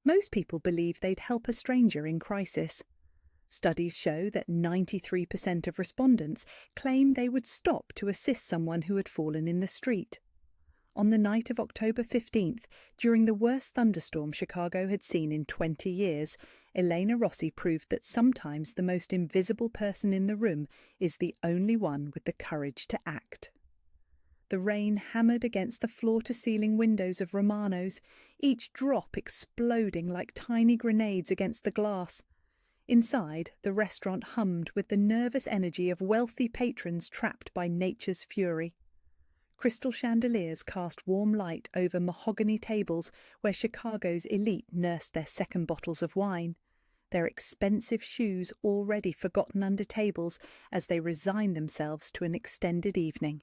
Most people believe they'd help a stranger in crisis. Studies show that 93% of respondents claim they would stop to assist someone who had fallen in the street. On the night of October 15th, during the worst thunderstorm Chicago had seen in 20 years, Elena Rossi proved that sometimes the most invisible person in the room is the only one with the courage to act. The rain hammered against the floor-to-ceiling windows of Romano's, each drop exploding like tiny grenades against the glass. Inside, the restaurant hummed with the nervous energy of wealthy patrons trapped by nature's fury. Crystal chandeliers cast warm light over mahogany tables where Chicago's elite nursed their second bottles of wine, their expensive shoes already forgotten under tables as they resigned themselves to an extended evening.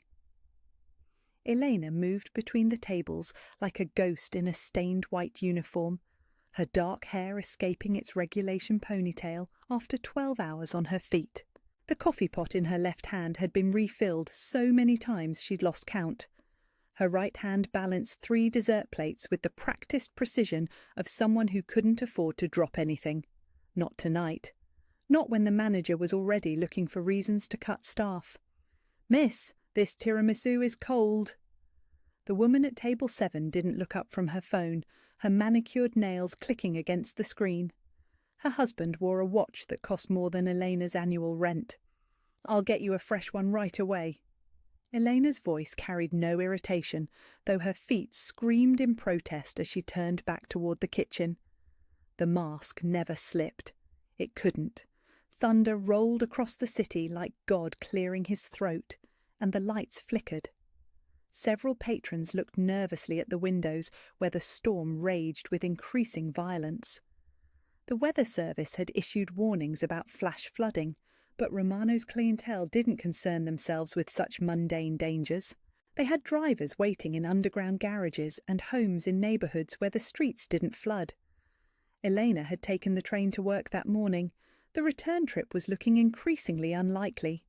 Elena moved between the tables like a ghost in a stained white uniform, her dark hair escaping its regulation ponytail after 12 hours on her feet. The coffee pot in her left hand had been refilled so many times she'd lost count. Her right hand balanced 3 dessert plates with the practiced precision of someone who couldn't afford to drop anything. Not tonight. Not when the manager was already looking for reasons to cut staff. "Miss, this tiramisu is cold." The woman at table 7 didn't look up from her phone, her manicured nails clicking against the screen. Her husband wore a watch that cost more than Elena's annual rent. "I'll get you a fresh one right away." Elena's voice carried no irritation, though her feet screamed in protest as she turned back toward the kitchen. The mask never slipped. It couldn't. Thunder rolled across the city like God clearing his throat, and the lights flickered. Several patrons looked nervously at the windows where the storm raged with increasing violence. The weather service had issued warnings about flash flooding, but Romano's clientele didn't concern themselves with such mundane dangers. They had drivers waiting in underground garages and homes in neighborhoods where the streets didn't flood. Elena had taken the train to work that morning. The return trip was looking increasingly unlikely.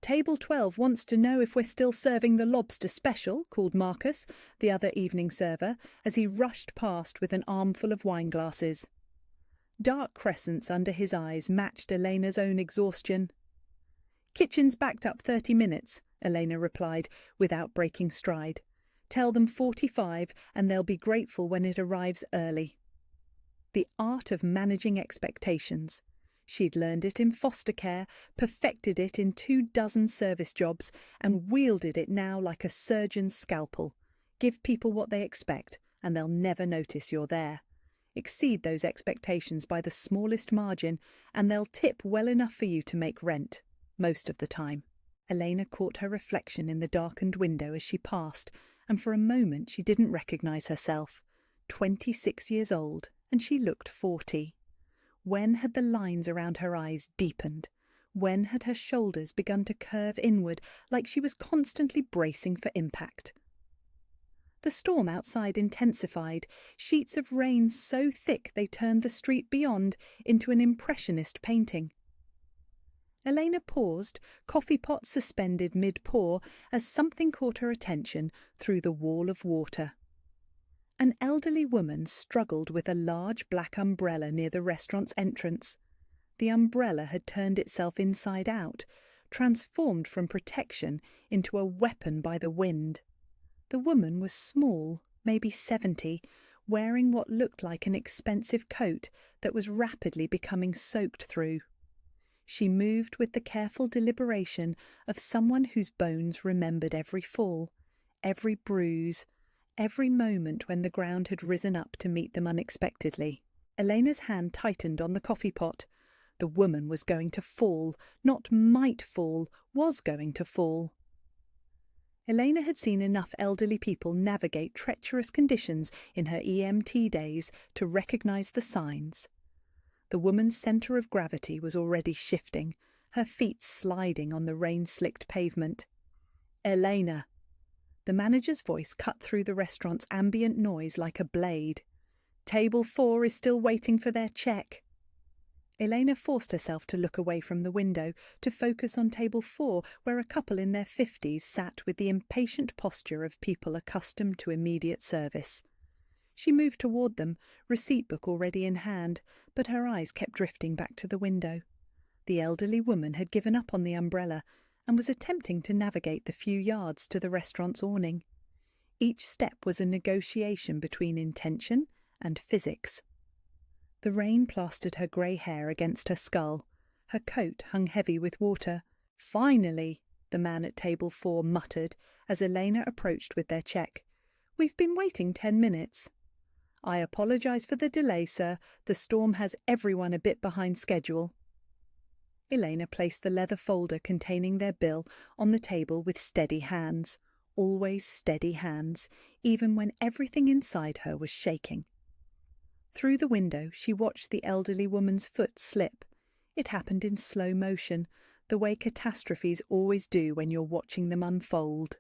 "Table 12 wants to know if we're still serving the lobster special," called Marcus, the other evening server, as he rushed past with an armful of wine glasses. Dark crescents under his eyes matched Elena's own exhaustion. "Kitchen's backed up 30 minutes, Elena replied, without breaking stride. "Tell them 45, and they'll be grateful when it arrives early." The art of managing expectations. She'd learned it in foster care, perfected it in 24 service jobs, and wielded it now like a surgeon's scalpel. Give people what they expect, and they'll never notice you're there. Exceed those expectations by the smallest margin, and they'll tip well enough for you to make rent, most of the time. Elena caught her reflection in the darkened window as she passed, and for a moment she didn't recognize herself. 26 years old, and she looked 40. When had the lines around her eyes deepened? When had her shoulders begun to curve inward like she was constantly bracing for impact? The storm outside intensified, sheets of rain so thick they turned the street beyond into an impressionist painting. Elena paused, coffee pot suspended mid-pour, as something caught her attention through the wall of water. An elderly woman struggled with a large black umbrella near the restaurant's entrance. The umbrella had turned itself inside out, transformed from protection into a weapon by the wind. The woman was small, maybe 70, wearing what looked like an expensive coat that was rapidly becoming soaked through. She moved with the careful deliberation of someone whose bones remembered every fall, every bruise, every moment when the ground had risen up to meet them unexpectedly. Elena's hand tightened on the coffee pot. The woman was going to fall, not might fall, was going to fall. Elena had seen enough elderly people navigate treacherous conditions in her EMT days to recognize the signs. The woman's centre of gravity was already shifting, her feet sliding on the rain-slicked pavement. "Elena!" The manager's voice cut through the restaurant's ambient noise like a blade. "Table 4 is still waiting for their check." Elena forced herself to look away from the window, to focus on table 4, where a couple in their 50s sat with the impatient posture of people accustomed to immediate service. She moved toward them, receipt book already in hand, but her eyes kept drifting back to the window. The elderly woman had given up on the umbrella and was attempting to navigate the few yards to the restaurant's awning. Each step was a negotiation between intention and physics. The rain plastered her grey hair against her skull. Her coat hung heavy with water. "Finally," the man at table 4 muttered as Elena approached with their check. "We've been waiting 10 minutes. "I apologise for the delay, sir. The storm has everyone a bit behind schedule." Elena placed the leather folder containing their bill on the table with steady hands. Always steady hands, even when everything inside her was shaking. Through the window she watched the elderly woman's foot slip. It happened in slow motion, the way catastrophes always do when you're watching them unfold.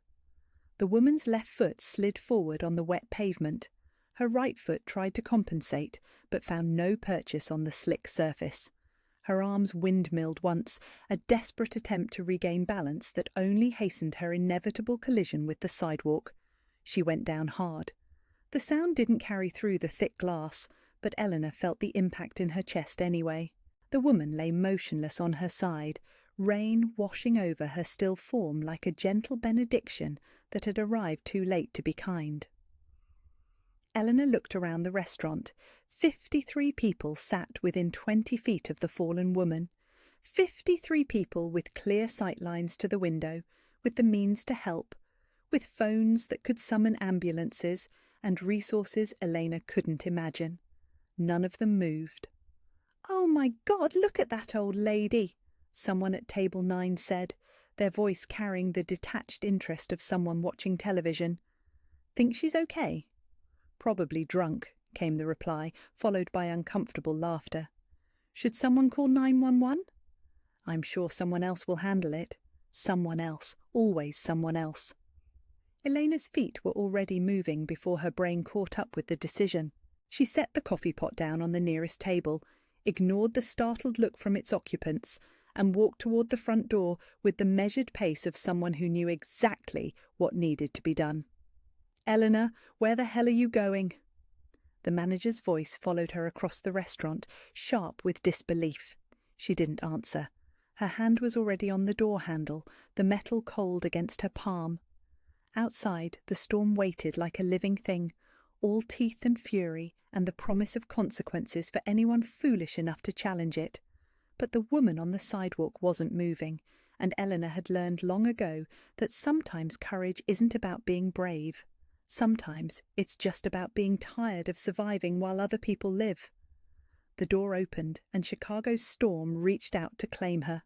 The woman's left foot slid forward on the wet pavement. Her right foot tried to compensate, but found no purchase on the slick surface. Her arms windmilled once, a desperate attempt to regain balance that only hastened her inevitable collision with the sidewalk. She went down hard. The sound didn't carry through the thick glass, but Eleanor felt the impact in her chest anyway. The woman lay motionless on her side, rain washing over her still form like a gentle benediction that had arrived too late to be kind. Eleanor looked around the restaurant. 53 people sat within 20 feet of the fallen woman. 53 people with clear sightlines to the window, with the means to help, with phones that could summon ambulances and resources Elena couldn't imagine. None of them moved. "Oh my God, look at that old lady," someone at table 9 said, their voice carrying the detached interest of someone watching television. "Think she's okay?" "Probably drunk," came the reply, followed by uncomfortable laughter. "Should someone call 911? "I'm sure someone else will handle it." Someone else, always someone else. Elena's feet were already moving before her brain caught up with the decision. She set the coffee pot down on the nearest table, ignored the startled look from its occupants, and walked toward the front door with the measured pace of someone who knew exactly what needed to be done. "Eleanor, where the hell are you going?" The manager's voice followed her across the restaurant, sharp with disbelief. She didn't answer. Her hand was already on the door handle, the metal cold against her palm. Outside, the storm waited like a living thing, all teeth and fury and the promise of consequences for anyone foolish enough to challenge it. But the woman on the sidewalk wasn't moving, and Eleanor had learned long ago that sometimes courage isn't about being brave. Sometimes it's just about being tired of surviving while other people live. The door opened and Chicago's storm reached out to claim her.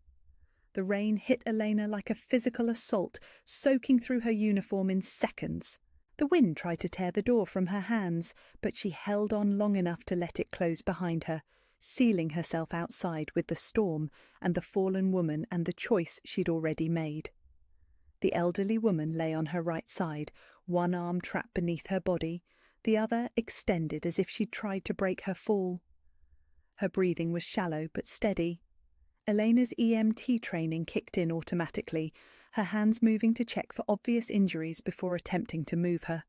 The rain hit Elena like a physical assault, soaking through her uniform in seconds. The wind tried to tear the door from her hands, but she held on long enough to let it close behind her, sealing herself outside with the storm and the fallen woman and the choice she'd already made. The elderly woman lay on her right side, one arm trapped beneath her body, the other extended as if she'd tried to break her fall. Her breathing was shallow but steady. Elena's EMT training kicked in automatically, her hands moving to check for obvious injuries before attempting to move her.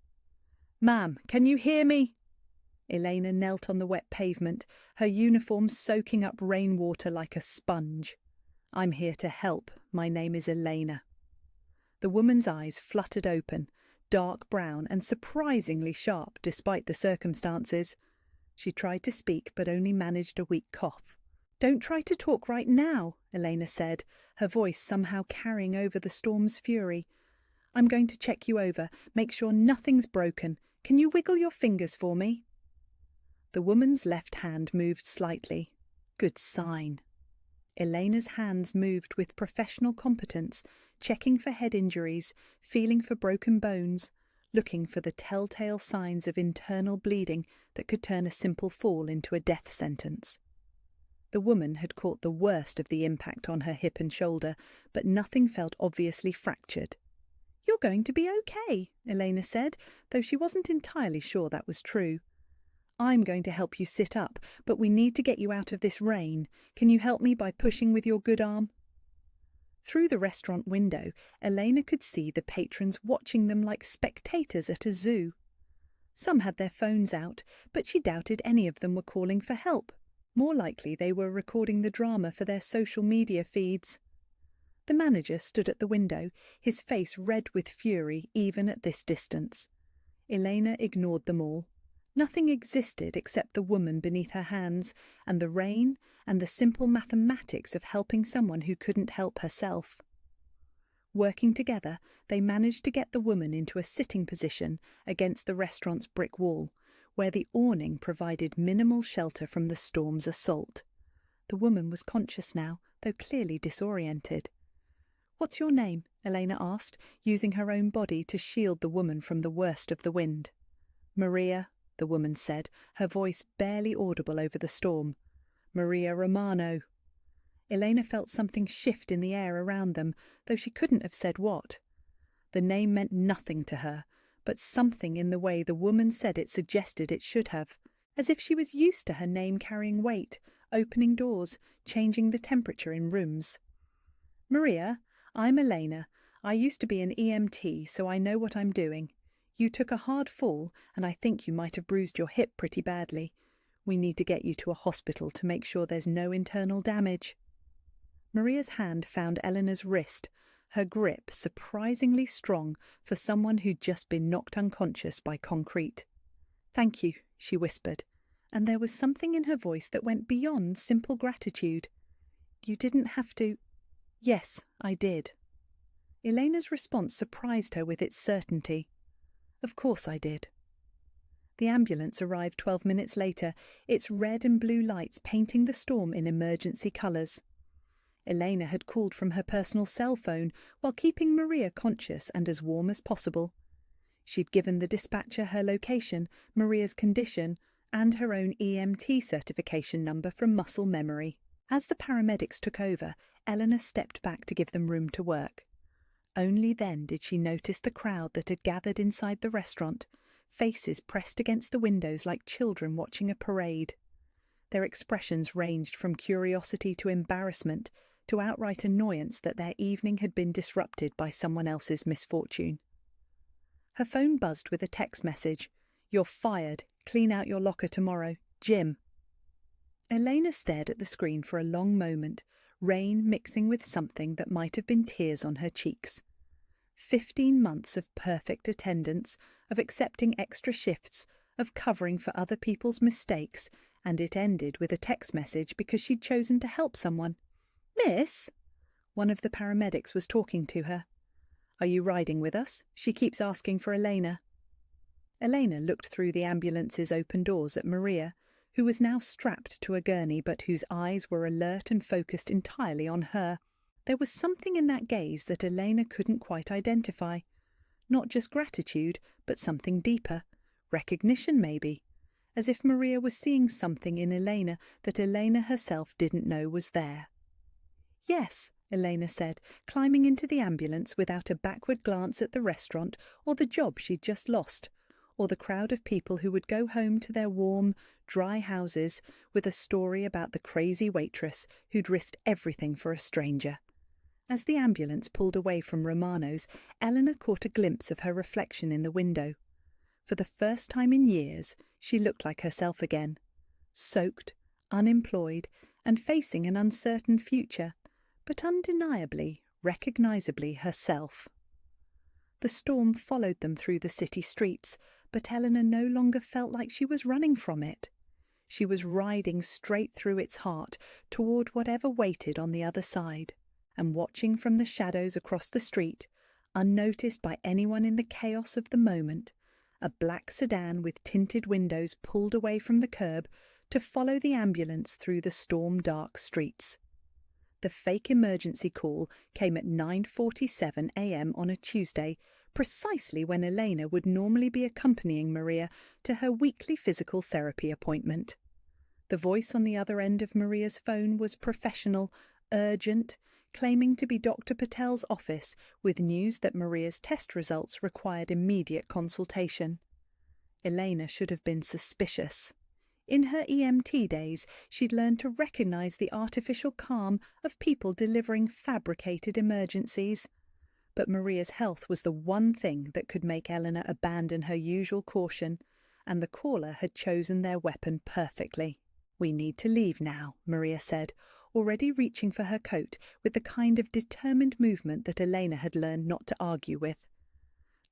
"Ma'am, can you hear me?" Elena knelt on the wet pavement, her uniform soaking up rainwater like a sponge. "I'm here to help. My name is Elena." The woman's eyes fluttered open, dark brown and surprisingly sharp despite the circumstances. She tried to speak but only managed a weak cough. "Don't try to talk right now," Elena said, her voice somehow carrying over the storm's fury. "I'm going to check you over, make sure nothing's broken. Can you wiggle your fingers for me?" The woman's left hand moved slightly. Good sign. Elena's hands moved with professional competence, checking for head injuries, feeling for broken bones, looking for the telltale signs of internal bleeding that could turn a simple fall into a death sentence. The woman had caught the worst of the impact on her hip and shoulder, but nothing felt obviously fractured. "You're going to be okay," Elena said, though she wasn't entirely sure that was true. "I'm going to help you sit up, but we need to get you out of this rain. Can you help me by pushing with your good arm?" Through the restaurant window, Elena could see the patrons watching them like spectators at a zoo. Some had their phones out, but she doubted any of them were calling for help. More likely they were recording the drama for their social media feeds. The manager stood at the window, his face red with fury even at this distance. Elena ignored them all. Nothing existed except the woman beneath her hands, and the rain, and the simple mathematics of helping someone who couldn't help herself. Working together, they managed to get the woman into a sitting position against the restaurant's brick wall, where the awning provided minimal shelter from the storm's assault. The woman was conscious now, though clearly disoriented. "What's your name?" Elena asked, using her own body to shield the woman from the worst of the wind. "Maria," the woman said, her voice barely audible over the storm. "Maria Romano." Elena felt something shift in the air around them, though she couldn't have said what. The name meant nothing to her, but something in the way the woman said it suggested it should have, as if she was used to her name carrying weight, opening doors, changing the temperature in rooms. "Maria, I'm Elena. I used to be an EMT, so I know what I'm doing. You took a hard fall, and I think you might have bruised your hip pretty badly. We need to get you to a hospital to make sure there's no internal damage." Maria's hand found Eleanor's wrist, her grip surprisingly strong for someone who'd just been knocked unconscious by concrete. "Thank you," she whispered, and there was something in her voice that went beyond simple gratitude. "You didn't have to—" "Yes, I did." Elena's response surprised her with its certainty. "Of course I did." The ambulance arrived 12 minutes later, its red and blue lights painting the storm in emergency colours. Elena had called from her personal cell phone while keeping Maria conscious and as warm as possible. She'd given the dispatcher her location, Maria's condition, and her own EMT certification number from muscle memory. As the paramedics took over, Eleanor stepped back to give them room to work. Only then did she notice the crowd that had gathered inside the restaurant, faces pressed against the windows like children watching a parade. Their expressions ranged from curiosity to embarrassment to outright annoyance that their evening had been disrupted by someone else's misfortune. Her phone buzzed with a text message. "You're fired. Clean out your locker tomorrow. Jim." Elena stared at the screen for a long moment, rain mixing with something that might have been tears on her cheeks. 15 months of perfect attendance, of accepting extra shifts, of covering for other people's mistakes, and it ended with a text message because she'd chosen to help someone. "Miss?" One of the paramedics was talking to her. "Are you riding with us? She keeps asking for Elena." Elena looked through the ambulance's open doors at Maria, who was now strapped to a gurney but whose eyes were alert and focused entirely on her. There was something in that gaze that Elena couldn't quite identify. Not just gratitude, but something deeper. Recognition, maybe. As if Maria was seeing something in Elena that Elena herself didn't know was there. "Yes," Elena said, climbing into the ambulance without a backward glance at the restaurant or the job she'd just lost, or the crowd of people who would go home to their warm, dry houses with a story about the crazy waitress who'd risked everything for a stranger. As the ambulance pulled away from Romano's, Eleanor caught a glimpse of her reflection in the window. For the first time in years, she looked like herself again. Soaked, unemployed, and facing an uncertain future, but undeniably, recognisably herself. The storm followed them through the city streets, but Eleanor no longer felt like she was running from it. She was riding straight through its heart toward whatever waited on the other side, and watching from the shadows across the street, unnoticed by anyone in the chaos of the moment, a black sedan with tinted windows pulled away from the curb to follow the ambulance through the storm-dark streets. The fake emergency call came at 9:47 a.m. on a Tuesday, precisely when Elena would normally be accompanying Maria to her weekly physical therapy appointment. The voice on the other end of Maria's phone was professional, urgent, claiming to be Dr. Patel's office with news that Maria's test results required immediate consultation. Elena should have been suspicious. In her EMT days, she'd learned to recognise the artificial calm of people delivering fabricated emergencies. But Maria's health was the one thing that could make Eleanor abandon her usual caution, and the caller had chosen their weapon perfectly. "We need to leave now," Maria said, already reaching for her coat with the kind of determined movement that Elena had learned not to argue with.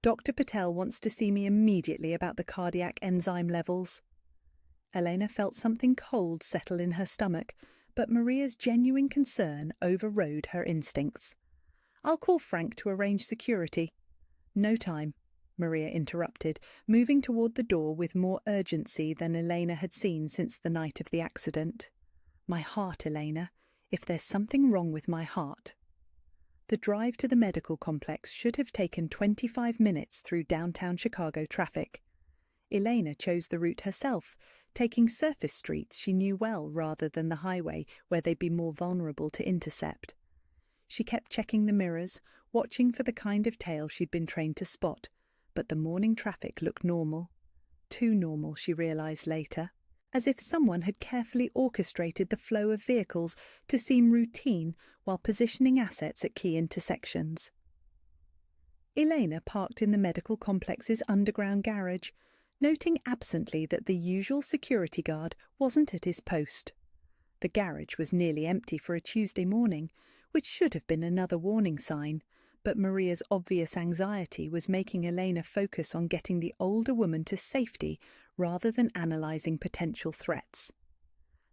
"Dr. Patel wants to see me immediately about the cardiac enzyme levels." Elena felt something cold settle in her stomach, but Maria's genuine concern overrode her instincts. "I'll call Frank to arrange security." "No time," Maria interrupted, moving toward the door with more urgency than Elena had seen since the night of the accident. "My heart, Elena. If there's something wrong with my heart." The drive to the medical complex should have taken 25 minutes through downtown Chicago traffic. Elena chose the route herself, taking surface streets she knew well rather than the highway where they'd be more vulnerable to intercept. She kept checking the mirrors, watching for the kind of tail she'd been trained to spot, but the morning traffic looked normal. Too normal, she realized later, as if someone had carefully orchestrated the flow of vehicles to seem routine while positioning assets at key intersections. Elena parked in the medical complex's underground garage, noting absently that the usual security guard wasn't at his post. The garage was nearly empty for a Tuesday morning, which should have been another warning sign, but Maria's obvious anxiety was making Elena focus on getting the older woman to safety rather than analysing potential threats.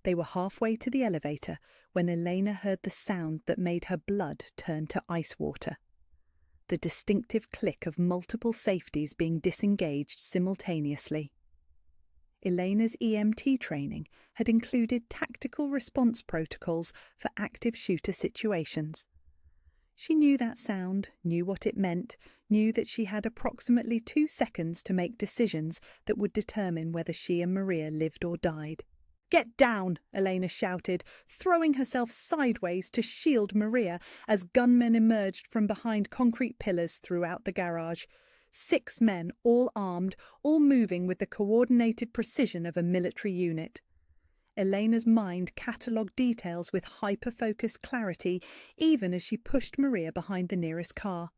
They were halfway to the elevator when Elena heard the sound that made her blood turn to ice water. The distinctive click of multiple safeties being disengaged simultaneously. Elena's EMT training had included tactical response protocols for active shooter situations. She knew that sound, knew what it meant, knew that she had approximately 2 seconds to make decisions that would determine whether she and Maria lived or died. "Get down!" Elena shouted, throwing herself sideways to shield Maria as gunmen emerged from behind concrete pillars throughout the garage. 6 men, all armed, all moving with the coordinated precision of a military unit. Elena's mind catalogued details with hyper-focused clarity, even as she pushed Maria behind the nearest car.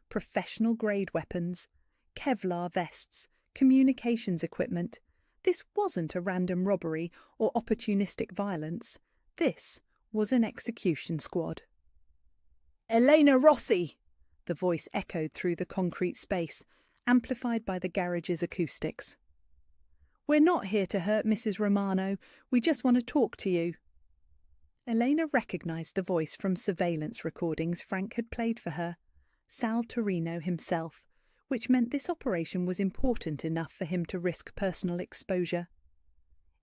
Professional-grade weapons, Kevlar vests, communications equipment. This wasn't a random robbery or opportunistic violence. This was an execution squad. "Elena Rossi!" The voice echoed through the concrete space, amplified by the garage's acoustics. "We're not here to hurt Mrs. Romano. We just want to talk to you." Elena recognised the voice from surveillance recordings Frank had played for her. Sal Torino himself, which meant this operation was important enough for him to risk personal exposure.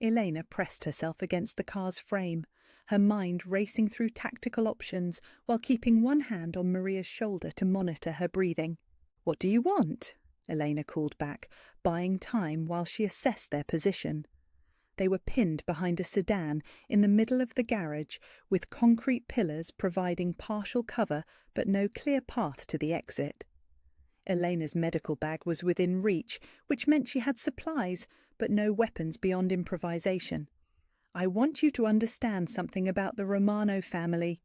Elena pressed herself against the car's frame, her mind racing through tactical options while keeping one hand on Maria's shoulder to monitor her breathing. "What do you want?" Elena called back, buying time while she assessed their position. They were pinned behind a sedan in the middle of the garage, with concrete pillars providing partial cover but no clear path to the exit. Elena's medical bag was within reach, which meant she had supplies, but no weapons beyond improvisation. "I want you to understand something about the Romano family."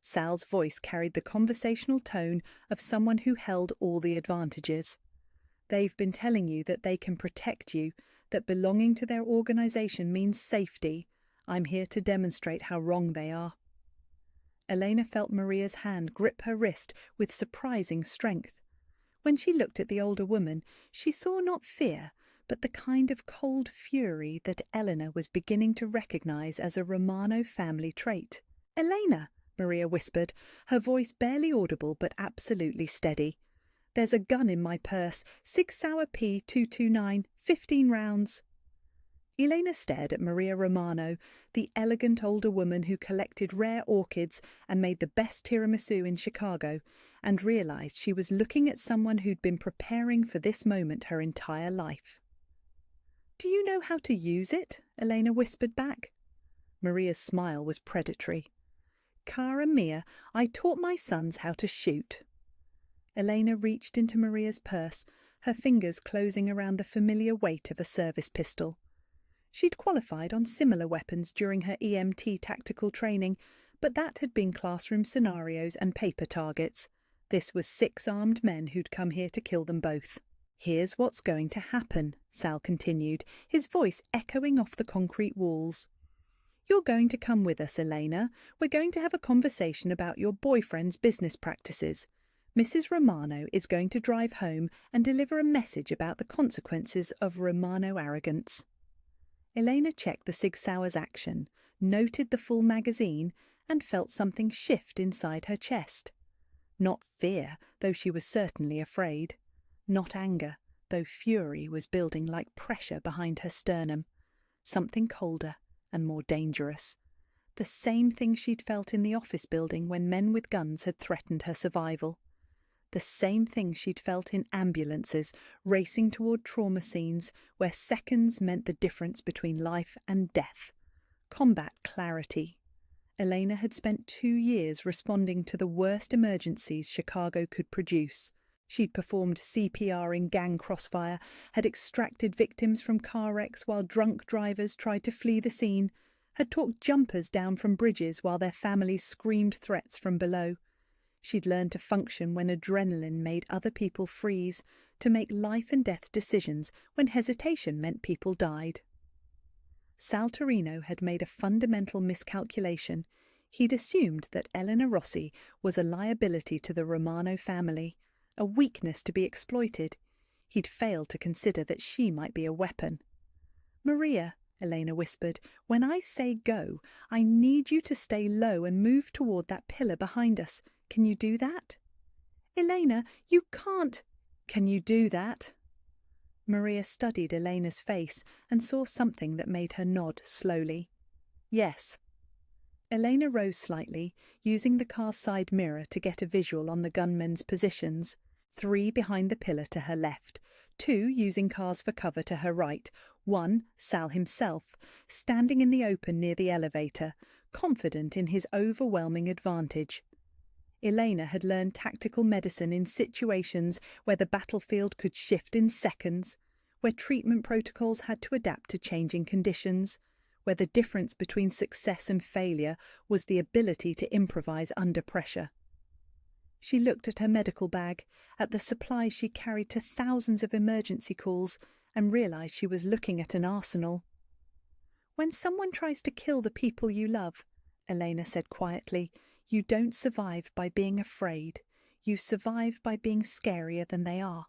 Sal's voice carried the conversational tone of someone who held all the advantages. "They've been telling you that they can protect you, that belonging to their organisation means safety. I'm here to demonstrate how wrong they are." Elena felt Maria's hand grip her wrist with surprising strength. When she looked at the older woman, she saw not fear, but the kind of cold fury that Eleanor was beginning to recognise as a Romano family trait. "Elena," Maria whispered, her voice barely audible but absolutely steady. "There's a gun in my purse, Sig Sauer P229, 15 rounds. Elena stared at Maria Romano, the elegant older woman who collected rare orchids and made the best tiramisu in Chicago, and realised she was looking at someone who'd been preparing for this moment her entire life. "Do you know how to use it?" Elena whispered back. Maria's smile was predatory. "Cara mia, I taught my sons how to shoot." Elena reached into Maria's purse, her fingers closing around the familiar weight of a service pistol. She'd qualified on similar weapons during her EMT tactical training, but that had been classroom scenarios and paper targets. This was 6 armed men who'd come here to kill them both. "Here's what's going to happen," Sal continued, his voice echoing off the concrete walls. "You're going to come with us, Elena. We're going to have a conversation about your boyfriend's business practices. Mrs. Romano is going to drive home and deliver a message about the consequences of Romano arrogance." Elena checked the Sig Sauer's action, noted the full magazine, and felt something shift inside her chest. Not fear, though she was certainly afraid. Not anger, though fury was building like pressure behind her sternum. Something colder and more dangerous. The same thing she'd felt in the office building when men with guns had threatened her survival. The same thing she'd felt in ambulances racing toward trauma scenes where seconds meant the difference between life and death. Combat clarity. Elena had spent 2 years responding to the worst emergencies Chicago could produce. She'd performed CPR in gang crossfire, had extracted victims from car wrecks while drunk drivers tried to flee the scene, had talked jumpers down from bridges while their families screamed threats from below. She'd learned to function when adrenaline made other people freeze, to make life and death decisions when hesitation meant people died. Sal Torino had made a fundamental miscalculation. He'd assumed that Elena Rossi was a liability to the Romano family, a weakness to be exploited. He'd failed to consider that she might be a weapon. "Maria," Elena whispered, "when I say go, I need you to stay low and move toward that pillar behind us. Can you do that?" "Elena, you can't." "Can you do that?" Maria studied Elena's face and saw something that made her nod slowly. "Yes." Elena rose slightly, using the car's side mirror to get a visual on the gunmen's positions. 3 behind the pillar to her left, 2 using cars for cover to her right, 1, Sal himself, standing in the open near the elevator, confident in his overwhelming advantage. Elena had learned tactical medicine in situations where the battlefield could shift in seconds, where treatment protocols had to adapt to changing conditions, where the difference between success and failure was the ability to improvise under pressure. She looked at her medical bag, at the supplies she carried to thousands of emergency calls, and realized she was looking at an arsenal. "When someone tries to kill the people you love," Elena said quietly, "you don't survive by being afraid. You survive by being scarier than they are."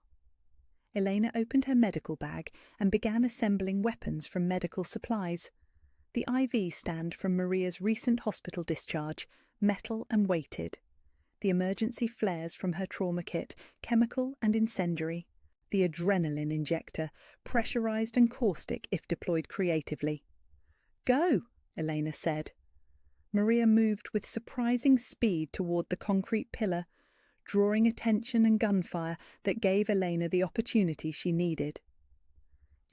Elena opened her medical bag and began assembling weapons from medical supplies. The IV stand from Maria's recent hospital discharge, metal and weighted. The emergency flares from her trauma kit, chemical and incendiary. The adrenaline injector, pressurized and caustic if deployed creatively. "Go," Elena said. Maria moved with surprising speed toward the concrete pillar, drawing attention and gunfire that gave Elena the opportunity she needed.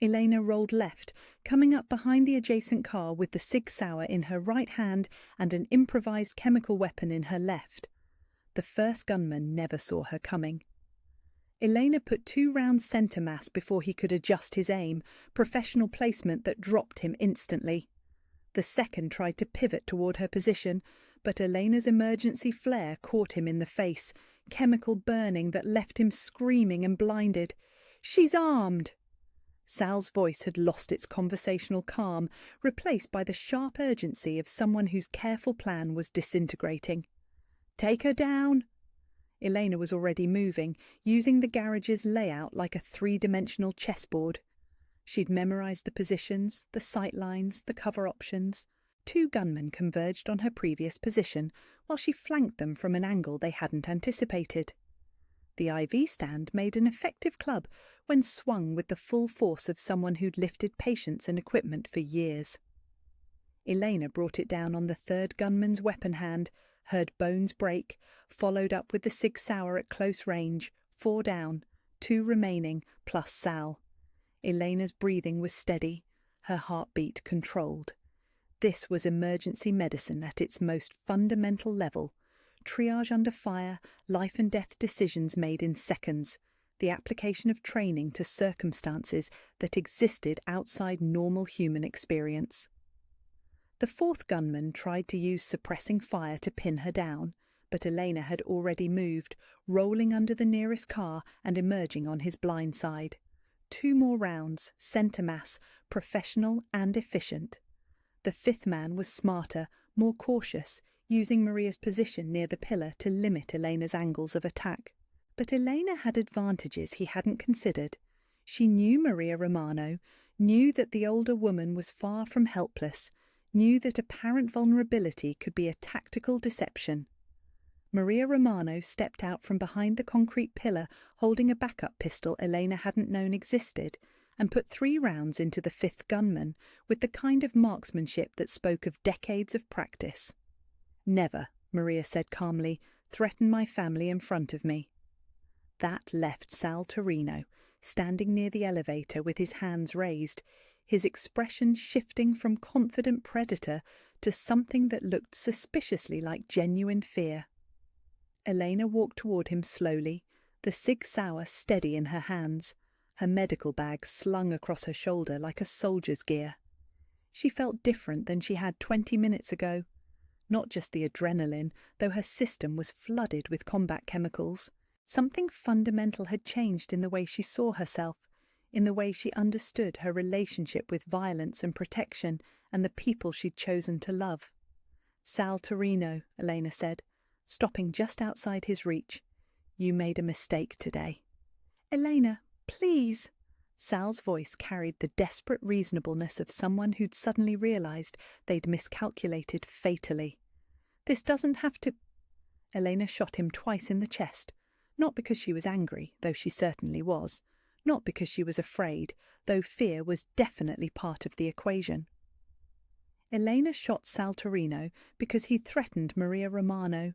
Elena rolled left, coming up behind the adjacent car with the Sig Sauer in her right hand and an improvised chemical weapon in her left. The first gunman never saw her coming. Elena put 2 rounds center mass before he could adjust his aim, professional placement that dropped him instantly. The second tried to pivot toward her position, but Elena's emergency flare caught him in the face, chemical burning that left him screaming and blinded. "She's armed!" Sal's voice had lost its conversational calm, replaced by the sharp urgency of someone whose careful plan was disintegrating. "Take her down!" Elena was already moving, using the garage's layout like a 3-dimensional chessboard. She'd memorized the positions, the sight lines, the cover options. 2 gunmen converged on her previous position, while she flanked them from an angle they hadn't anticipated. The IV stand made an effective club when swung with the full force of someone who'd lifted patients and equipment for years. Elena brought it down on the 3rd gunman's weapon hand, heard bones break, followed up with the Sig Sauer at close range, 4 down, 2 remaining, plus Sal. Elena's breathing was steady, her heartbeat controlled. This was emergency medicine at its most fundamental level. Triage under fire, life and death decisions made in seconds, the application of training to circumstances that existed outside normal human experience. The 4th gunman tried to use suppressing fire to pin her down, but Elena had already moved, rolling under the nearest car and emerging on his blind side. 2 more rounds, centre mass, professional and efficient. The 5th man was smarter, more cautious, using Maria's position near the pillar to limit Elena's angles of attack. But Elena had advantages he hadn't considered. She knew Maria Romano, knew that the older woman was far from helpless, knew that apparent vulnerability could be a tactical deception. Maria Romano stepped out from behind the concrete pillar holding a backup pistol Elena hadn't known existed, and put 3 rounds into the 5th gunman with the kind of marksmanship that spoke of decades of practice. "Never," Maria said calmly, "threaten my family in front of me." That left Sal Torino, standing near the elevator with his hands raised, his expression shifting from confident predator to something that looked suspiciously like genuine fear. Elena walked toward him slowly, the Sig Sauer steady in her hands, her medical bag slung across her shoulder like a soldier's gear. She felt different than she had 20 minutes ago. Not just the adrenaline, though her system was flooded with combat chemicals. Something fundamental had changed in the way she saw herself, in the way she understood her relationship with violence and protection and the people she'd chosen to love. "Sal Torino," Elena said, stopping just outside his reach. "You made a mistake today." "Elena, please." Sal's voice carried the desperate reasonableness of someone who'd suddenly realized they'd miscalculated fatally. "This doesn't have to—" Elena shot him twice in the chest, not because she was angry, though she certainly was, not because she was afraid, though fear was definitely part of the equation. Elena shot Sal Torino because he threatened Maria Romano,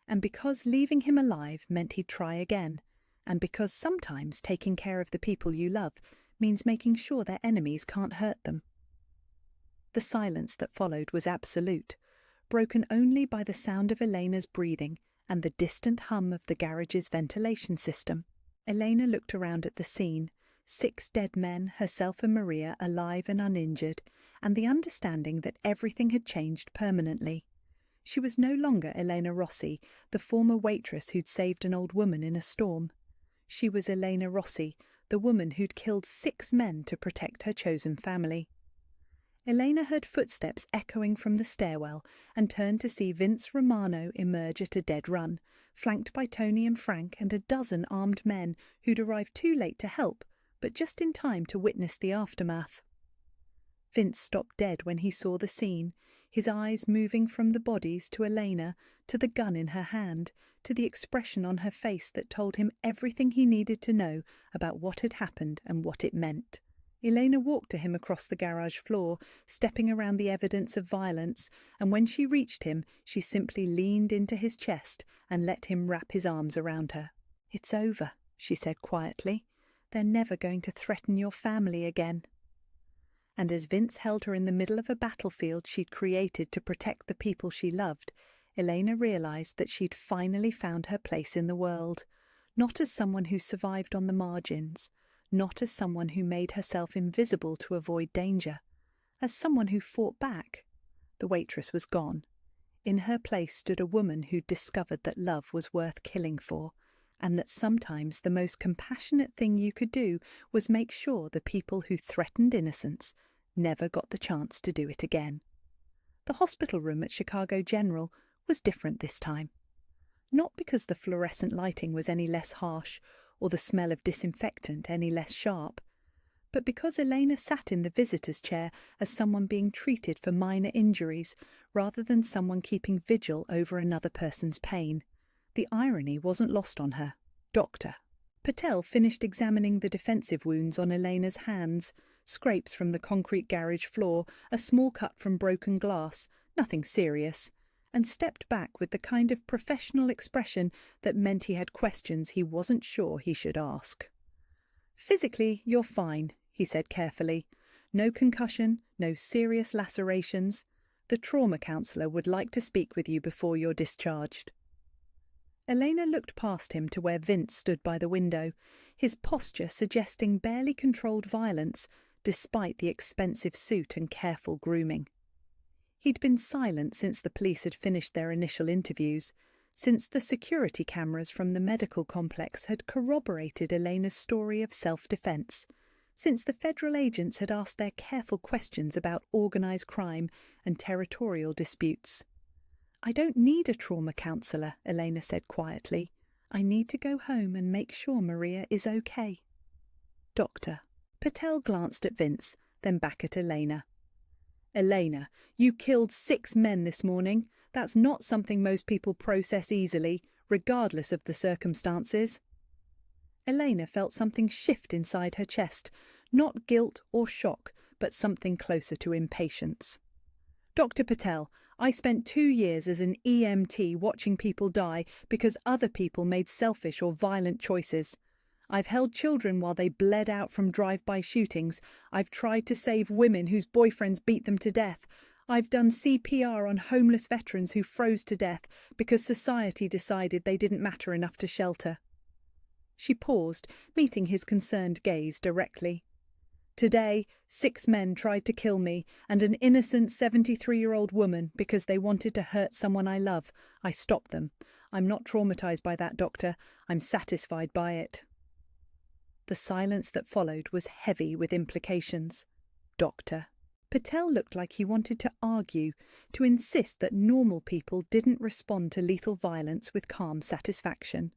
and because leaving him alive meant he'd try again, and because sometimes taking care of the people you love means making sure their enemies can't hurt them. The silence that followed was absolute, broken only by the sound of Elena's breathing and the distant hum of the garage's ventilation system. Elena looked around at the scene, 6 dead men, herself and Maria alive and uninjured, and the understanding that everything had changed permanently. She was no longer Elena Rossi, the former waitress who'd saved an old woman in a storm. She was Elena Rossi, the woman who'd killed 6 men to protect her chosen family. Elena heard footsteps echoing from the stairwell and turned to see Vince Romano emerge at a dead run, flanked by Tony and Frank and a dozen armed men who'd arrived too late to help, but just in time to witness the aftermath. Vince stopped dead when he saw the scene, his eyes moving from the bodies to Elena, to the gun in her hand, to the expression on her face that told him everything he needed to know about what had happened and what it meant. Elena walked to him across the garage floor, stepping around the evidence of violence, and when she reached him, she simply leaned into his chest and let him wrap his arms around her. "It's over," she said quietly. "They're never going to threaten your family again." And as Vince held her in the middle of a battlefield she'd created to protect the people she loved, Elena realized that she'd finally found her place in the world, not as someone who survived on the margins, not as someone who made herself invisible to avoid danger, as someone who fought back. The waitress was gone. In her place stood a woman who'd discovered that love was worth killing for, and that sometimes the most compassionate thing you could do was make sure the people who threatened innocence never got the chance to do it again. The hospital room at Chicago General was different this time. Not because the fluorescent lighting was any less harsh or the smell of disinfectant any less sharp, but because Elena sat in the visitor's chair as someone being treated for minor injuries rather than someone keeping vigil over another person's pain. The irony wasn't lost on her. Doctor Patel finished examining the defensive wounds on Elena's hands, scrapes from the concrete garage floor, a small cut from broken glass, nothing serious, and stepped back with the kind of professional expression that meant he had questions he wasn't sure he should ask. "Physically, you're fine," he said carefully. "No concussion, no serious lacerations. The trauma counsellor would like to speak with you before you're discharged." Elena looked past him to where Vince stood by the window, his posture suggesting barely controlled violence, despite the expensive suit and careful grooming. He'd been silent since the police had finished their initial interviews, since the security cameras from the medical complex had corroborated Elena's story of self-defense, since the federal agents had asked their careful questions about organized crime and territorial disputes. "I don't need a trauma counselor," Elena said quietly. "I need to go home and make sure Maria is okay." "Doctor." Patel glanced at Vince, then back at Elena. "Elena, you killed 6 men this morning. That's not something most people process easily, regardless of the circumstances." Elena felt something shift inside her chest, not guilt or shock, but something closer to impatience. "Dr. Patel, I spent 2 years as an EMT watching people die because other people made selfish or violent choices. I've held children while they bled out from drive-by shootings. I've tried to save women whose boyfriends beat them to death. I've done CPR on homeless veterans who froze to death because society decided they didn't matter enough to shelter." She paused, meeting his concerned gaze directly. "Today, 6 men tried to kill me and an innocent 73-year-old woman because they wanted to hurt someone I love. I stopped them. I'm not traumatized by that, doctor. I'm satisfied by it." The silence that followed was heavy with implications. "Doctor." Patel looked like he wanted to argue, to insist that normal people didn't respond to lethal violence with calm satisfaction.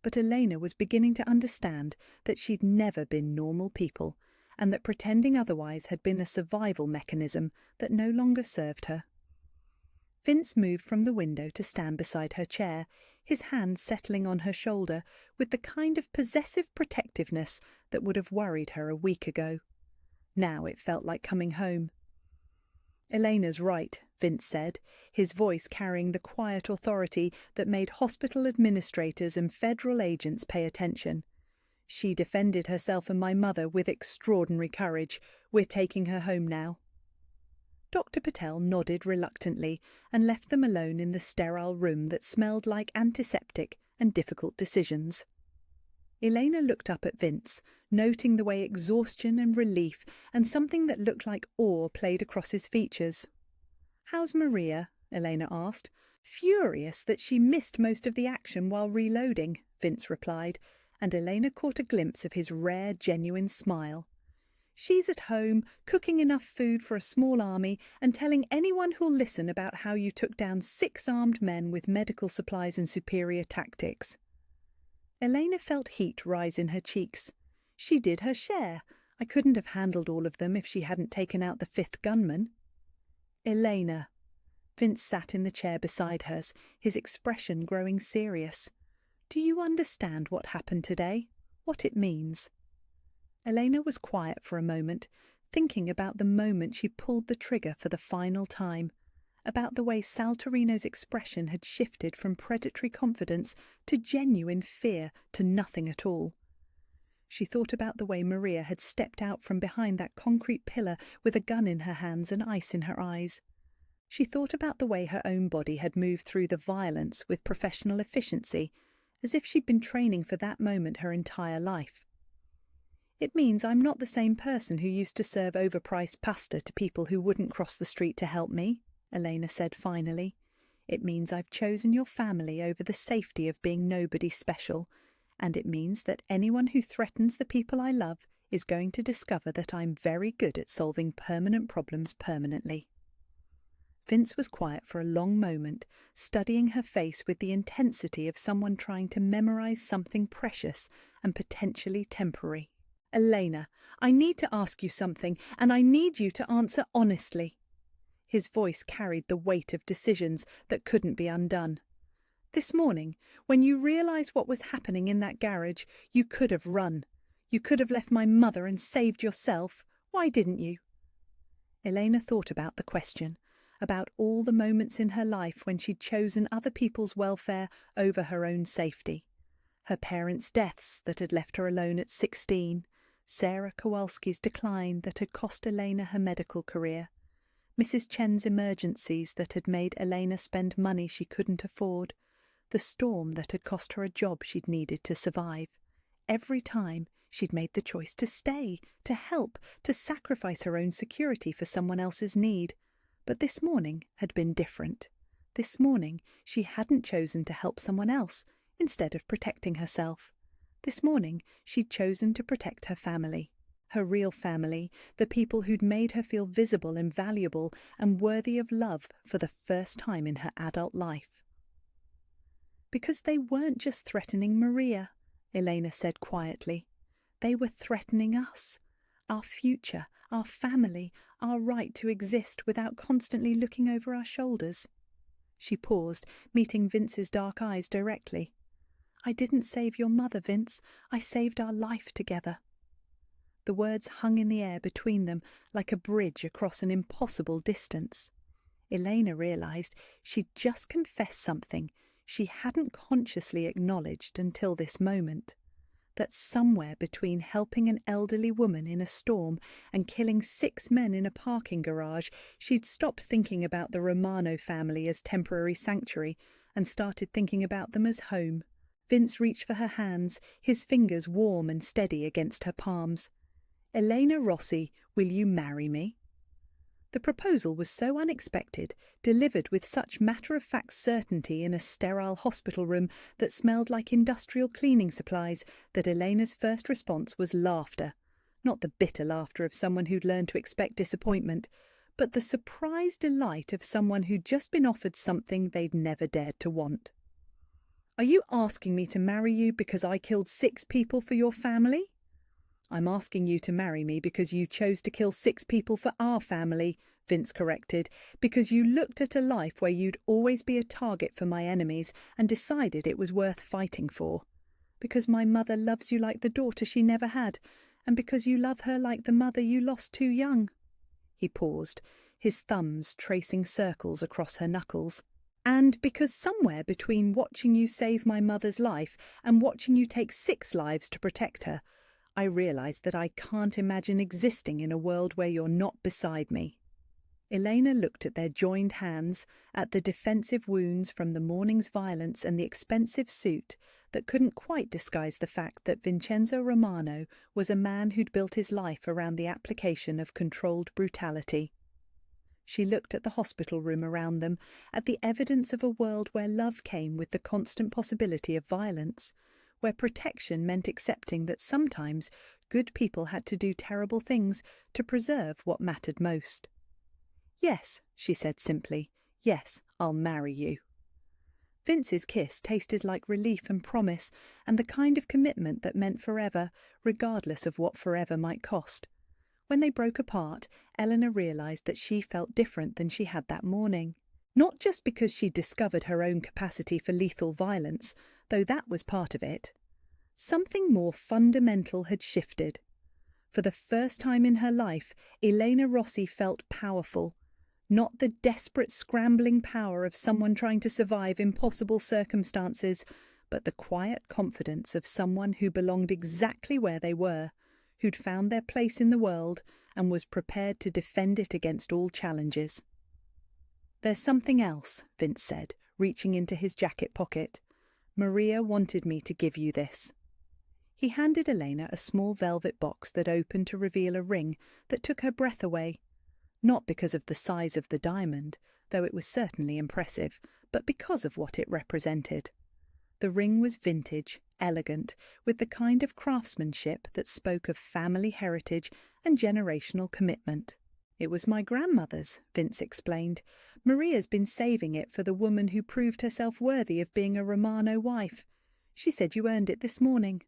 But Elena was beginning to understand that she'd never been normal people, and that pretending otherwise had been a survival mechanism that no longer served her. Vince moved from the window to stand beside her chair, his hand settling on her shoulder with the kind of possessive protectiveness that would have worried her a week ago. Now it felt like coming home. "Elena's right," Vince said, his voice carrying the quiet authority that made hospital administrators and federal agents pay attention. "She defended herself and my mother with extraordinary courage. We're taking her home now." Dr. Patel nodded reluctantly and left them alone in the sterile room that smelled like antiseptic and difficult decisions. Elena looked up at Vince, noting the way exhaustion and relief and something that looked like awe played across his features. "How's Maria?" Elena asked. "Furious that she missed most of the action while reloading," Vince replied, and Elena caught a glimpse of his rare, genuine smile. "She's at home, cooking enough food for a small army and telling anyone who'll listen about how you took down 6 armed men with medical supplies and superior tactics." Elena felt heat rise in her cheeks. She did her share. I couldn't have handled all of them if she hadn't taken out the 5th gunman. "Elena." Vince sat in the chair beside hers, his expression growing serious. "Do you understand what happened today? What it means?" Elena was quiet for a moment, thinking about the moment she pulled the trigger for the final time, about the way Sal Torino's expression had shifted from predatory confidence to genuine fear to nothing at all. She thought about the way Maria had stepped out from behind that concrete pillar with a gun in her hands and ice in her eyes. She thought about the way her own body had moved through the violence with professional efficiency, as if she'd been training for that moment her entire life. "It means I'm not the same person who used to serve overpriced pasta to people who wouldn't cross the street to help me," Elena said finally. "It means I've chosen your family over the safety of being nobody special, and it means that anyone who threatens the people I love is going to discover that I'm very good at solving permanent problems permanently." Vince was quiet for a long moment, studying her face with the intensity of someone trying to memorize something precious and potentially temporary. "Elena, I need to ask you something, and I need you to answer honestly." His voice carried the weight of decisions that couldn't be undone. "This morning, when you realized what was happening in that garage, you could have run. You could have left my mother and saved yourself. Why didn't you?" Elena thought about the question, about all the moments in her life when she'd chosen other people's welfare over her own safety. Her parents' deaths that had left her alone at 16, Sarah Kowalski's decline that had cost Elena her medical career, Mrs. Chen's emergencies that had made Elena spend money she couldn't afford, the storm that had cost her a job she'd needed to survive. Every time she'd made the choice to stay, to help, to sacrifice her own security for someone else's need. But this morning had been different. This morning, she hadn't chosen to help someone else instead of protecting herself. This morning, she'd chosen to protect her family. Her real family, the people who'd made her feel visible and valuable and worthy of love for the first time in her adult life. Because they weren't just threatening Maria, Elena said quietly. They were threatening us, our future, our family, our right to exist without constantly looking over our shoulders. She paused, meeting Vince's dark eyes directly. I didn't save your mother, Vince. I saved our life together. The words hung in the air between them like a bridge across an impossible distance. Elena realized she'd just confessed something she hadn't consciously acknowledged until this moment. That somewhere between helping an elderly woman in a storm and killing 6 men in a parking garage, she'd stopped thinking about the Romano family as temporary sanctuary and started thinking about them as home. Vince reached for her hands, his fingers warm and steady against her palms. Elena Rossi, will you marry me? The proposal was so unexpected, delivered with such matter-of-fact certainty in a sterile hospital room that smelled like industrial cleaning supplies, that Elena's first response was laughter. Not the bitter laughter of someone who'd learned to expect disappointment, but the surprised delight of someone who'd just been offered something they'd never dared to want. Are you asking me to marry you because I killed 6 people for your family? I'm asking you to marry me because you chose to kill 6 people for our family, Vince corrected, because you looked at a life where you'd always be a target for my enemies and decided it was worth fighting for. Because my mother loves you like the daughter she never had, and because you love her like the mother you lost too young. He paused, his thumbs tracing circles across her knuckles. And because somewhere between watching you save my mother's life and watching you take 6 lives to protect her, I realised that I can't imagine existing in a world where you're not beside me. Elena looked at their joined hands, at the defensive wounds from the morning's violence and the expensive suit that couldn't quite disguise the fact that Vincenzo Romano was a man who'd built his life around the application of controlled brutality. She looked at the hospital room around them, at the evidence of a world where love came with the constant possibility of violence, where protection meant accepting that sometimes good people had to do terrible things to preserve what mattered most. Yes, she said simply, yes, I'll marry you. Vince's kiss tasted like relief and promise, and the kind of commitment that meant forever, regardless of what forever might cost. When they broke apart, Eleanor realised that she felt different than she had that morning. Not just because she'd discovered her own capacity for lethal violence, though that was part of it. Something more fundamental had shifted. For the first time in her life, Elena Rossi felt powerful. Not the desperate, scrambling power of someone trying to survive impossible circumstances, but the quiet confidence of someone who belonged exactly where they were, who'd found their place in the world and was prepared to defend it against all challenges. There's something else, Vince said, reaching into his jacket pocket. Maria wanted me to give you this. He handed Elena a small velvet box that opened to reveal a ring that took her breath away. Not because of the size of the diamond, though it was certainly impressive, but because of what it represented. The ring was vintage, elegant, with the kind of craftsmanship that spoke of family heritage and generational commitment. It was my grandmother's, Vince explained. Maria's been saving it for the woman who proved herself worthy of being a Romano wife. She said you earned it this morning.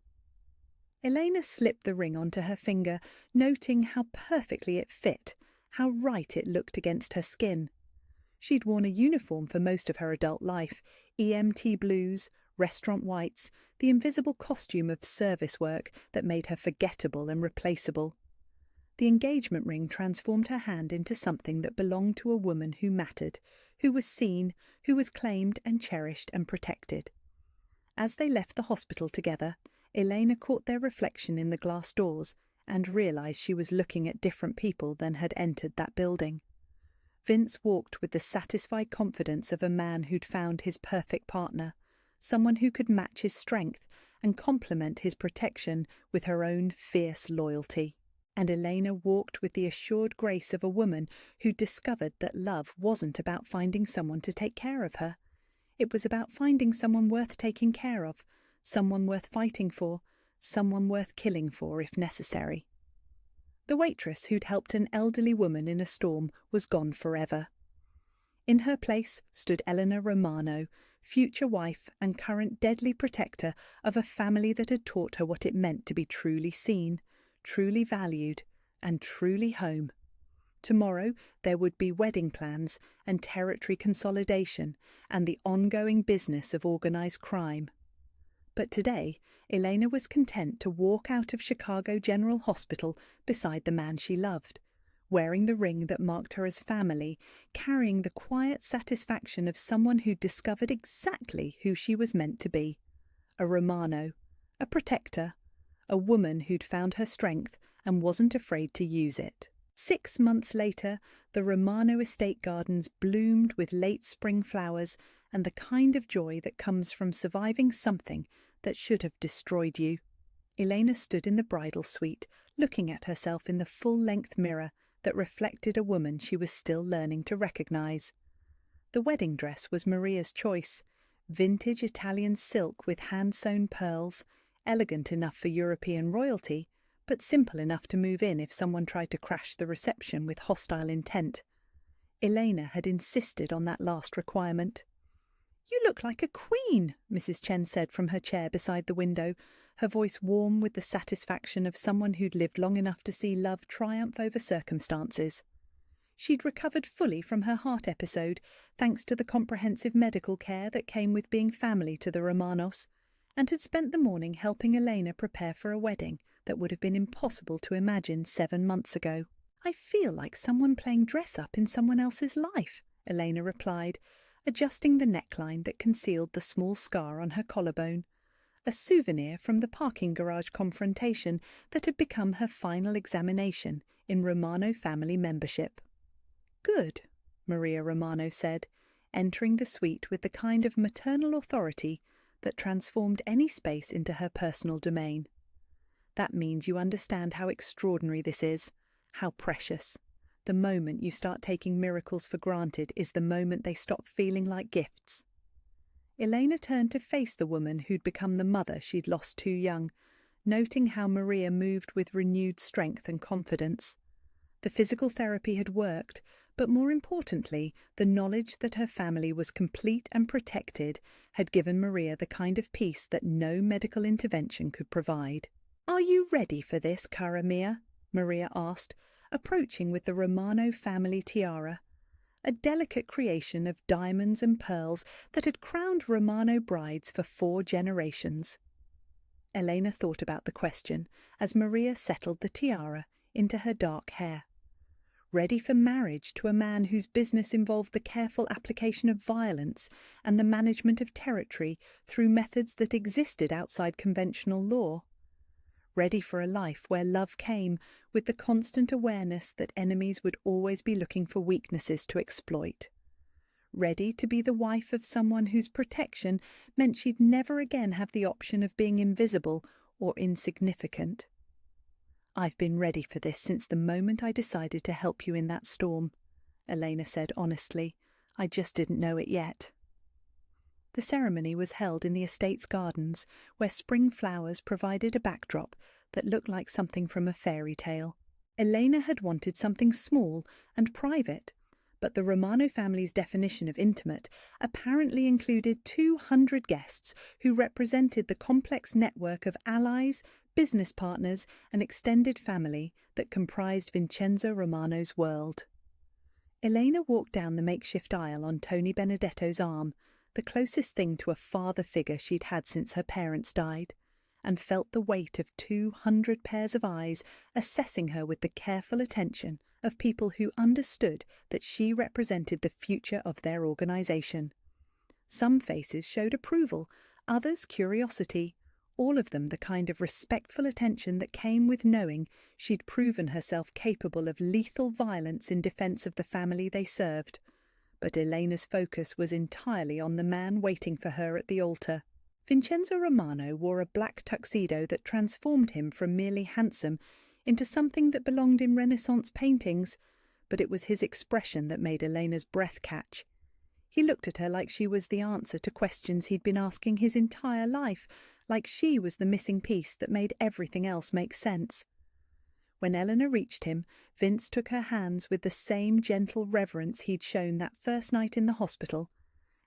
Elena slipped the ring onto her finger, noting how perfectly it fit, how right it looked against her skin. She'd worn a uniform for most of her adult life, EMT blues, restaurant whites, the invisible costume of service work that made her forgettable and replaceable. The engagement ring transformed her hand into something that belonged to a woman who mattered, who was seen, who was claimed and cherished and protected. As they left the hospital together, Elena caught their reflection in the glass doors and realised she was looking at different people than had entered that building. Vince walked with the satisfied confidence of a man who'd found his perfect partner, someone who could match his strength and complement his protection with her own fierce loyalty. and Elena walked with the assured grace of a woman who discovered that love wasn't about finding someone to take care of her. It was about finding someone worth taking care of, someone worth fighting for, someone worth killing for if necessary. The waitress who'd helped an elderly woman in a storm was gone forever. In her place stood Eleanor Romano, future wife and current deadly protector of a family that had taught her what it meant to be truly seen, truly valued, and truly home. Tomorrow there would be wedding plans and territory consolidation and the ongoing business of organised crime. But today, Elena was content to walk out of Chicago General Hospital beside the man she loved, wearing the ring that marked her as family, carrying the quiet satisfaction of someone who'd discovered exactly who she was meant to be. A Romano, a protector, a woman who'd found her strength and wasn't afraid to use it. 6 months later, the Romano estate gardens bloomed with late spring flowers and the kind of joy that comes from surviving something that should have destroyed you. Elena stood in the bridal suite, looking at herself in the full-length mirror that reflected a woman she was still learning to recognize. The wedding dress was Maria's choice, vintage Italian silk with hand-sewn pearls, elegant enough for European royalty, but simple enough to move in if someone tried to crash the reception with hostile intent. Elena had insisted on that last requirement. "You look like a queen," Mrs. Chen said from her chair beside the window, her voice warm with the satisfaction of someone who'd lived long enough to see love triumph over circumstances. She'd recovered fully from her heart episode, thanks to the comprehensive medical care that came with being family to the Romanos, and had spent the morning helping Elena prepare for a wedding that would have been impossible to imagine 7 months ago. "I feel like someone playing dress-up in someone else's life," Elena replied, adjusting the neckline that concealed the small scar on her collarbone, a souvenir from the parking garage confrontation that had become her final examination in Romano family membership. "Good," Maria Romano said, entering the suite with the kind of maternal authority that transformed any space into her personal domain. "That means you understand how extraordinary this is, how precious. The moment you start taking miracles for granted is the moment they stop feeling like gifts." Elena turned to face the woman who'd become the mother she'd lost too young, noting how Maria moved with renewed strength and confidence. The physical therapy had worked, but more importantly, the knowledge that her family was complete and protected had given Maria the kind of peace that no medical intervention could provide. "Are you ready for this, cara mia?" Maria asked, approaching with the Romano family tiara, a delicate creation of diamonds and pearls that had crowned Romano brides for 4 generations. Elena thought about the question as Maria settled the tiara into her dark hair. Ready for marriage to a man whose business involved the careful application of violence and the management of territory through methods that existed outside conventional law. Ready for a life where love came with the constant awareness that enemies would always be looking for weaknesses to exploit. Ready to be the wife of someone whose protection meant she'd never again have the option of being invisible or insignificant. "I've been ready for this since the moment I decided to help you in that storm," Elena said honestly. "I just didn't know it yet." The ceremony was held in the estate's gardens, where spring flowers provided a backdrop that looked like something from a fairy tale. Elena had wanted something small and private, but the Romano family's definition of intimate apparently included 200 guests who represented the complex network of allies, business partners and extended family that comprised Vincenzo Romano's world. Elena walked down the makeshift aisle on Tony Benedetto's arm, the closest thing to a father figure she'd had since her parents died, and felt the weight of 200 pairs of eyes assessing her with the careful attention of people who understood that she represented the future of their organization. Some faces showed approval, others curiosity, all of them the kind of respectful attention that came with knowing she'd proven herself capable of lethal violence in defense of the family they served. But Elena's focus was entirely on the man waiting for her at the altar. Vincenzo Romano wore a black tuxedo that transformed him from merely handsome into something that belonged in Renaissance paintings, but it was his expression that made Elena's breath catch. He looked at her like she was the answer to questions he'd been asking his entire life, like she was the missing piece that made everything else make sense. When Eleanor reached him, Vince took her hands with the same gentle reverence he'd shown that first night in the hospital,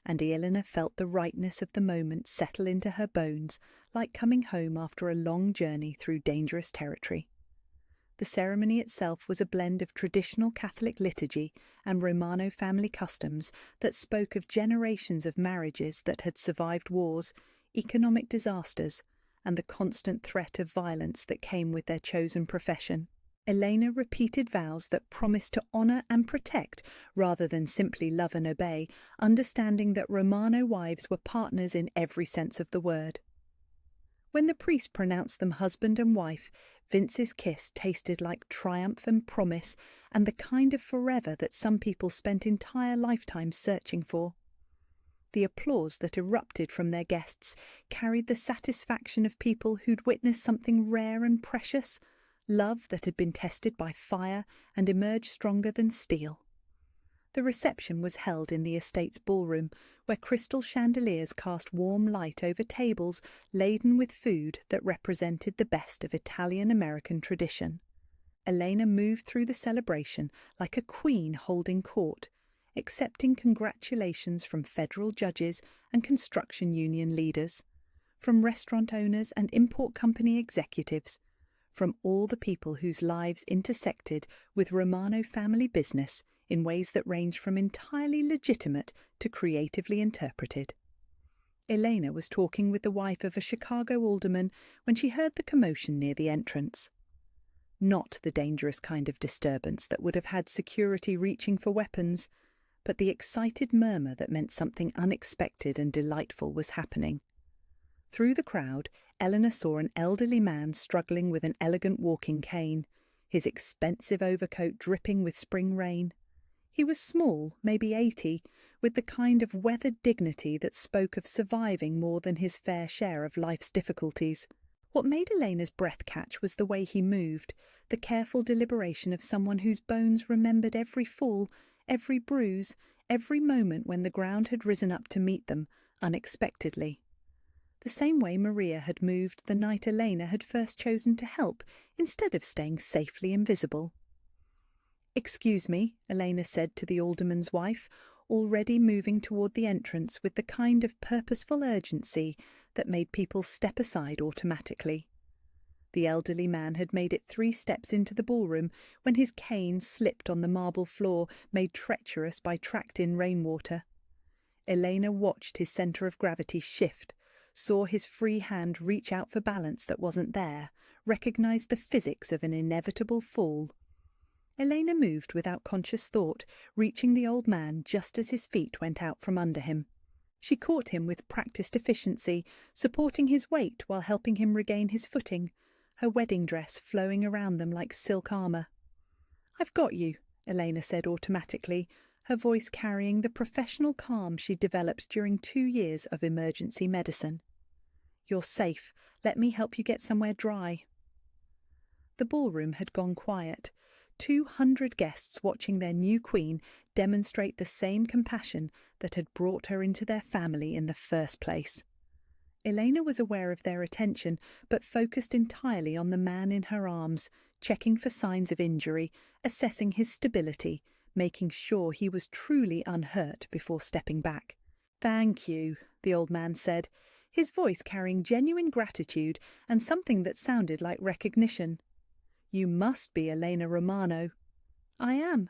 and Eleanor felt the rightness of the moment settle into her bones, like coming home after a long journey through dangerous territory. The ceremony itself was a blend of traditional Catholic liturgy and Romano family customs that spoke of generations of marriages that had survived wars, economic disasters, and the constant threat of violence that came with their chosen profession. Elena repeated vows that promised to honour and protect rather than simply love and obey, understanding that Romano wives were partners in every sense of the word. When the priest pronounced them husband and wife, Vince's kiss tasted like triumph and promise, and the kind of forever that some people spent entire lifetimes searching for. The applause that erupted from their guests carried the satisfaction of people who'd witnessed something rare and precious, love that had been tested by fire and emerged stronger than steel. The reception was held in the estate's ballroom, where crystal chandeliers cast warm light over tables laden with food that represented the best of Italian-American tradition. Elena moved through the celebration like a queen holding court, accepting congratulations from federal judges and construction union leaders, from restaurant owners and import company executives, from all the people whose lives intersected with Romano family business in ways that range from entirely legitimate to creatively interpreted. Elena was talking with the wife of a Chicago alderman when she heard the commotion near the entrance. Not the dangerous kind of disturbance that would have had security reaching for weapons, but the excited murmur that meant something unexpected and delightful was happening. Through the crowd, Eleanor saw an elderly man struggling with an elegant walking cane, his expensive overcoat dripping with spring rain. He was small, maybe 80, with the kind of weathered dignity that spoke of surviving more than his fair share of life's difficulties. What made Elena's breath catch was the way he moved, the careful deliberation of someone whose bones remembered every fall, every bruise, every moment when the ground had risen up to meet them, unexpectedly. The same way Maria had moved the night Elena had first chosen to help, instead of staying safely invisible. "Excuse me," Elena said to the alderman's wife, already moving toward the entrance with the kind of purposeful urgency that made people step aside automatically. The elderly man had made it 3 steps into the ballroom when his cane slipped on the marble floor, made treacherous by tracked-in rainwater. Elena watched his centre of gravity shift, saw his free hand reach out for balance that wasn't there, recognised the physics of an inevitable fall. Elena moved without conscious thought, reaching the old man just as his feet went out from under him. She caught him with practised efficiency, supporting his weight while helping him regain his footing, her wedding dress flowing around them like silk armour. "I've got you," Elena said automatically, her voice carrying the professional calm she'd developed during 2 years of emergency medicine. "You're safe. Let me help you get somewhere dry." The ballroom had gone quiet. 200 guests watching their new queen demonstrate the same compassion that had brought her into their family in the first place. Elena was aware of their attention, but focused entirely on the man in her arms, checking for signs of injury, assessing his stability, making sure he was truly unhurt before stepping back. "Thank you," the old man said, his voice carrying genuine gratitude and something that sounded like recognition. "You must be Elena Romano." "I am."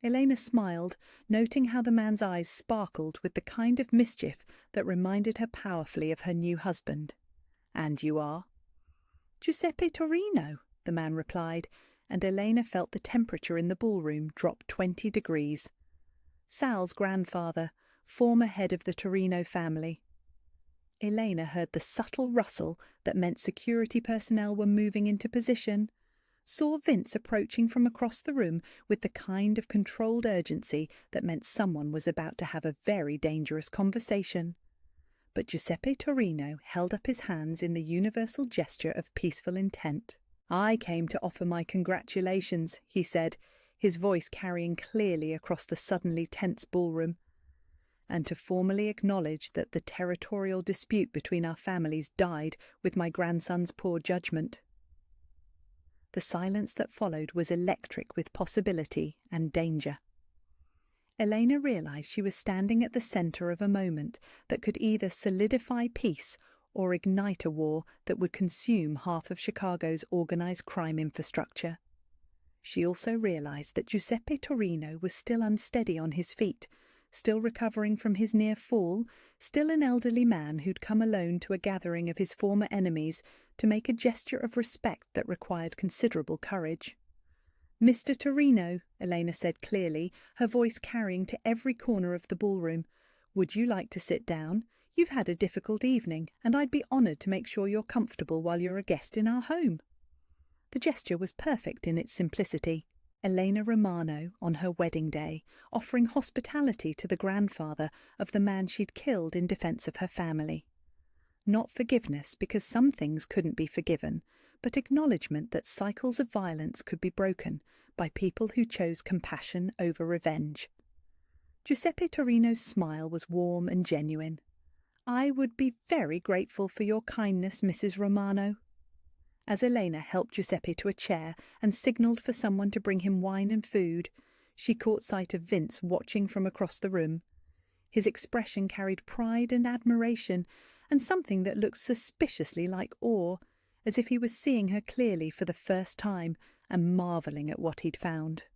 Elena smiled, noting how the man's eyes sparkled with the kind of mischief that reminded her powerfully of her new husband. "And you are?" "Giuseppe Torino," the man replied, and Elena felt the temperature in the ballroom drop 20 degrees. Sal's grandfather, former head of the Torino family. Elena heard the subtle rustle that meant security personnel were moving into position, saw Vince approaching from across the room with the kind of controlled urgency that meant someone was about to have a very dangerous conversation. But Giuseppe Torino held up his hands in the universal gesture of peaceful intent. "I came to offer my congratulations," he said, his voice carrying clearly across the suddenly tense ballroom, "and to formally acknowledge that the territorial dispute between our families died with my grandson's poor judgment." The silence that followed was electric with possibility and danger. Elena realized she was standing at the center of a moment that could either solidify peace or ignite a war that would consume half of Chicago's organized crime infrastructure. She also realized that Giuseppe Torino was still unsteady on his feet, still recovering from his near fall, still an elderly man who'd come alone to a gathering of his former enemies to make a gesture of respect that required considerable courage. "Mr. Torino," Elena said clearly, her voice carrying to every corner of the ballroom, "would you like to sit down? You've had a difficult evening, and I'd be honoured to make sure you're comfortable while you're a guest in our home." The gesture was perfect in its simplicity. Elena Romano, on her wedding day, offering hospitality to the grandfather of the man she'd killed in defence of her family. Not forgiveness, because some things couldn't be forgiven, but acknowledgement that cycles of violence could be broken by people who chose compassion over revenge. Giuseppe Torino's smile was warm and genuine. "I would be very grateful for your kindness, Mrs. Romano." As Elena helped Giuseppe to a chair and signalled for someone to bring him wine and food, she caught sight of Vince watching from across the room. His expression carried pride and admiration, and something that looked suspiciously like awe, as if he was seeing her clearly for the first time and marvelling at what he'd found.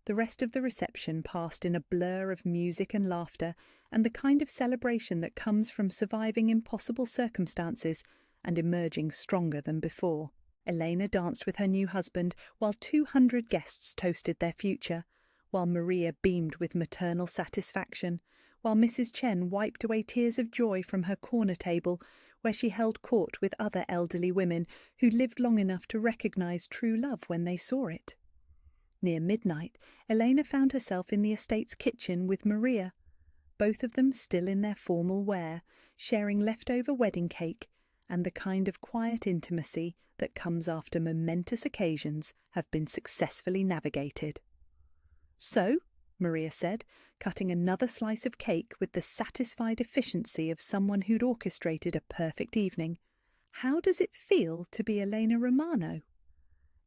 The rest of the reception passed in a blur of music and laughter and the kind of celebration that comes from surviving impossible circumstances and emerging stronger than before. Elena danced with her new husband while 200 guests toasted their future, while Maria beamed with maternal satisfaction, while Mrs. Chen wiped away tears of joy from her corner table, where she held court with other elderly women who lived long enough to recognize true love when they saw it. Near midnight, Elena found herself in the estate's kitchen with Maria, both of them still in their formal wear, sharing leftover wedding cake and the kind of quiet intimacy that comes after momentous occasions have been successfully navigated. "So," Maria said, cutting another slice of cake with the satisfied efficiency of someone who'd orchestrated a perfect evening, "how does it feel to be Elena Romano?"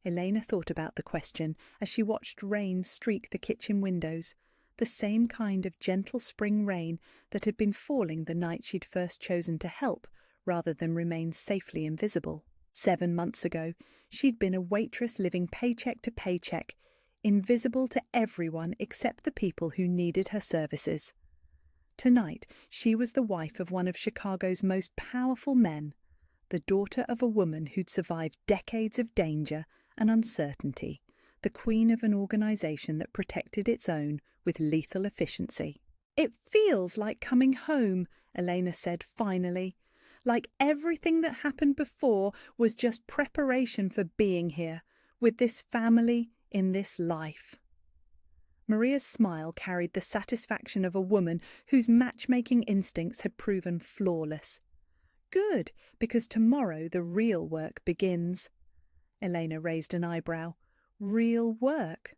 Elena thought about the question as she watched rain streak the kitchen windows, the same kind of gentle spring rain that had been falling the night she'd first chosen to help rather than remain safely invisible. 7 months ago, she'd been a waitress living paycheck to paycheck, invisible to everyone except the people who needed her services. Tonight, she was the wife of one of Chicago's most powerful men, the daughter of a woman who'd survived decades of danger and uncertainty, the queen of an organization that protected its own with lethal efficiency. "It feels like coming home," Elena said finally. "Like everything that happened before was just preparation for being here, with this family, in this life." Maria's smile carried the satisfaction of a woman whose matchmaking instincts had proven flawless. "Good, because tomorrow the real work begins." Elena raised an eyebrow. "Real work?"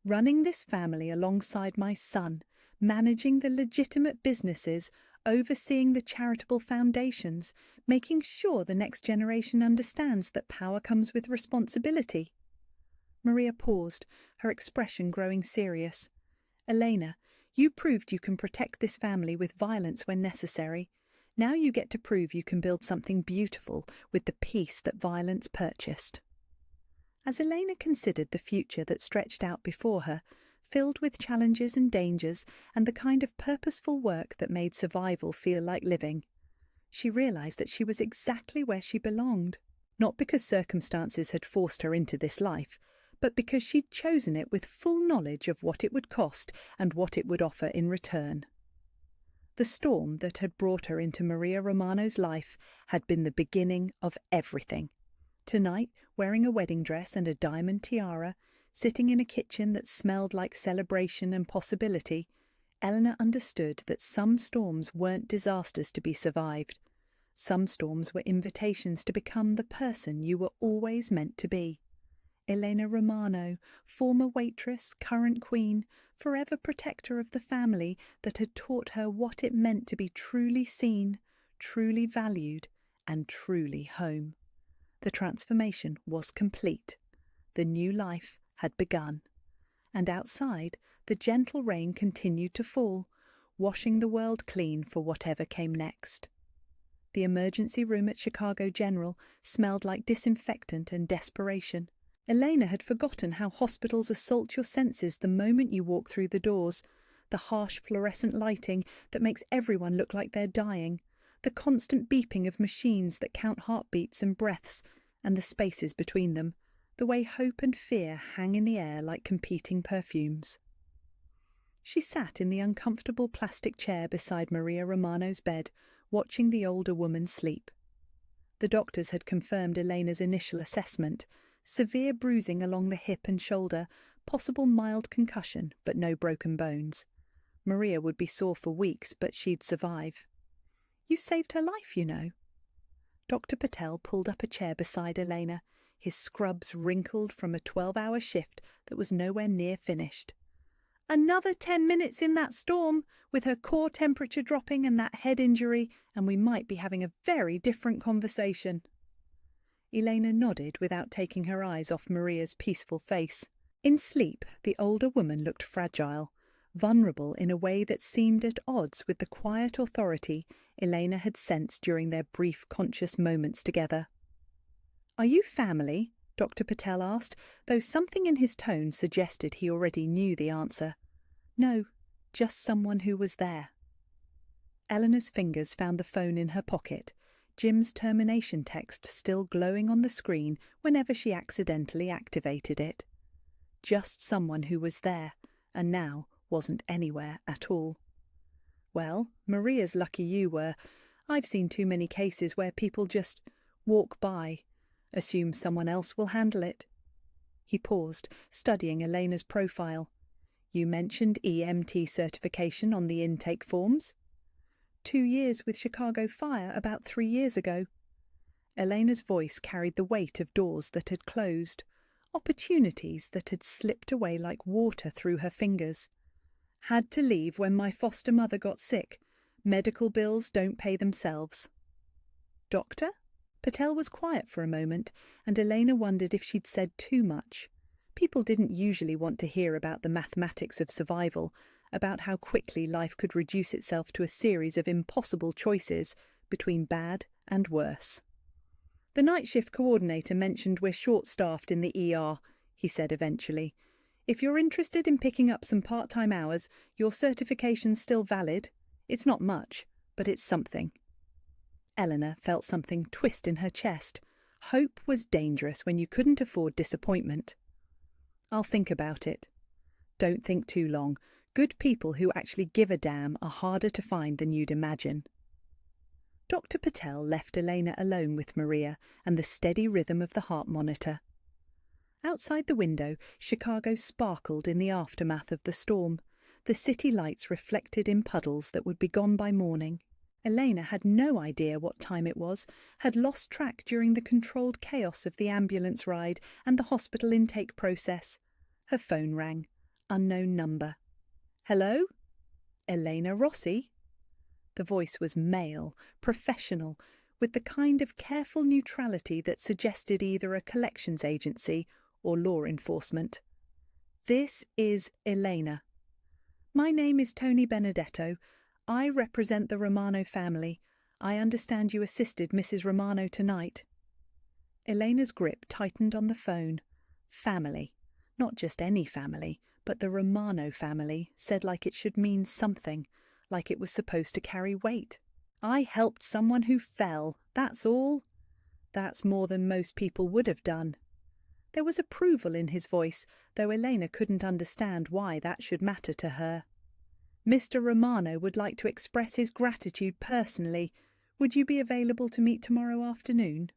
"Running this family alongside my son, managing the legitimate businesses, overseeing the charitable foundations, making sure the next generation understands that power comes with responsibility." Maria paused, her expression growing serious. "Elena, you proved you can protect this family with violence when necessary. Now you get to prove you can build something beautiful with the peace that violence purchased." As Elena considered the future that stretched out before her, filled with challenges and dangers and the kind of purposeful work that made survival feel like living, she realized that she was exactly where she belonged, not because circumstances had forced her into this life, but because she'd chosen it with full knowledge of what it would cost and what it would offer in return. The storm that had brought her into Maria Romano's life had been the beginning of everything. Tonight, wearing a wedding dress and a diamond tiara, sitting in a kitchen that smelled like celebration and possibility, Eleanor understood that some storms weren't disasters to be survived. Some storms were invitations to become the person you were always meant to be. Elena Romano, former waitress, current queen, forever protector of the family that had taught her what it meant to be truly seen, truly valued, and truly home. The transformation was complete. The new life had begun. And outside, the gentle rain continued to fall, washing the world clean for whatever came next. The emergency room at Chicago General smelled like disinfectant and desperation. Elena had forgotten how hospitals assault your senses the moment you walk through the doors. The harsh fluorescent lighting that makes everyone look like they're dying. The constant beeping of machines that count heartbeats and breaths, and the spaces between them. The way hope and fear hang in the air like competing perfumes. She sat in the uncomfortable plastic chair beside Maria Romano's bed, watching the older woman sleep. The doctors had confirmed Elena's initial assessment: severe bruising along the hip and shoulder, possible mild concussion, but no broken bones. Maria would be sore for weeks, but she'd survive. "You saved her life, you know." Dr. Patel pulled up a chair beside Elena, his scrubs wrinkled from a 12-hour shift that was nowhere near finished. "Another 10 minutes in that storm, with her core temperature dropping and that head injury, and we might be having a very different conversation." Elena nodded without taking her eyes off Maria's peaceful face. In sleep, the older woman looked fragile, vulnerable in a way that seemed at odds with the quiet authority Elena had sensed during their brief conscious moments together. "Are you family?" Dr. Patel asked, though something in his tone suggested he already knew the answer. "No, just someone who was there." Eleanor's fingers found the phone in her pocket, Jim's termination text still glowing on the screen whenever she accidentally activated it. Just someone who was there, and now wasn't anywhere at all. "Well, Maria's lucky you were. I've seen too many cases where people just walk by, assume someone else will handle it." He paused, studying Elena's profile. "You mentioned EMT certification on the intake forms." 2 years with Chicago Fire about 3 years ago." Elena's voice carried the weight of doors that had closed, opportunities that had slipped away like water through her fingers. "Had to leave when my foster mother got sick. Medical bills don't pay themselves." "Doctor?" Patel was quiet for a moment, and Elena wondered if she'd said too much. People didn't usually want to hear about the mathematics of survival, about how quickly life could reduce itself to a series of impossible choices between bad and worse. "The night shift coordinator mentioned we're short-staffed in the ER," he said eventually. "If you're interested in picking up some part-time hours, your certification's still valid. It's not much, but it's something." Eleanor felt something twist in her chest. Hope was dangerous when you couldn't afford disappointment. "I'll think about it." "Don't think too long. Good people who actually give a damn are harder to find than you'd imagine." Dr. Patel left Elena alone with Maria and the steady rhythm of the heart monitor. Outside the window, Chicago sparkled in the aftermath of the storm, the city lights reflected in puddles that would be gone by morning. Elena had no idea what time it was, had lost track during the controlled chaos of the ambulance ride and the hospital intake process. Her phone rang. Unknown number. "Hello? Elena Rossi?" The voice was male, professional, with the kind of careful neutrality that suggested either a collections agency or law enforcement. "This is Elena. My name is Tony Benedetto. I represent the Romano family. I understand you assisted Mrs. Romano tonight." Elena's grip tightened on the phone. Family. Not just any family, but the Romano family, said like it should mean something, like it was supposed to carry weight. "I helped someone who fell, that's all." "That's more than most people would have done." There was approval in his voice, though Elena couldn't understand why that should matter to her. "Mr. Romano would like to express his gratitude personally. Would you be available to meet tomorrow afternoon?"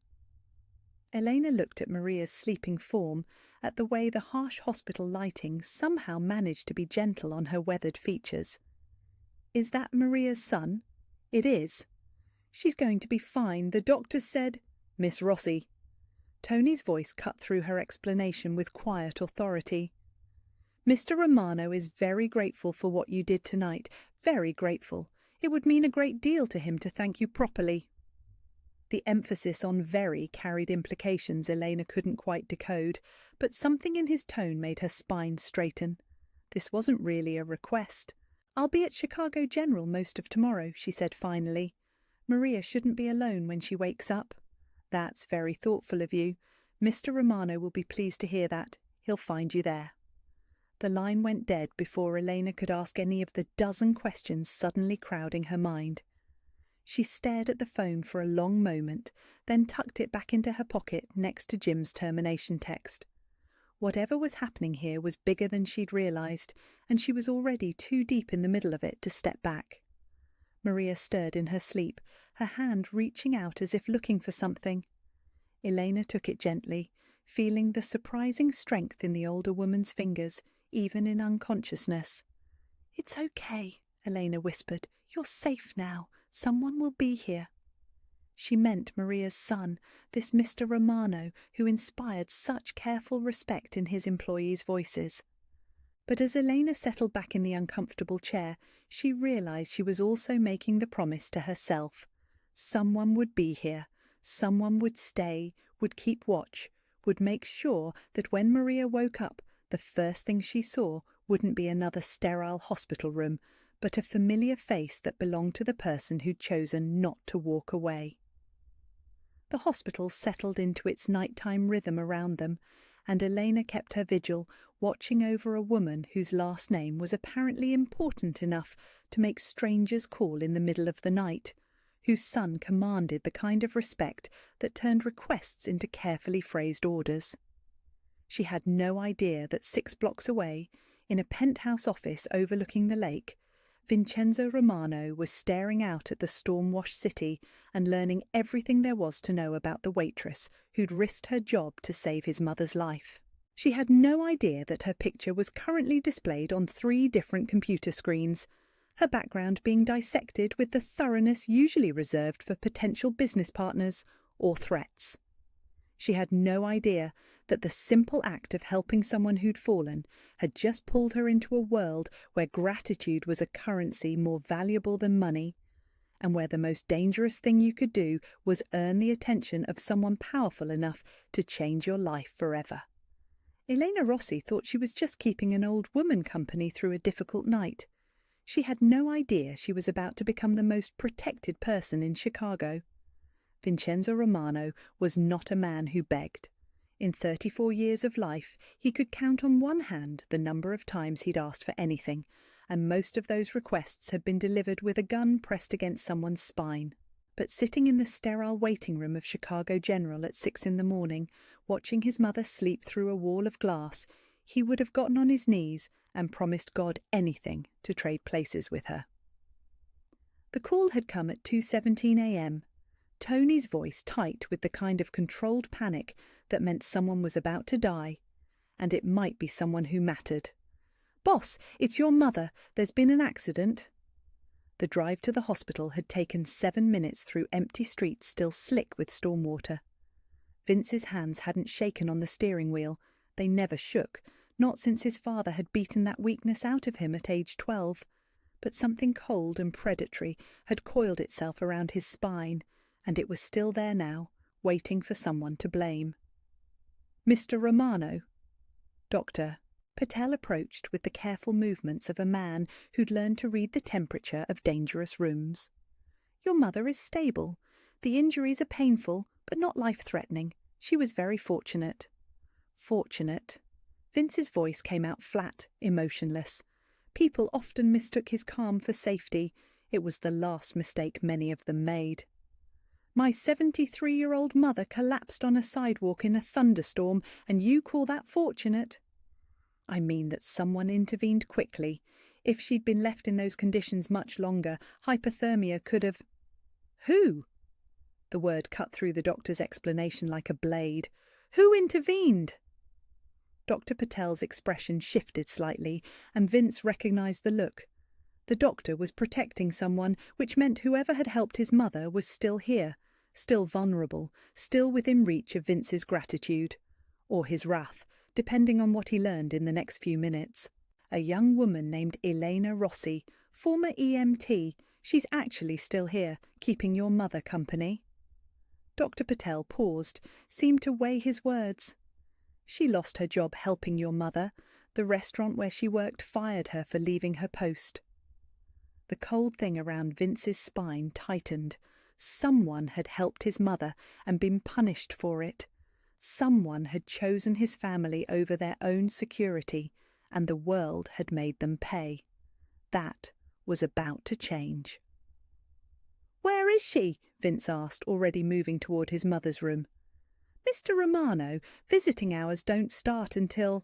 Elena looked at Maria's sleeping form, at the way the harsh hospital lighting somehow managed to be gentle on her weathered features. "Is that Maria's son?" "It is." "She's going to be fine. The doctor said—" "Miss Rossi." Tony's voice cut through her explanation with quiet authority. "Mr. Romano is very grateful for what you did tonight. Very grateful. It would mean a great deal to him to thank you properly." The emphasis on very carried implications Elena couldn't quite decode, but something in his tone made her spine straighten. This wasn't really a request. "I'll be at Chicago General most of tomorrow," she said finally. "Maria shouldn't be alone when she wakes up." "That's very thoughtful of you. Mr. Romano will be pleased to hear that. He'll find you there." The line went dead before Elena could ask any of the dozen questions suddenly crowding her mind. She stared at the phone for a long moment, then tucked it back into her pocket next to Jim's termination text. Whatever was happening here was bigger than she'd realized, and she was already too deep in the middle of it to step back. Maria stirred in her sleep, her hand reaching out as if looking for something. Elena took it gently, feeling the surprising strength in the older woman's fingers, even in unconsciousness. "It's okay," Elena whispered. "You're safe now. Someone will be here." She meant Maria's son, this Mr. Romano, who inspired such careful respect in his employees' voices. But as Elena settled back in the uncomfortable chair, she realized she was also making the promise to herself. Someone would be here. Someone would stay, would keep watch, would make sure that when Maria woke up, the first thing she saw wouldn't be another sterile hospital room, but a familiar face that belonged to the person who'd chosen not to walk away. The hospital settled into its nighttime rhythm around them, and Elena kept her vigil, watching over a woman whose last name was apparently important enough to make strangers call in the middle of the night, whose son commanded the kind of respect that turned requests into carefully phrased orders. She had no idea that 6 blocks away, in a penthouse office overlooking the lake, Vincenzo Romano was staring out at the storm-washed city and learning everything there was to know about the waitress who'd risked her job to save his mother's life. She had no idea that her picture was currently displayed on 3 different computer screens, her background being dissected with the thoroughness usually reserved for potential business partners or threats. She had no idea that the simple act of helping someone who'd fallen had just pulled her into a world where gratitude was a currency more valuable than money, and where the most dangerous thing you could do was earn the attention of someone powerful enough to change your life forever. Elena Rossi thought she was just keeping an old woman company through a difficult night. She had no idea she was about to become the most protected person in Chicago. Vincenzo Romano was not a man who begged. In 34 years of life, he could count on one hand the number of times he'd asked for anything, and most of those requests had been delivered with a gun pressed against someone's spine. But sitting in the sterile waiting room of Chicago General at 6 in the morning, watching his mother sleep through a wall of glass, he would have gotten on his knees and promised God anything to trade places with her. The call had come at 2:17 a.m., Tony's voice tight with the kind of controlled panic that meant someone was about to die, and it might be someone who mattered. "Boss, it's your mother. There's been an accident." The drive to the hospital had taken 7 minutes through empty streets still slick with storm water. Vince's hands hadn't shaken on the steering wheel. They never shook, not since his father had beaten that weakness out of him at age 12. But something cold and predatory had coiled itself around his spine, and it was still there now, waiting for someone to blame. "Mr. Romano?" "Doctor." Patel approached with the careful movements of a man who'd learned to read the temperature of dangerous rooms. "Your mother is stable. The injuries are painful, but not life-threatening. She was very fortunate." "Fortunate?" Vince's voice came out flat, emotionless. People often mistook his calm for safety. It was the last mistake many of them made. "My 73-year-old mother collapsed on a sidewalk in a thunderstorm, and you call that fortunate?" "I mean that someone intervened quickly. If she'd been left in those conditions much longer, hypothermia could have—" "Who?" The word cut through the doctor's explanation like a blade. "Who intervened?" Dr. Patel's expression shifted slightly, and Vince recognized the look. The doctor was protecting someone, which meant whoever had helped his mother was still here, still vulnerable, still within reach of Vince's gratitude. Or his wrath, depending on what he learned in the next few minutes. A young woman named Elena Rossi, former EMT. She's actually still here, keeping your mother company. Dr. Patel paused, seemed to weigh his words. She lost her job helping your mother. The restaurant where she worked fired her for leaving her post. The cold thing around Vince's spine tightened. Someone had helped his mother and been punished for it. Someone had chosen his family over their own security, and the world had made them pay. That was about to change. "Where is she?" Vince asked, already moving toward his mother's room. "Mr. Romano, visiting hours don't start until—"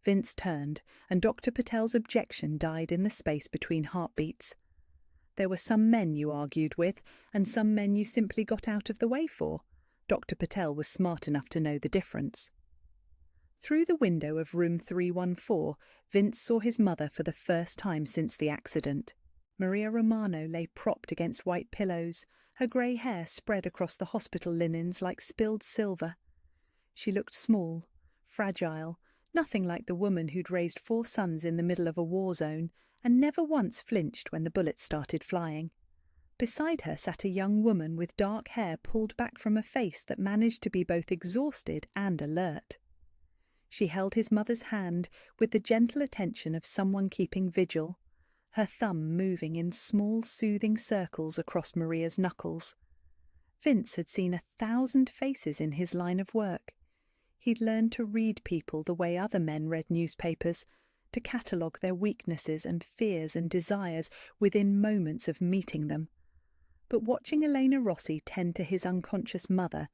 Vince turned, and Dr. Patel's objection died in the space between heartbeats. There were some men you argued with, and some men you simply got out of the way for. Dr. Patel was smart enough to know the difference. Through the window of room 314, Vince saw his mother for the first time since the accident. Maria Romano lay propped against white pillows, her grey hair spread across the hospital linens like spilled silver. She looked small, fragile, nothing like the woman who'd raised 4 sons in the middle of a war zone and never once flinched when the bullets started flying. Beside her sat a young woman with dark hair pulled back from a face that managed to be both exhausted and alert. She held his mother's hand with the gentle attention of someone keeping vigil, her thumb moving in small, soothing circles across Maria's knuckles. Vince had seen 1,000 faces in his line of work. He'd learned to read people the way other men read newspapers, to catalogue their weaknesses and fears and desires within moments of meeting them. But watching Elena Rossi tend to his unconscious mother,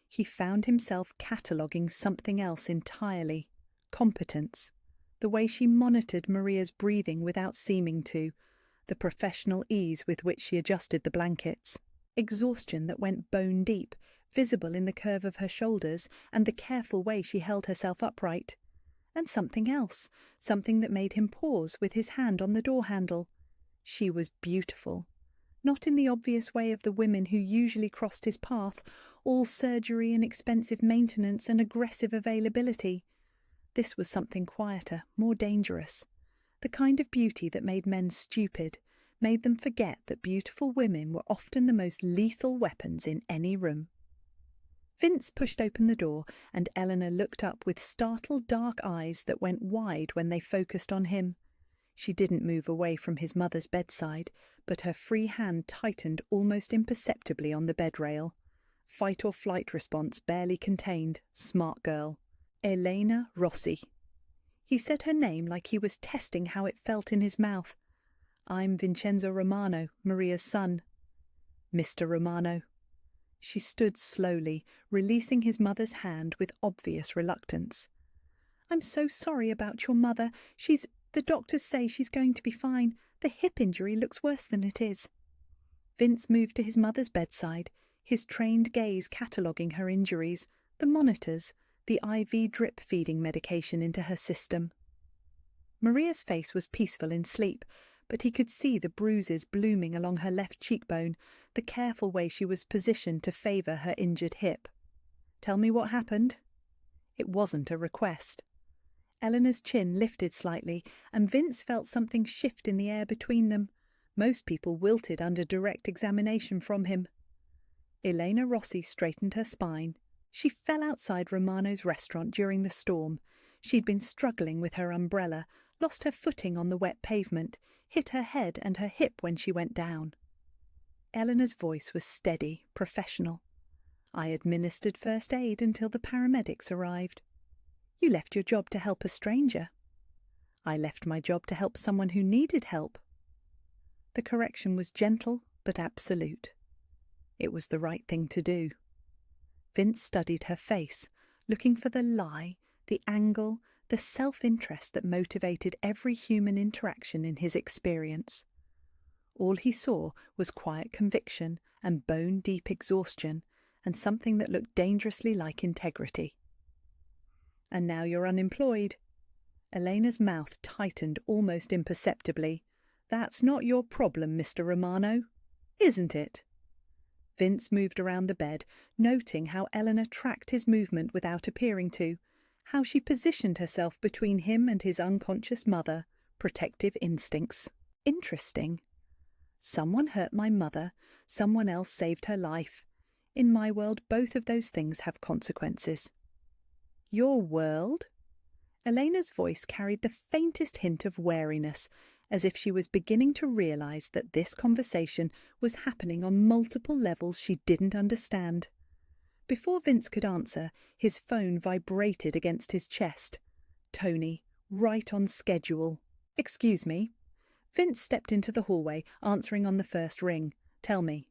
he found himself cataloguing something else entirely: competence. The way she monitored Maria's breathing without seeming to, the professional ease with which she adjusted the blankets, exhaustion that went bone deep, visible in the curve of her shoulders and the careful way she held herself upright. And something else, something that made him pause with his hand on the door handle. She was beautiful. Not in the obvious way of the women who usually crossed his path, all surgery and expensive maintenance and aggressive availability. This was something quieter, more dangerous. The kind of beauty that made men stupid, made them forget that beautiful women were often the most lethal weapons in any room. Vince pushed open the door, and Eleanor looked up with startled dark eyes that went wide when they focused on him. She didn't move away from his mother's bedside, but her free hand tightened almost imperceptibly on the bed rail. Fight or flight response barely contained. Smart girl. Elena Rossi. He said her name like he was testing how it felt in his mouth. "I'm Vincenzo Romano, Maria's son." "Mr. Romano." She stood slowly, releasing his mother's hand with obvious reluctance. "I'm so sorry about your mother. The doctors say she's going to be fine. The hip injury looks worse than it is." Vince moved to his mother's bedside, his trained gaze cataloguing her injuries, the monitors, the IV drip feeding medication into her system. Maria's face was peaceful in sleep, but he could see the bruises blooming along her left cheekbone, the careful way she was positioned to favour her injured hip. "Tell me what happened." It wasn't a request. Eleanor's chin lifted slightly, and Vince felt something shift in the air between them. Most people wilted under direct examination from him. Elena Rossi straightened her spine. She fell outside Romano's restaurant during the storm. She'd been struggling with her umbrella, lost her footing on the wet pavement, hit her head and her hip when she went down. Eleanor's voice was steady, professional. "I administered first aid until the paramedics arrived." "You left your job to help a stranger." "I left my job to help someone who needed help." The correction was gentle but absolute. It was the right thing to do. Vince studied her face, looking for the lie, the angle, the self-interest that motivated every human interaction in his experience. All he saw was quiet conviction and bone-deep exhaustion, and something that looked dangerously like integrity. "And now you're unemployed." Elena's mouth tightened almost imperceptibly. That's not your problem, Mr. Romano, isn't it? Vince moved around the bed, noting how Eleanor tracked his movement without appearing to, how she positioned herself between him and his unconscious mother, protective instincts. Interesting. Someone hurt my mother, someone else saved her life. In my world, both of those things have consequences. Your world? Elena's voice carried the faintest hint of wariness, as if she was beginning to realize that this conversation was happening on multiple levels she didn't understand. Before Vince could answer, his phone vibrated against his chest. Tony, right on schedule. Excuse me. Vince stepped into the hallway, answering on the first ring. Tell me.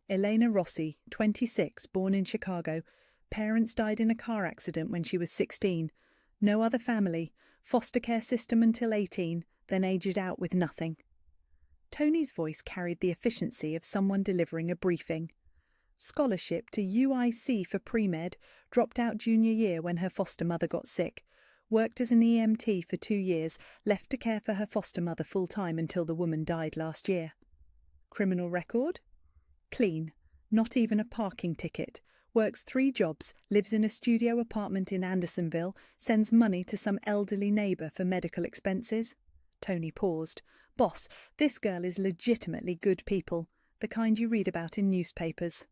Elena Rossi, 26, born in Chicago. Parents died in a car accident when she was 16. No other family. Foster care system until 18, then aged out with nothing. Tony's voice carried the efficiency of someone delivering a briefing. Scholarship to UIC for pre-med, dropped out junior year when her foster mother got sick. Worked as an EMT for 2 years, left to care for her foster mother full-time until the woman died last year. Criminal record? Clean. Not even a parking ticket. Works 3 jobs, lives in a studio apartment in Andersonville, sends money to some elderly neighbour for medical expenses. Tony paused. Boss, this girl is legitimately good people, the kind you read about in newspapers.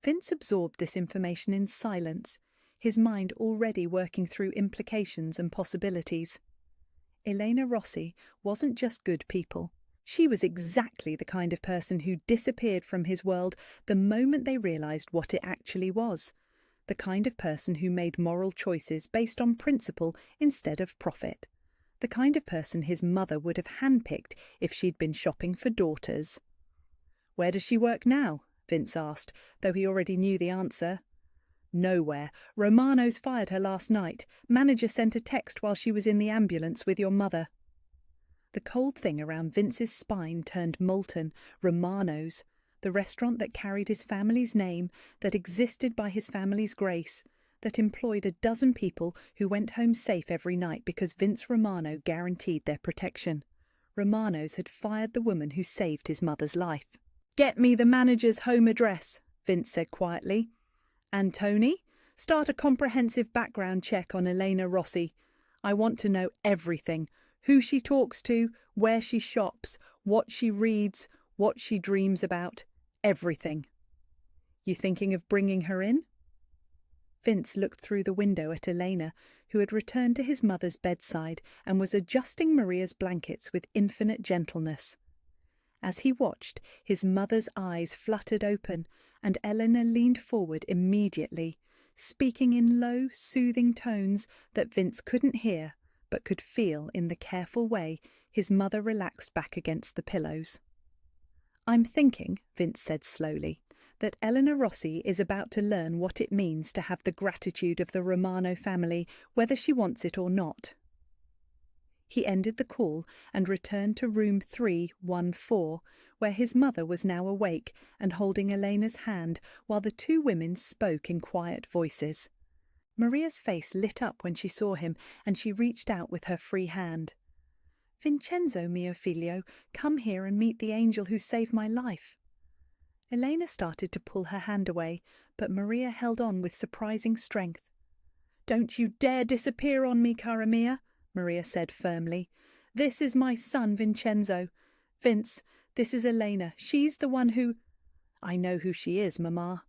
Vince absorbed this information in silence, his mind already working through implications and possibilities. Elena Rossi wasn't just good people. She was exactly the kind of person who disappeared from his world the moment they realized what it actually was. The kind of person who made moral choices based on principle instead of profit. The kind of person his mother would have handpicked if she'd been shopping for daughters. Where does she work now? Vince asked, though he already knew the answer. Nowhere. Romano's fired her last night. Manager sent a text while she was in the ambulance with your mother. The cold thing around Vince's spine turned molten. Romano's, the restaurant that carried his family's name, that existed by his family's grace, that employed 12 people who went home safe every night because Vince Romano guaranteed their protection. Romano's had fired the woman who saved his mother's life. Get me the manager's home address, Vince said quietly. And Tony, start a comprehensive background check on Elena Rossi. I want to know everything. Who she talks to, where she shops, what she reads, what she dreams about. Everything. You thinking of bringing her in? Vince looked through the window at Elena, who had returned to his mother's bedside and was adjusting Maria's blankets with infinite gentleness. As he watched, his mother's eyes fluttered open, and Eleanor leaned forward immediately, speaking in low, soothing tones that Vince couldn't hear, but could feel in the careful way his mother relaxed back against the pillows. I'm thinking, Vince said slowly, that Eleanor Rossi is about to learn what it means to have the gratitude of the Romano family, whether she wants it or not. He ended the call and returned to room 314, where his mother was now awake and holding Elena's hand while the 2 women spoke in quiet voices. Maria's face lit up when she saw him, and she reached out with her free hand. Vincenzo, mio figlio, come here and meet the angel who saved my life. Elena started to pull her hand away, but Maria held on with surprising strength. Don't you dare disappear on me, cara mia, Maria said firmly. This is my son, Vincenzo. Vince, this is Elena. She's the one who... I know who she is, Mama.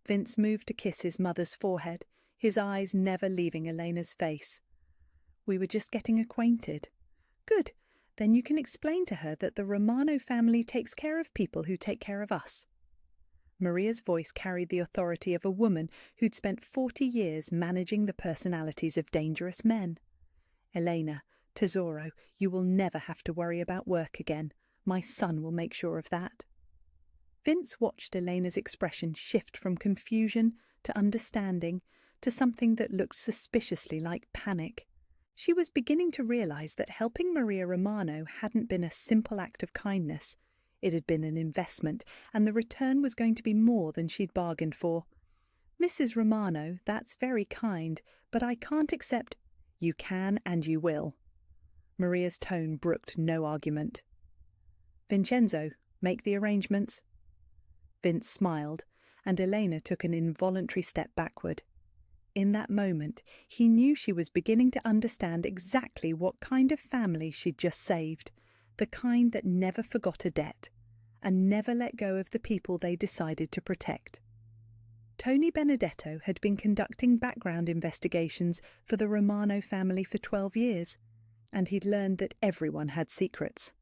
Vince moved to kiss his mother's forehead, his eyes never leaving Elena's face. We were just getting acquainted. Good. Then you can explain to her that the Romano family takes care of people who take care of us. Maria's voice carried the authority of a woman who'd spent 40 years managing the personalities of dangerous men. Elena, tesoro, you will never have to worry about work again. My son will make sure of that. Vince watched Elena's expression shift from confusion to understanding to something that looked suspiciously like panic. She was beginning to realize that helping Maria Romano hadn't been a simple act of kindness. It had been an investment, and the return was going to be more than she'd bargained for. Mrs. Romano, that's very kind, but I can't accept... You can and you will. Maria's tone brooked no argument. "Vincenzo, make the arrangements." Vince smiled, and Elena took an involuntary step backward. In that moment, he knew she was beginning to understand exactly what kind of family she'd just saved, the kind that never forgot a debt, and never let go of the people they decided to protect. Tony Benedetto had been conducting background investigations for the Romano family for 12 years, and he'd learned that everyone had secrets.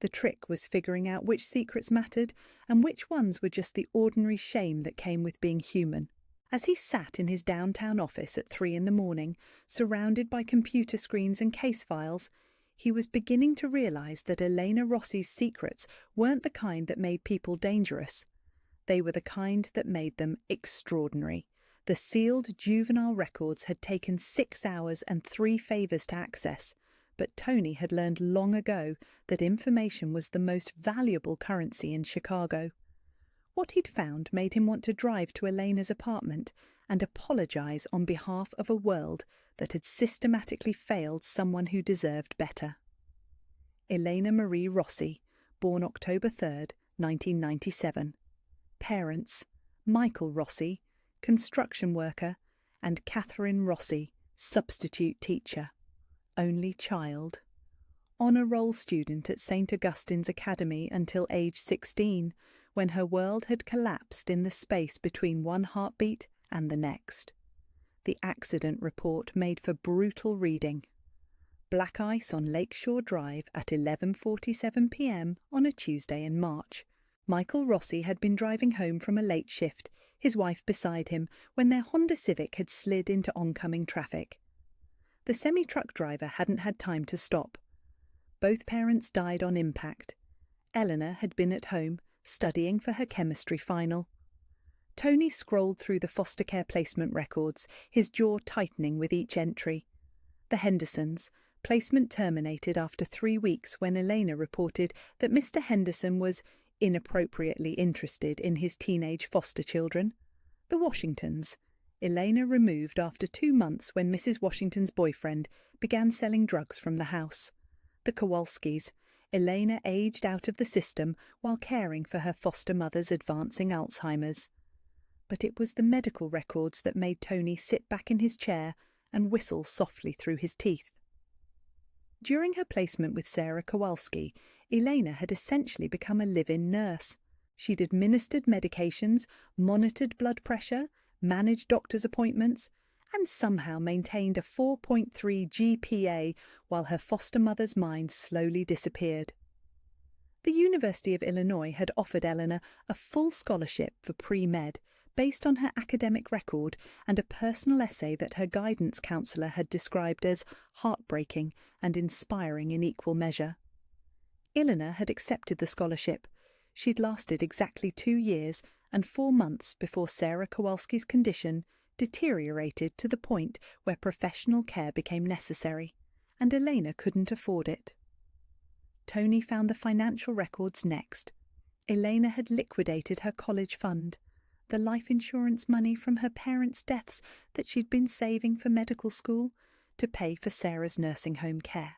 The trick was figuring out which secrets mattered and which ones were just the ordinary shame that came with being human. As he sat in his downtown office at 3 a.m, surrounded by computer screens and case files, he was beginning to realize that Elena Rossi's secrets weren't the kind that made people dangerous. They were the kind that made them extraordinary. The sealed juvenile records had taken 6 hours and 3 favors to access, but Tony had learned long ago that information was the most valuable currency in Chicago. What he'd found made him want to drive to Elena's apartment and apologize on behalf of a world that had systematically failed someone who deserved better. Elena Marie Rossi, born October 3rd, 1997. Parents: Michael Rossi, construction worker, and Catherine Rossi, substitute teacher. Only child. Honour roll student at St. Augustine's Academy until age 16, when her world had collapsed in the space between one heartbeat and the next. The accident report made for brutal reading. Black ice on Lakeshore Drive at 11:47 p.m. on a Tuesday in March. Michael Rossi had been driving home from a late shift, his wife beside him, when their Honda Civic had slid into oncoming traffic. The semi-truck driver hadn't had time to stop. Both parents died on impact. Eleanor had been at home, studying for her chemistry final. Tony scrolled through the foster care placement records, his jaw tightening with each entry. The Hendersons. Placement terminated after 3 weeks when Elena reported that Mr. Henderson was inappropriately interested in his teenage foster children. The Washingtons. Elena removed after 2 months when Mrs. Washington's boyfriend began selling drugs from the house. The Kowalskis. Elena aged out of the system while caring for her foster mother's advancing Alzheimer's. But it was the medical records that made Tony sit back in his chair and whistle softly through his teeth. During her placement with Sarah Kowalski, Elena had essentially become a live-in nurse. She'd administered medications, monitored blood pressure, managed doctor's appointments, and somehow maintained a 4.3 GPA while her foster mother's mind slowly disappeared. The University of Illinois had offered Eleanor a full scholarship for pre-med based on her academic record and a personal essay that her guidance counsellor had described as heartbreaking and inspiring in equal measure. Eleanor had accepted the scholarship. She'd lasted exactly 2 years and 4 months before Sarah Kowalski's condition deteriorated to the point where professional care became necessary, and Elena couldn't afford it. Tony found the financial records next. Elena had liquidated her college fund, the life insurance money from her parents' deaths that she'd been saving for medical school, to pay for Sarah's nursing home care.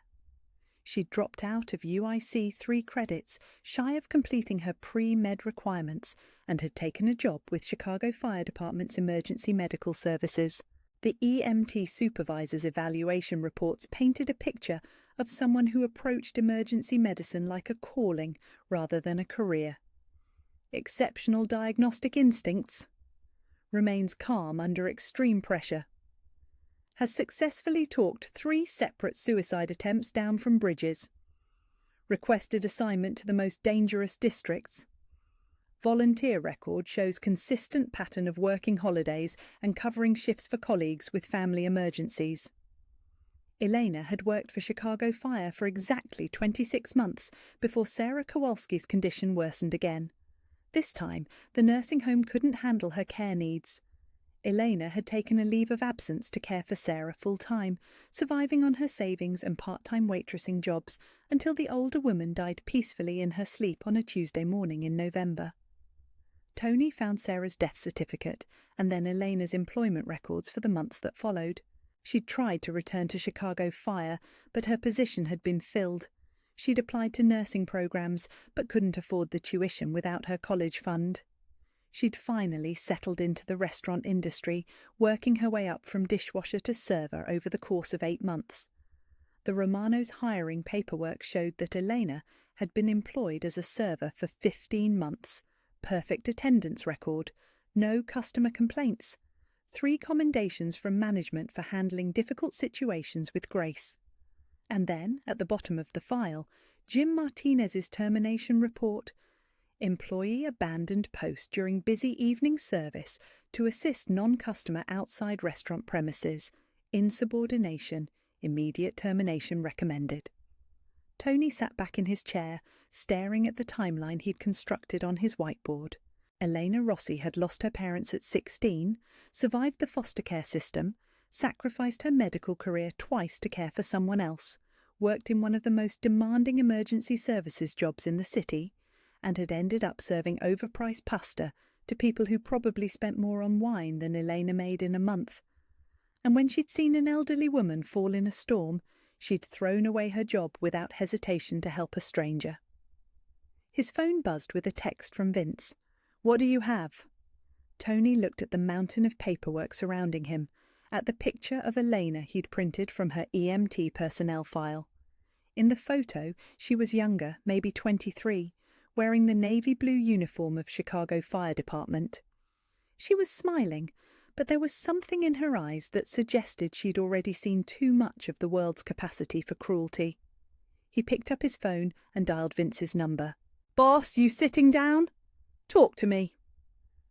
She'd dropped out of UIC 3 credits, shy of completing her pre-med requirements, and had taken a job with Chicago Fire Department's emergency medical services. The EMT supervisor's evaluation reports painted a picture of someone who approached emergency medicine like a calling rather than a career. Exceptional diagnostic instincts. Remains calm under extreme pressure. Has successfully talked 3 separate suicide attempts down from bridges. Requested assignment to the most dangerous districts. Volunteer record shows consistent pattern of working holidays and covering shifts for colleagues with family emergencies. Elena had worked for Chicago Fire for exactly 26 months before Sarah Kowalski's condition worsened again. This time, the nursing home couldn't handle her care needs. Elena had taken a leave of absence to care for Sarah full-time, surviving on her savings and part-time waitressing jobs until the older woman died peacefully in her sleep on a Tuesday morning in November. Tony found Sarah's death certificate and then Elena's employment records for the months that followed. She'd tried to return to Chicago Fire, but her position had been filled. She'd applied to nursing programs, but couldn't afford the tuition without her college fund. She'd finally settled into the restaurant industry, working her way up from dishwasher to server over the course of 8 months. The Romanos' hiring paperwork showed that Elena had been employed as a server for 15 months, perfect attendance record, no customer complaints, 3 commendations from management for handling difficult situations with grace. And then, at the bottom of the file, Jim Martinez's termination report. Employee abandoned post during busy evening service to assist non-customer outside restaurant premises. Insubordination. Immediate termination recommended. Tony sat back in his chair, staring at the timeline he'd constructed on his whiteboard. Elena Rossi had lost her parents at 16, survived the foster care system, sacrificed her medical career twice to care for someone else, worked in one of the most demanding emergency services jobs in the city, and had ended up serving overpriced pasta to people who probably spent more on wine than Elena made in a month. And when she'd seen an elderly woman fall in a storm, she'd thrown away her job without hesitation to help a stranger. His phone buzzed with a text from Vince. "What do you have?" Tony looked at the mountain of paperwork surrounding him, at the picture of Elena he'd printed from her EMT personnel file. In the photo, she was younger, maybe 23, wearing the navy blue uniform of Chicago Fire Department. She was smiling, but there was something in her eyes that suggested she'd already seen too much of the world's capacity for cruelty. He picked up his phone and dialed Vince's number. "Boss, you sitting down? Talk to me."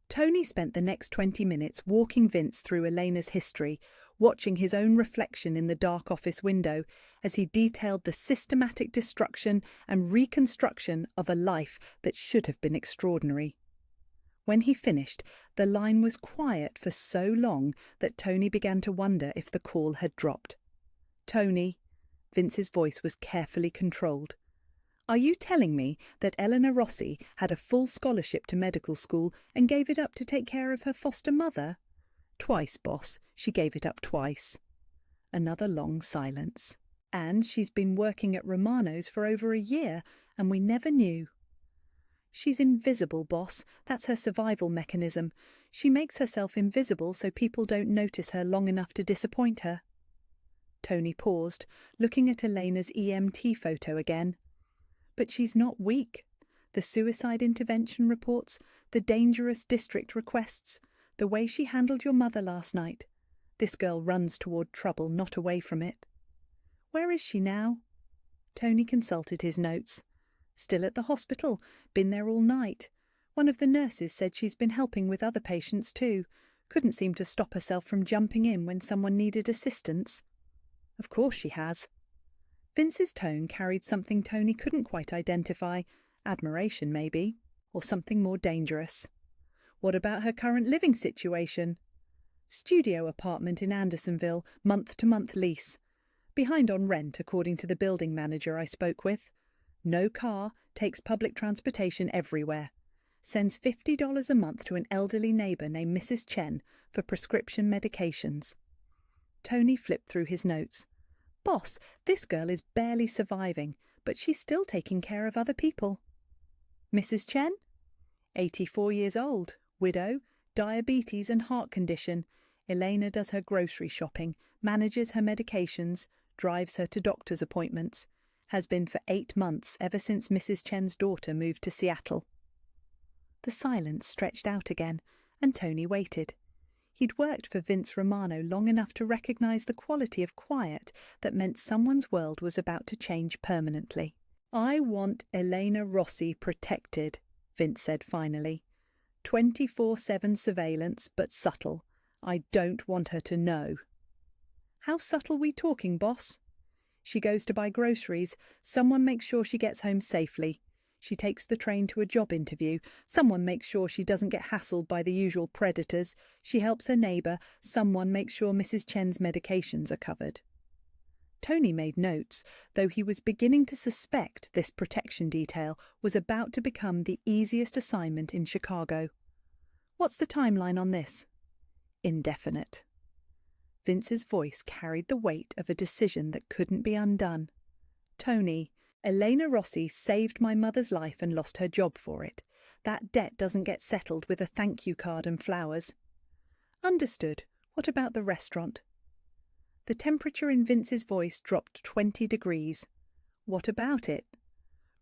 Tony spent the next 20 minutes walking Vince through Elena's history, watching his own reflection in the dark office window as he detailed the systematic destruction and reconstruction of a life that should have been extraordinary. When he finished, the line was quiet for so long that Tony began to wonder if the call had dropped. "Tony," Vince's voice was carefully controlled. "Are you telling me that Eleanor Rossi had a full scholarship to medical school and gave it up to take care of her foster mother?" "Twice, boss. She gave it up twice." Another long silence. "And she's been working at Romano's for over a year, and we never knew." "She's invisible, boss. That's her survival mechanism. She makes herself invisible so people don't notice her long enough to disappoint her." Tony paused, looking at Elena's EMT photo again. "But she's not weak. The suicide intervention reports, the dangerous district requests, the way she handled your mother last night. This girl runs toward trouble, not away from it." "Where is she now?" Tony consulted his notes. "Still at the hospital. Been there all night. One of the nurses said she's been helping with other patients too. Couldn't seem to stop herself from jumping in when someone needed assistance." "Of course she has." Vince's tone carried something Tony couldn't quite identify. Admiration, maybe, or something more dangerous. "What about her current living situation?" "Studio apartment in Andersonville, month-to-month lease. Behind on rent, according to the building manager I spoke with. No car, takes public transportation everywhere. Sends $50 a month to an elderly neighbour named Mrs. Chen for prescription medications." Tony flipped through his notes. "Boss, this girl is barely surviving, but she's still taking care of other people." "Mrs. Chen?" 84 years old, widow, diabetes and heart condition. Elena does her grocery shopping, manages her medications, drives her to doctor's appointments. Has been for 8 months, ever since Mrs. Chen's daughter moved to Seattle." The silence stretched out again, and Tony waited. He'd worked for Vince Romano long enough to recognize the quality of quiet that meant someone's world was about to change permanently. "I want Elena Rossi protected," Vince said finally. 24/7 surveillance, but subtle. I don't want her to know." "How subtle we talking, boss?" "She goes to buy groceries. Someone makes sure she gets home safely. She takes the train to a job interview. Someone makes sure she doesn't get hassled by the usual predators. She helps her neighbour. Someone makes sure Mrs. Chen's medications are covered." Tony made notes, though he was beginning to suspect this protection detail was about to become the easiest assignment in Chicago. "What's the timeline on this?" "Indefinite." Vince's voice carried the weight of a decision that couldn't be undone. "Tony, Elena Rossi saved my mother's life and lost her job for it. That debt doesn't get settled with a thank you card and flowers." "Understood. What about the restaurant?" The temperature in Vince's voice dropped 20 degrees. "What about it?"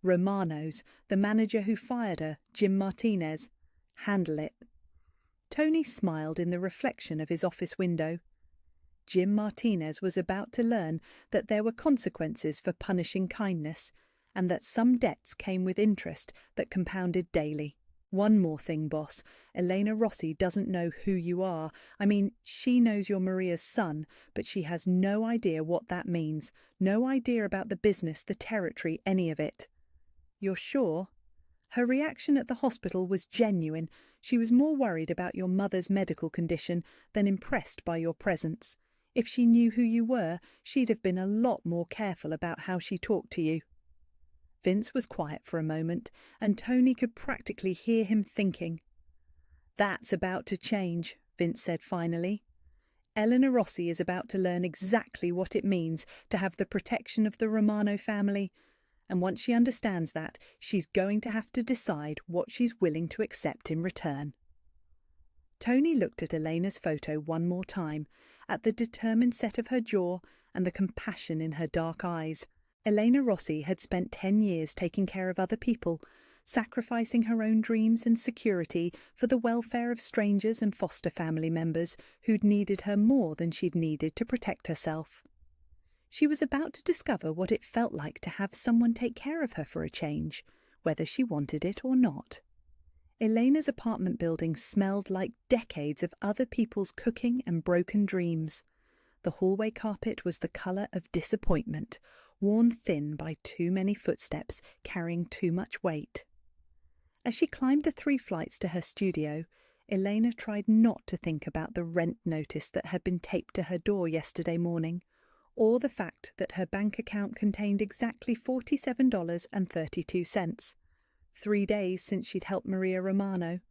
"Romano's, the manager who fired her, Jim Martinez. Handle it." Tony smiled in the reflection of his office window. Jim Martinez was about to learn that there were consequences for punishing kindness, and that some debts came with interest that compounded daily. "One more thing, boss. Elena Rossi doesn't know who you are. I mean, she knows you're Maria's son, but she has no idea what that means. No idea about the business, the territory, any of it." "You're sure?" "Her reaction at the hospital was genuine. She was more worried about your mother's medical condition than impressed by your presence. If she knew who you were, she'd have been a lot more careful about how she talked to you." Vince was quiet for a moment, and Tony could practically hear him thinking. "That's about to change," Vince said finally. "Elena Rossi is about to learn exactly what it means to have the protection of the Romano family, and once she understands that, she's going to have to decide what she's willing to accept in return." Tony looked at Elena's photo one more time, at the determined set of her jaw and the compassion in her dark eyes. Elena Rossi had spent 10 years taking care of other people, sacrificing her own dreams and security for the welfare of strangers and foster family members who'd needed her more than she'd needed to protect herself. She was about to discover what it felt like to have someone take care of her for a change, whether she wanted it or not. Elena's apartment building smelled like decades of other people's cooking and broken dreams. The hallway carpet was the colour of disappointment, worn thin by too many footsteps carrying too much weight. As she climbed the 3 flights to her studio, Elena tried not to think about the rent notice that had been taped to her door yesterday morning, or the fact that her bank account contained exactly $47.32. 3 days since she'd helped Maria Romano.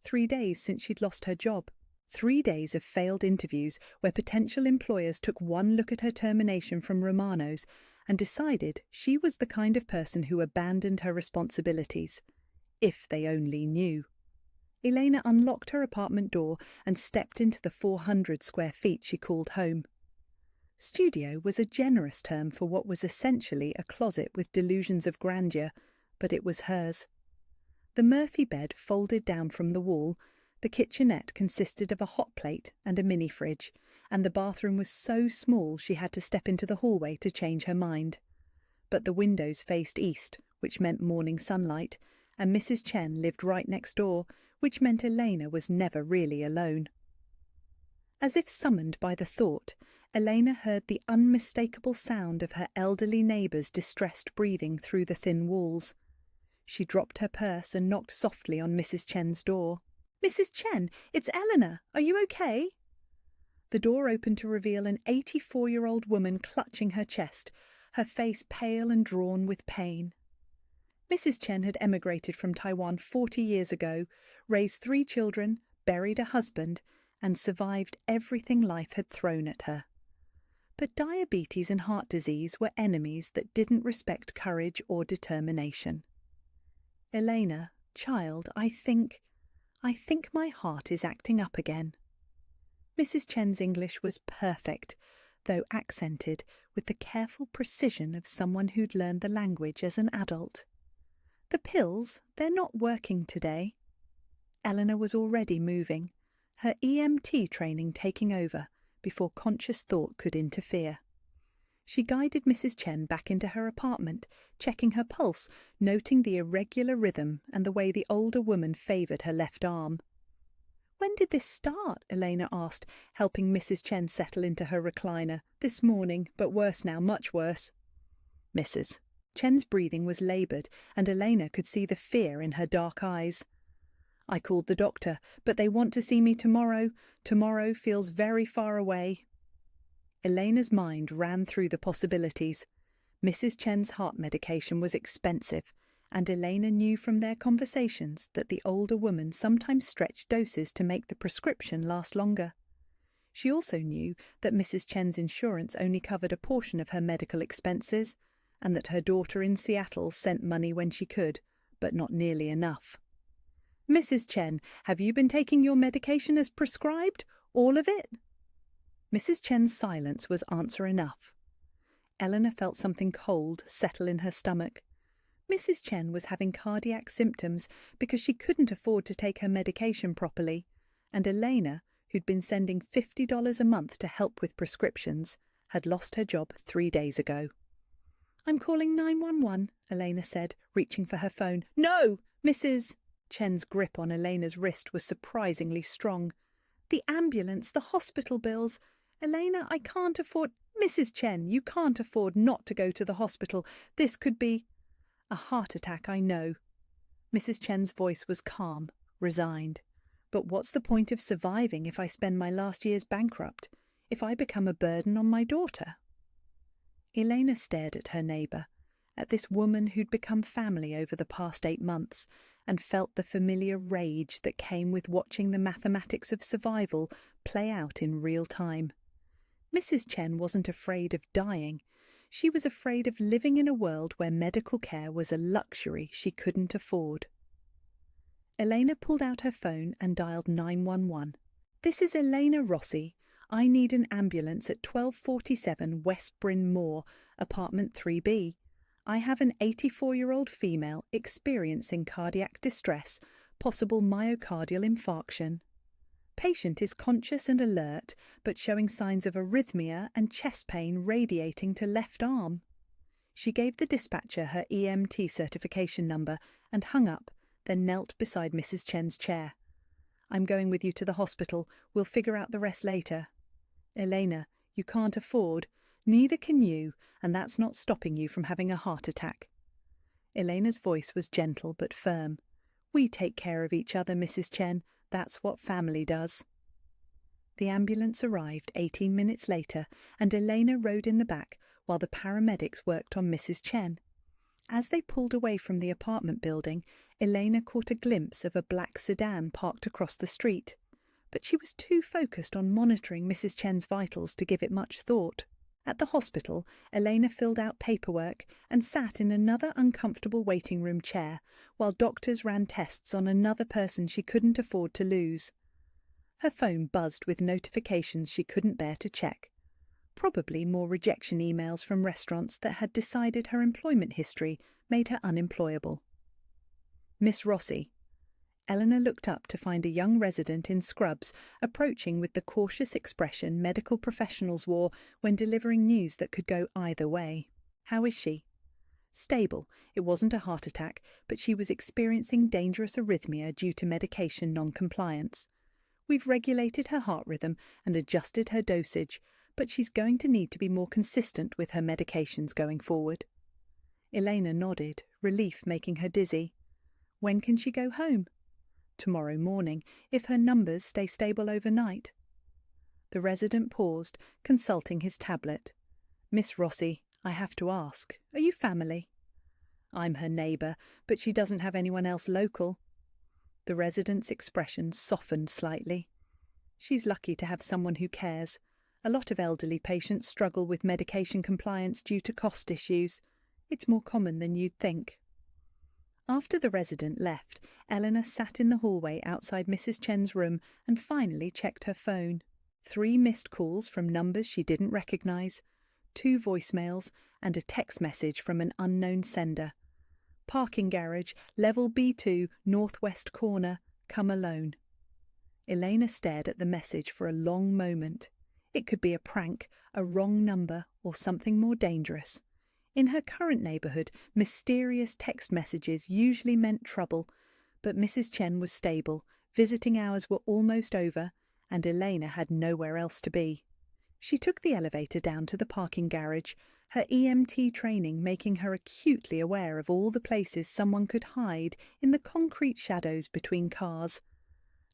3 days since she'd lost her job. 3 days of failed interviews where potential employers took one look at her termination from Romano's and decided she was the kind of person who abandoned her responsibilities. If they only knew. Elena unlocked her apartment door and stepped into the 400 square feet she called home. Studio was a generous term for what was essentially a closet with delusions of grandeur, but it was hers. The Murphy bed folded down from the wall, the kitchenette consisted of a hot plate and a mini-fridge, and the bathroom was so small she had to step into the hallway to change her mind. But the windows faced east, which meant morning sunlight, and Mrs. Chen lived right next door, which meant Elena was never really alone. As if summoned by the thought, Elena heard the unmistakable sound of her elderly neighbour's distressed breathing through the thin walls. She dropped her purse and knocked softly on Mrs. Chen's door. "Mrs. Chen, it's Eleanor. Are you okay?" The door opened to reveal an 84-year-old woman clutching her chest, her face pale and drawn with pain. Mrs. Chen had emigrated from Taiwan 40 years ago, raised 3 children, buried a husband, and survived everything life had thrown at her. But diabetes and heart disease were enemies that didn't respect courage or determination. "Elena, child, I think my heart is acting up again." Mrs. Chen's English was perfect, though accented with the careful precision of someone who'd learned the language as an adult. "The pills, they're not working today." Eleanor was already moving, her EMT training taking over before conscious thought could interfere. She guided Mrs. Chen back into her apartment, checking her pulse, noting the irregular rhythm and the way the older woman favoured her left arm. "When did this start?" Elena asked, helping Mrs. Chen settle into her recliner. "This morning, but worse now, much worse." "Mrs." Chen's breathing was laboured, and Elena could see the fear in her dark eyes. "I called the doctor, but they want to see me tomorrow. Tomorrow feels very far away." Elena's mind ran through the possibilities. Mrs. Chen's heart medication was expensive, and Elena knew from their conversations that the older woman sometimes stretched doses to make the prescription last longer. She also knew that Mrs. Chen's insurance only covered a portion of her medical expenses, and that her daughter in Seattle sent money when she could, but not nearly enough. "Mrs. Chen, have you been taking your medication as prescribed? All of it?" Mrs. Chen's silence was answer enough. Eleanor felt something cold settle in her stomach. Mrs. Chen was having cardiac symptoms because she couldn't afford to take her medication properly, and Elena, who'd been sending $50 a month to help with prescriptions, had lost her job 3 days ago. "I'm calling 911, Elena said, reaching for her phone. "No, Mrs. Chen's grip on Elena's wrist was surprisingly strong. "The ambulance, the hospital bills. Elena, I can't afford—" "Mrs. Chen, you can't afford not to go to the hospital. This could be—" "A heart attack, I know." Mrs. Chen's voice was calm, resigned. "But what's the point of surviving if I spend my last years bankrupt? If I become a burden on my daughter?" Elena stared at her neighbour, at this woman who'd become family over the past 8 months, and felt the familiar rage that came with watching the mathematics of survival play out in real time. Mrs. Chen wasn't afraid of dying. She was afraid of living in a world where medical care was a luxury she couldn't afford. Elena pulled out her phone and dialed 911. "This is Elena Rossi. I need an ambulance at 1247 West Bryn Mawr, apartment 3B. I have an 84-year-old female experiencing cardiac distress, possible myocardial infarction. Patient is conscious and alert, but showing signs of arrhythmia and chest pain radiating to left arm." She gave the dispatcher her EMT certification number and hung up, then knelt beside Mrs. Chen's chair. "I'm going with you to the hospital. We'll figure out the rest later." "Elena, you can't afford. Neither can you, and that's not stopping you from having a heart attack." Elena's voice was gentle but firm. "We take care of each other, Mrs. Chen. That's what family does." The ambulance arrived 18 minutes later, and Elena rode in the back while the paramedics worked on Mrs. Chen. As they pulled away from the apartment building, Elena caught a glimpse of a black sedan parked across the street, but she was too focused on monitoring Mrs. Chen's vitals to give it much thought. At the hospital, Elena filled out paperwork and sat in another uncomfortable waiting room chair while doctors ran tests on another person she couldn't afford to lose. Her phone buzzed with notifications she couldn't bear to check. Probably more rejection emails from restaurants that had decided her employment history made her unemployable. "Miss Rossi." Eleanor looked up to find a young resident in scrubs approaching with the cautious expression medical professionals wore when delivering news that could go either way. "How is she?" "Stable. It wasn't a heart attack, but she was experiencing dangerous arrhythmia due to medication non-compliance. We've regulated her heart rhythm and adjusted her dosage, but she's going to need to be more consistent with her medications going forward." Elena nodded, relief making her dizzy. "When can she go home?" "Tomorrow morning, if her numbers stay stable overnight." The resident paused, consulting his tablet. "Miss Rossi, I have to ask, are you family?" "I'm her neighbour, but she doesn't have anyone else local." The resident's expression softened slightly. "She's lucky to have someone who cares. A lot of elderly patients struggle with medication compliance due to cost issues. It's more common than you'd think." After the resident left, Eleanor sat in the hallway outside Mrs. Chen's room and finally checked her phone. 3 missed calls from numbers she didn't recognise, 2 voicemails, and a text message from an unknown sender. "Parking garage, level B2, northwest corner, come alone." Elena stared at the message for a long moment. It could be a prank, a wrong number, or something more dangerous. In her current neighbourhood, mysterious text messages usually meant trouble, but Mrs. Chen was stable, visiting hours were almost over, and Elena had nowhere else to be. She took the elevator down to the parking garage, her EMT training making her acutely aware of all the places someone could hide in the concrete shadows between cars.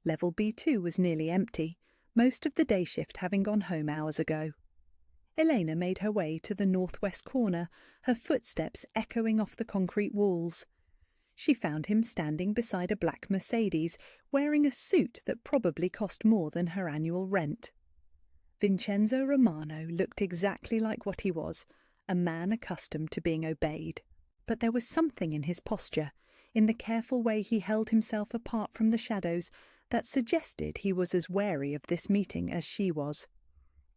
Level B2 was nearly empty, most of the day shift having gone home hours ago. Elena made her way to the northwest corner, her footsteps echoing off the concrete walls. She found him standing beside a black Mercedes, wearing a suit that probably cost more than her annual rent. Vincenzo Romano looked exactly like what he was, a man accustomed to being obeyed. But there was something in his posture, in the careful way he held himself apart from the shadows, that suggested he was as wary of this meeting as she was.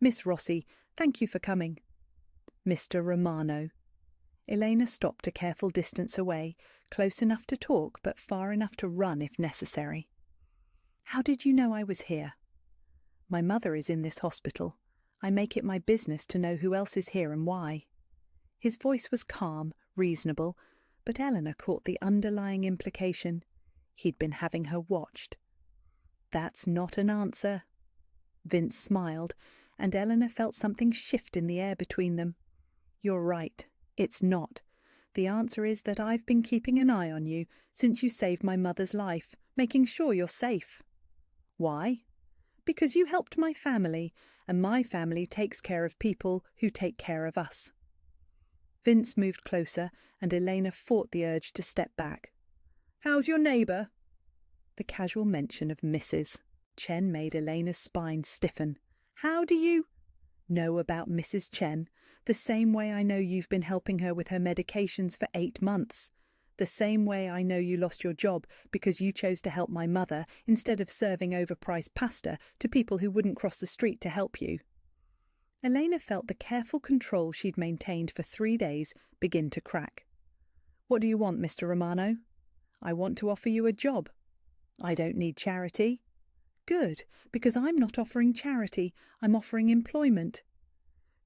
"Miss Rossi, thank you for coming." "Mr. Romano." Elena stopped a careful distance away, close enough to talk but far enough to run if necessary. "How did you know I was here?" "My mother is in this hospital. I make it my business to know who else is here and why." His voice was calm, reasonable, but Eleanor caught the underlying implication. He'd been having her watched. "That's not an answer." Vince smiled, and Eleanor felt something shift in the air between them. "You're right. It's not. The answer is that I've been keeping an eye on you since you saved my mother's life, making sure you're safe." "Why?" "Because you helped my family, and my family takes care of people who take care of us." Vince moved closer, and Elena fought the urge to step back. "How's your neighbour?" The casual mention of Mrs. Chen made Elena's spine stiffen. "How do you—" "Know about Mrs. Chen, the same way I know you've been helping her with her medications for 8 months. The same way I know you lost your job because you chose to help my mother instead of serving overpriced pasta to people who wouldn't cross the street to help you." Elena felt the careful control she'd maintained for 3 days begin to crack. "What do you want, Mr. Romano?" "I want to offer you a job." "I don't need charity." "Good, because I'm not offering charity, I'm offering employment."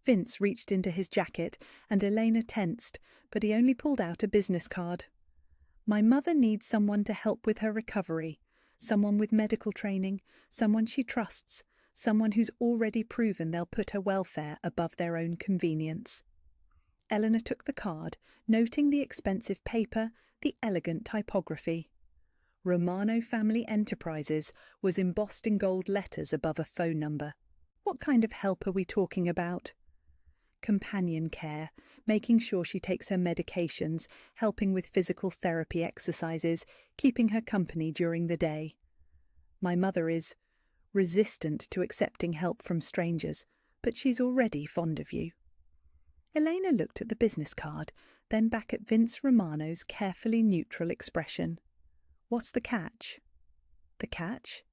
Vince reached into his jacket, and Elena tensed, but he only pulled out a business card. "My mother needs someone to help with her recovery, someone with medical training, someone she trusts, someone who's already proven they'll put her welfare above their own convenience." Eleanor took the card, noting the expensive paper, the elegant typography. Romano Family Enterprises was embossed in gold letters above a phone number. What kind of help are we talking about? Companion care, making sure she takes her medications, helping with physical therapy exercises, keeping her company during the day. "My mother is resistant to accepting help from strangers, but she's already fond of you." Elena looked at the business card, then back at Vince Romano's carefully neutral expression. "What's the catch?" "The catch?"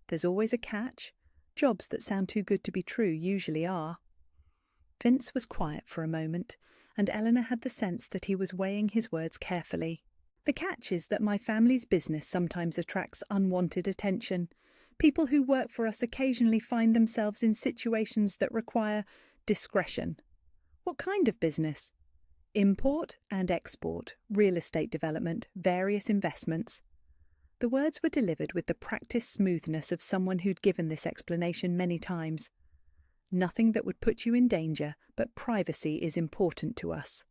"There's always a catch. Jobs that sound too good to be true usually are." Vince was quiet for a moment, and Eleanor had the sense that he was weighing his words carefully. "The catch is that my family's business sometimes attracts unwanted attention. People who work for us occasionally find themselves in situations that require discretion." "What kind of business?" "Import and export, real estate development, various investments." The words were delivered with the practiced smoothness of someone who'd given this explanation many times. "Nothing that would put you in danger, but privacy is important to us."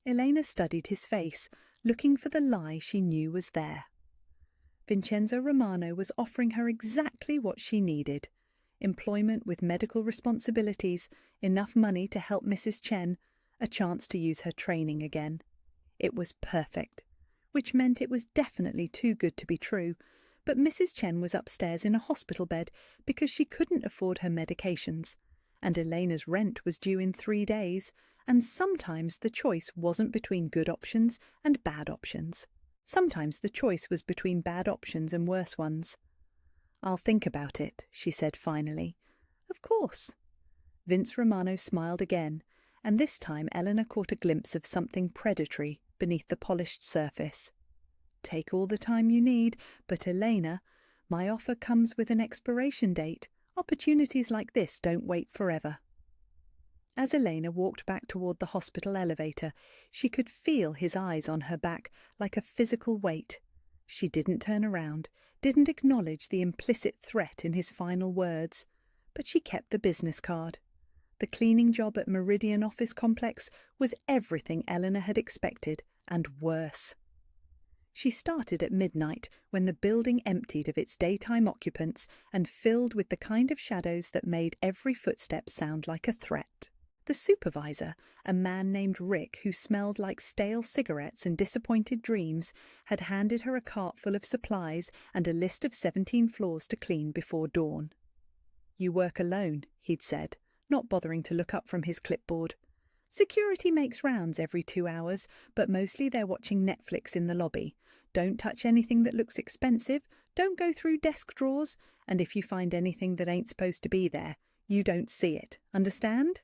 Elena studied his face, looking for the lie she knew was there. Vincenzo Romano was offering her exactly what she needed: employment with medical responsibilities, enough money to help Mrs. Chen, a chance to use her training again. It was perfect, which meant it was definitely too good to be true, but Mrs. Chen was upstairs in a hospital bed because she couldn't afford her medications, and Elena's rent was due in 3 days, and sometimes the choice wasn't between good options and bad options. Sometimes the choice was between bad options and worse ones. "I'll think about it," she said finally. "Of course." Vince Romano smiled again, and this time Eleanor caught a glimpse of something predatory beneath the polished surface. "Take all the time you need, but Elena, my offer comes with an expiration date. Opportunities like this don't wait forever." As Elena walked back toward the hospital elevator, she could feel his eyes on her back like a physical weight. She didn't turn around, didn't acknowledge the implicit threat in his final words, but she kept the business card. The cleaning job at Meridian Office Complex was everything Eleanor had expected, and worse. She started at midnight, when the building emptied of its daytime occupants and filled with the kind of shadows that made every footstep sound like a threat. The supervisor, a man named Rick who smelled like stale cigarettes and disappointed dreams, had handed her a cart full of supplies and a list of 17 floors to clean before dawn. "You work alone," he'd said, not bothering to look up from his clipboard. "Security makes rounds every 2 hours, but mostly they're watching Netflix in the lobby. Don't touch anything that looks expensive, don't go through desk drawers, and if you find anything that ain't supposed to be there, you don't see it. Understand?"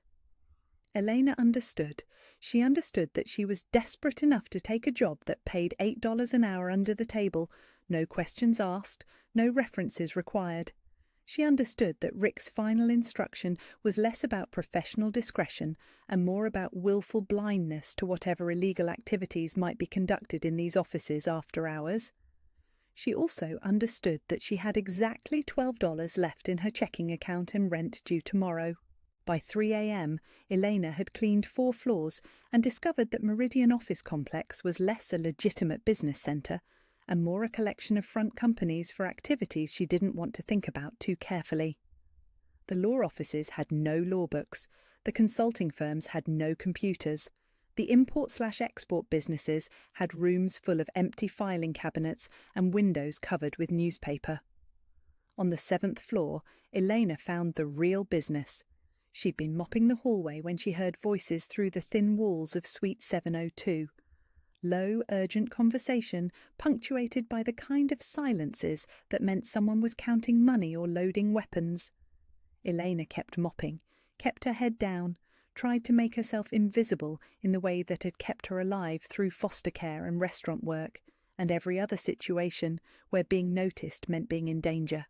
Elena understood. She understood that she was desperate enough to take a job that paid $8 an hour under the table, no questions asked, no references required. She understood that Rick's final instruction was less about professional discretion and more about willful blindness to whatever illegal activities might be conducted in these offices after hours. She also understood that she had exactly $12 left in her checking account and rent due tomorrow. By 3 a.m., Elena had cleaned 4 floors and discovered that Meridian Office Complex was less a legitimate business centre and more a collection of front companies for activities she didn't want to think about too carefully. The law offices had no law books, the consulting firms had no computers, the import/export businesses had rooms full of empty filing cabinets and windows covered with newspaper. On the 7th floor, Elena found the real business. She'd been mopping the hallway when she heard voices through the thin walls of Suite 702. Low, urgent conversation punctuated by the kind of silences that meant someone was counting money or loading weapons. Elena kept mopping, kept her head down, tried to make herself invisible in the way that had kept her alive through foster care and restaurant work, and every other situation where being noticed meant being in danger.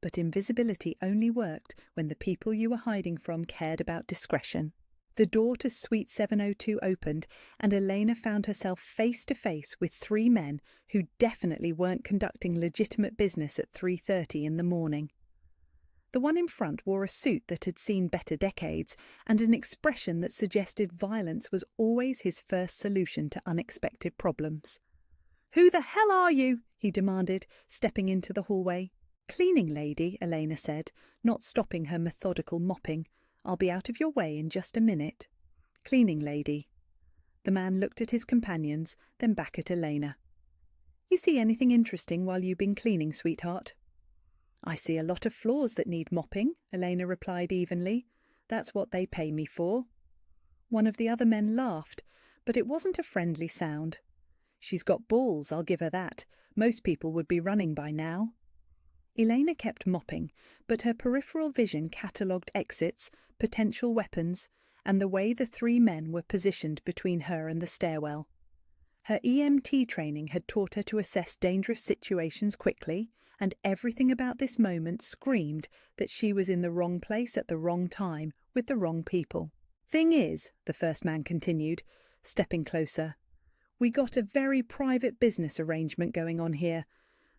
But invisibility only worked when the people you were hiding from cared about discretion. The door to Suite 702 opened, and Elena found herself face to face with 3 men who definitely weren't conducting legitimate business at 3:30 in the morning. The one in front wore a suit that had seen better decades, and an expression that suggested violence was always his first solution to unexpected problems. "Who the hell are you?" he demanded, stepping into the hallway. "Cleaning lady," Elena said, not stopping her methodical mopping. "I'll be out of your way in just a minute." "Cleaning lady." The man looked at his companions, then back at Elena. "You see anything interesting while you've been cleaning, sweetheart?" "I see a lot of floors that need mopping," Elena replied evenly. "That's what they pay me for." One of the other men laughed, but it wasn't a friendly sound. "She's got balls, I'll give her that. Most people would be running by now." Elena kept mopping, but her peripheral vision catalogued exits, potential weapons, and the way the 3 men were positioned between her and the stairwell. Her EMT training had taught her to assess dangerous situations quickly, and everything about this moment screamed that she was in the wrong place at the wrong time with the wrong people. "Thing is," the first man continued, stepping closer, "we got a very private business arrangement going on here,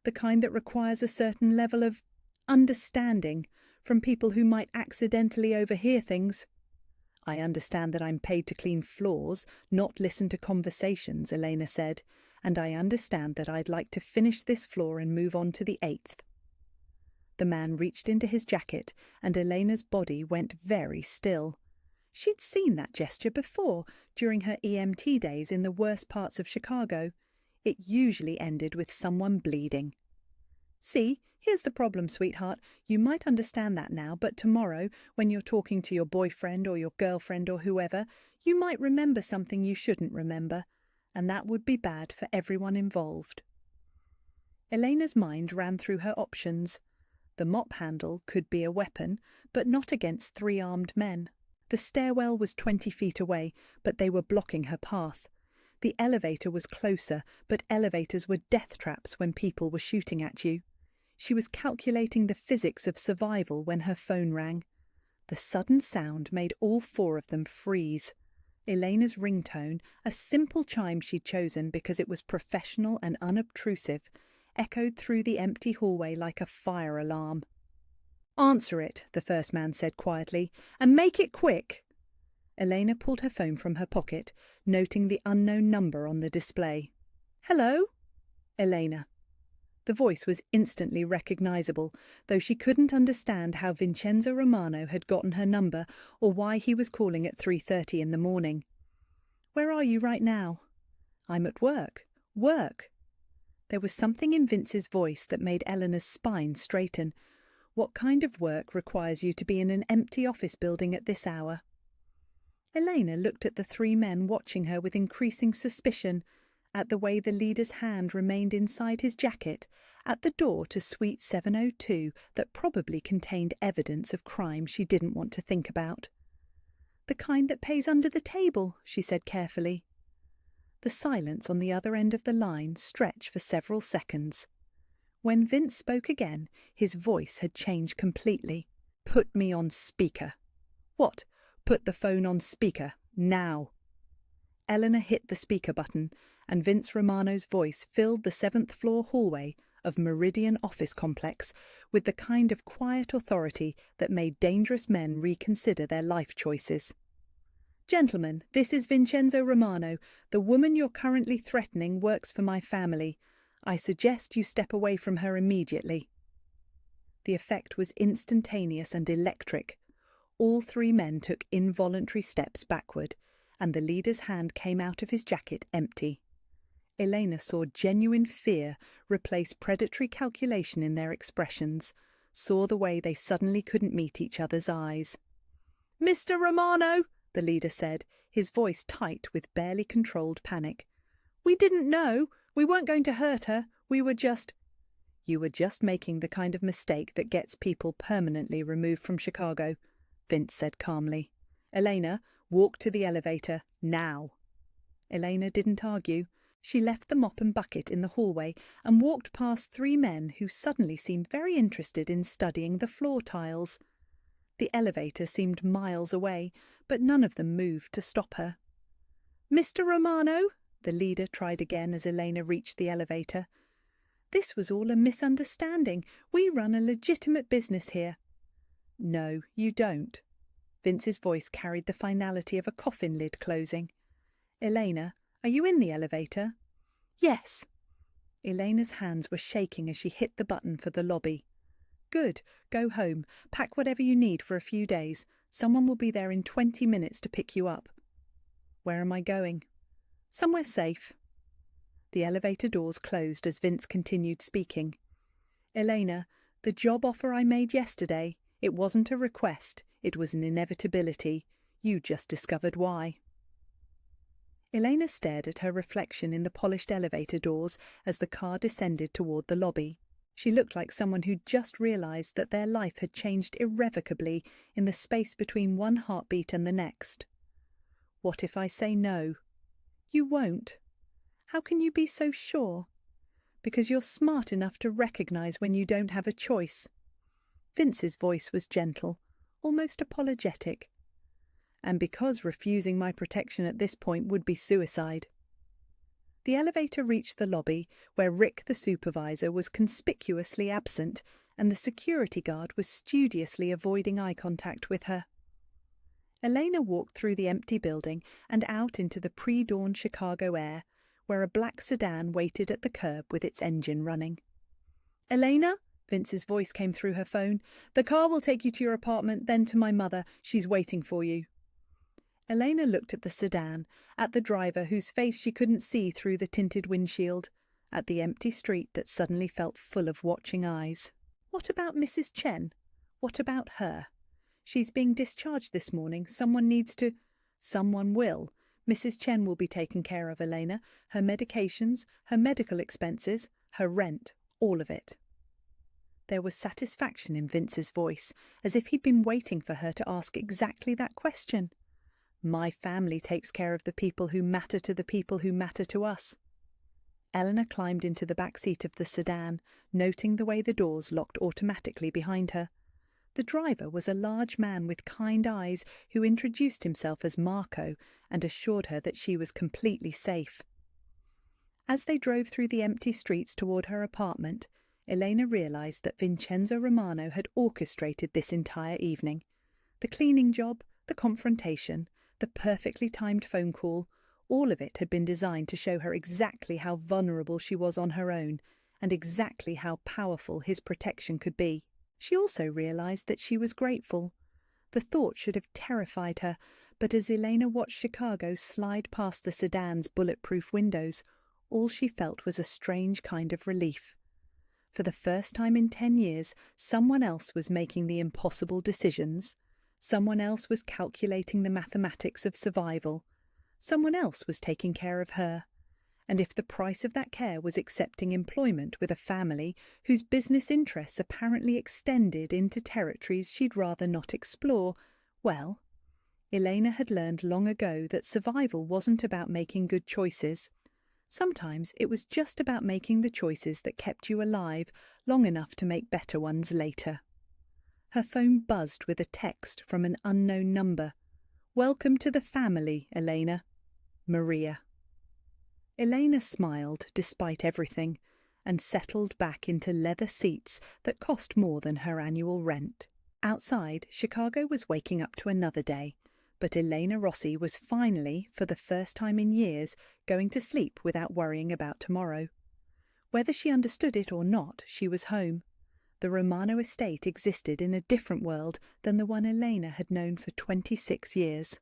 the kind that requires a certain level of understanding from people who might accidentally overhear things." "I understand that I'm paid to clean floors, not listen to conversations," Elena said, "and I understand that I'd like to finish this floor and move on to the 8th. The man reached into his jacket, and Elena's body went very still. She'd seen that gesture before, during her EMT days in the worst parts of Chicago. It usually ended with someone bleeding. "See, here's the problem, sweetheart. You might understand that now, but tomorrow, when you're talking to your boyfriend or your girlfriend or whoever, you might remember something you shouldn't remember, and that would be bad for everyone involved." Elena's mind ran through her options. The mop handle could be a weapon, but not against 3 armed men. The stairwell was 20 feet away, but they were blocking her path. The elevator was closer, but elevators were death traps when people were shooting at you. She was calculating the physics of survival when her phone rang. The sudden sound made all 4 of them freeze. Elena's ringtone, a simple chime she'd chosen because it was professional and unobtrusive, echoed through the empty hallway like a fire alarm. "Answer it," the first man said quietly, "and make it quick." Elena pulled her phone from her pocket, noting the unknown number on the display. "Hello?" Elena. The voice was instantly recognizable, though she couldn't understand how Vincenzo Romano had gotten her number or why he was calling at 3:30 in the morning. "Where are you right now?" "I'm at work." "Work?" There was something in Vince's voice that made Eleanor's spine straighten. What kind of work requires you to be in an empty office building at this hour? Elena looked at the three men watching her with increasing suspicion, at the way the leader's hand remained inside his jacket, at the door to Suite 702 that probably contained evidence of crime she didn't want to think about. "The kind that pays under the table," she said carefully. The silence on the other end of the line stretched for several seconds. When Vince spoke again, his voice had changed completely. "Put me on speaker." "What? Put the phone on speaker, now." Eleanor hit the speaker button, and Vince Romano's voice filled the 7th-floor hallway of Meridian Office Complex with the kind of quiet authority that made dangerous men reconsider their life choices. "Gentlemen, this is Vincenzo Romano. The woman you're currently threatening works for my family. I suggest you step away from her immediately." The effect was instantaneous and electric. All three men took involuntary steps backward, and the leader's hand came out of his jacket empty. Elena saw genuine fear replace predatory calculation in their expressions, saw the way they suddenly couldn't meet each other's eyes. "Mr. Romano," the leader said, his voice tight with barely controlled panic. "We didn't know. We weren't going to hurt her. We were just—" "You were just making the kind of mistake that gets people permanently removed from Chicago," Vince said calmly. "Elena, walk to the elevator, now." Elena didn't argue. She left the mop and bucket in the hallway and walked past three men who suddenly seemed very interested in studying the floor tiles. The elevator seemed miles away, but none of them moved to stop her. "Mr. Romano," the leader tried again as Elena reached the elevator. "This was all a misunderstanding. We run a legitimate business here." "No, you don't." Vince's voice carried the finality of a coffin lid closing. "Elena, are you in the elevator?" "Yes." Elena's hands were shaking as she hit the button for the lobby. "Good. Go home. Pack whatever you need for a few days. Someone will be there in 20 minutes to pick you up." "Where am I going?" "Somewhere safe." The elevator doors closed as Vince continued speaking. "Elena, the job offer I made yesterday, it wasn't a request, it was an inevitability. You just discovered why." Elena stared at her reflection in the polished elevator doors as the car descended toward the lobby. She looked like someone who'd just realized that their life had changed irrevocably in the space between one heartbeat and the next. "What if I say no?" "You won't." "How can you be so sure?" "Because you're smart enough to recognize when you don't have a choice." Vince's voice was gentle, almost apologetic. "And because refusing my protection at this point would be suicide." The elevator reached the lobby, where Rick, the supervisor, was conspicuously absent, and the security guard was studiously avoiding eye contact with her. Elena walked through the empty building and out into the pre-dawn Chicago air, where a black sedan waited at the curb with its engine running. "Elena?" Vince's voice came through her phone. "The car will take you to your apartment, then to my mother. She's waiting for you." Elena looked at the sedan, at the driver whose face she couldn't see through the tinted windshield, at the empty street that suddenly felt full of watching eyes. What about Mrs. Chen? What about her? She's being discharged this morning. Someone needs to... Someone will. Mrs. Chen will be taken care of, Elena. Her medications, her medical expenses, her rent, all of it. There was satisfaction in Vince's voice, as if he'd been waiting for her to ask exactly that question. "My family takes care of the people who matter to the people who matter to us." Eleanor climbed into the back seat of the sedan, noting the way the doors locked automatically behind her. The driver was a large man with kind eyes who introduced himself as Marco and assured her that she was completely safe. As they drove through the empty streets toward her apartment, Elena realized that Vincenzo Romano had orchestrated this entire evening. The cleaning job, the confrontation, the perfectly timed phone call, all of it had been designed to show her exactly how vulnerable she was on her own, and exactly how powerful his protection could be. She also realized that she was grateful. The thought should have terrified her, but as Elena watched Chicago slide past the sedan's bulletproof windows, all she felt was a strange kind of relief. For the first time in 10 years, someone else was making the impossible decisions. Someone else was calculating the mathematics of survival. Someone else was taking care of her. And if the price of that care was accepting employment with a family whose business interests apparently extended into territories she'd rather not explore, well, Elena had learned long ago that survival wasn't about making good choices. Sometimes it was just about making the choices that kept you alive long enough to make better ones later. Her phone buzzed with a text from an unknown number. "Welcome to the family, Elena. Maria." Elena smiled despite everything and settled back into leather seats that cost more than her annual rent. Outside, Chicago was waking up to another day, but Elena Rossi was finally, for the first time in years, going to sleep without worrying about tomorrow. Whether she understood it or not, she was home. The Romano estate existed in a different world than the one Elena had known for 26 years.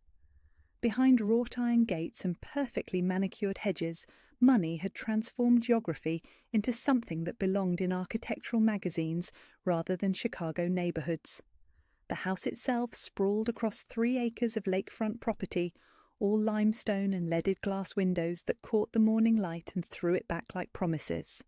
Behind wrought iron gates and perfectly manicured hedges, money had transformed geography into something that belonged in architectural magazines rather than Chicago neighborhoods. The house itself sprawled across 3 acres of lakefront property, all limestone and leaded glass windows that caught the morning light and threw it back like promises.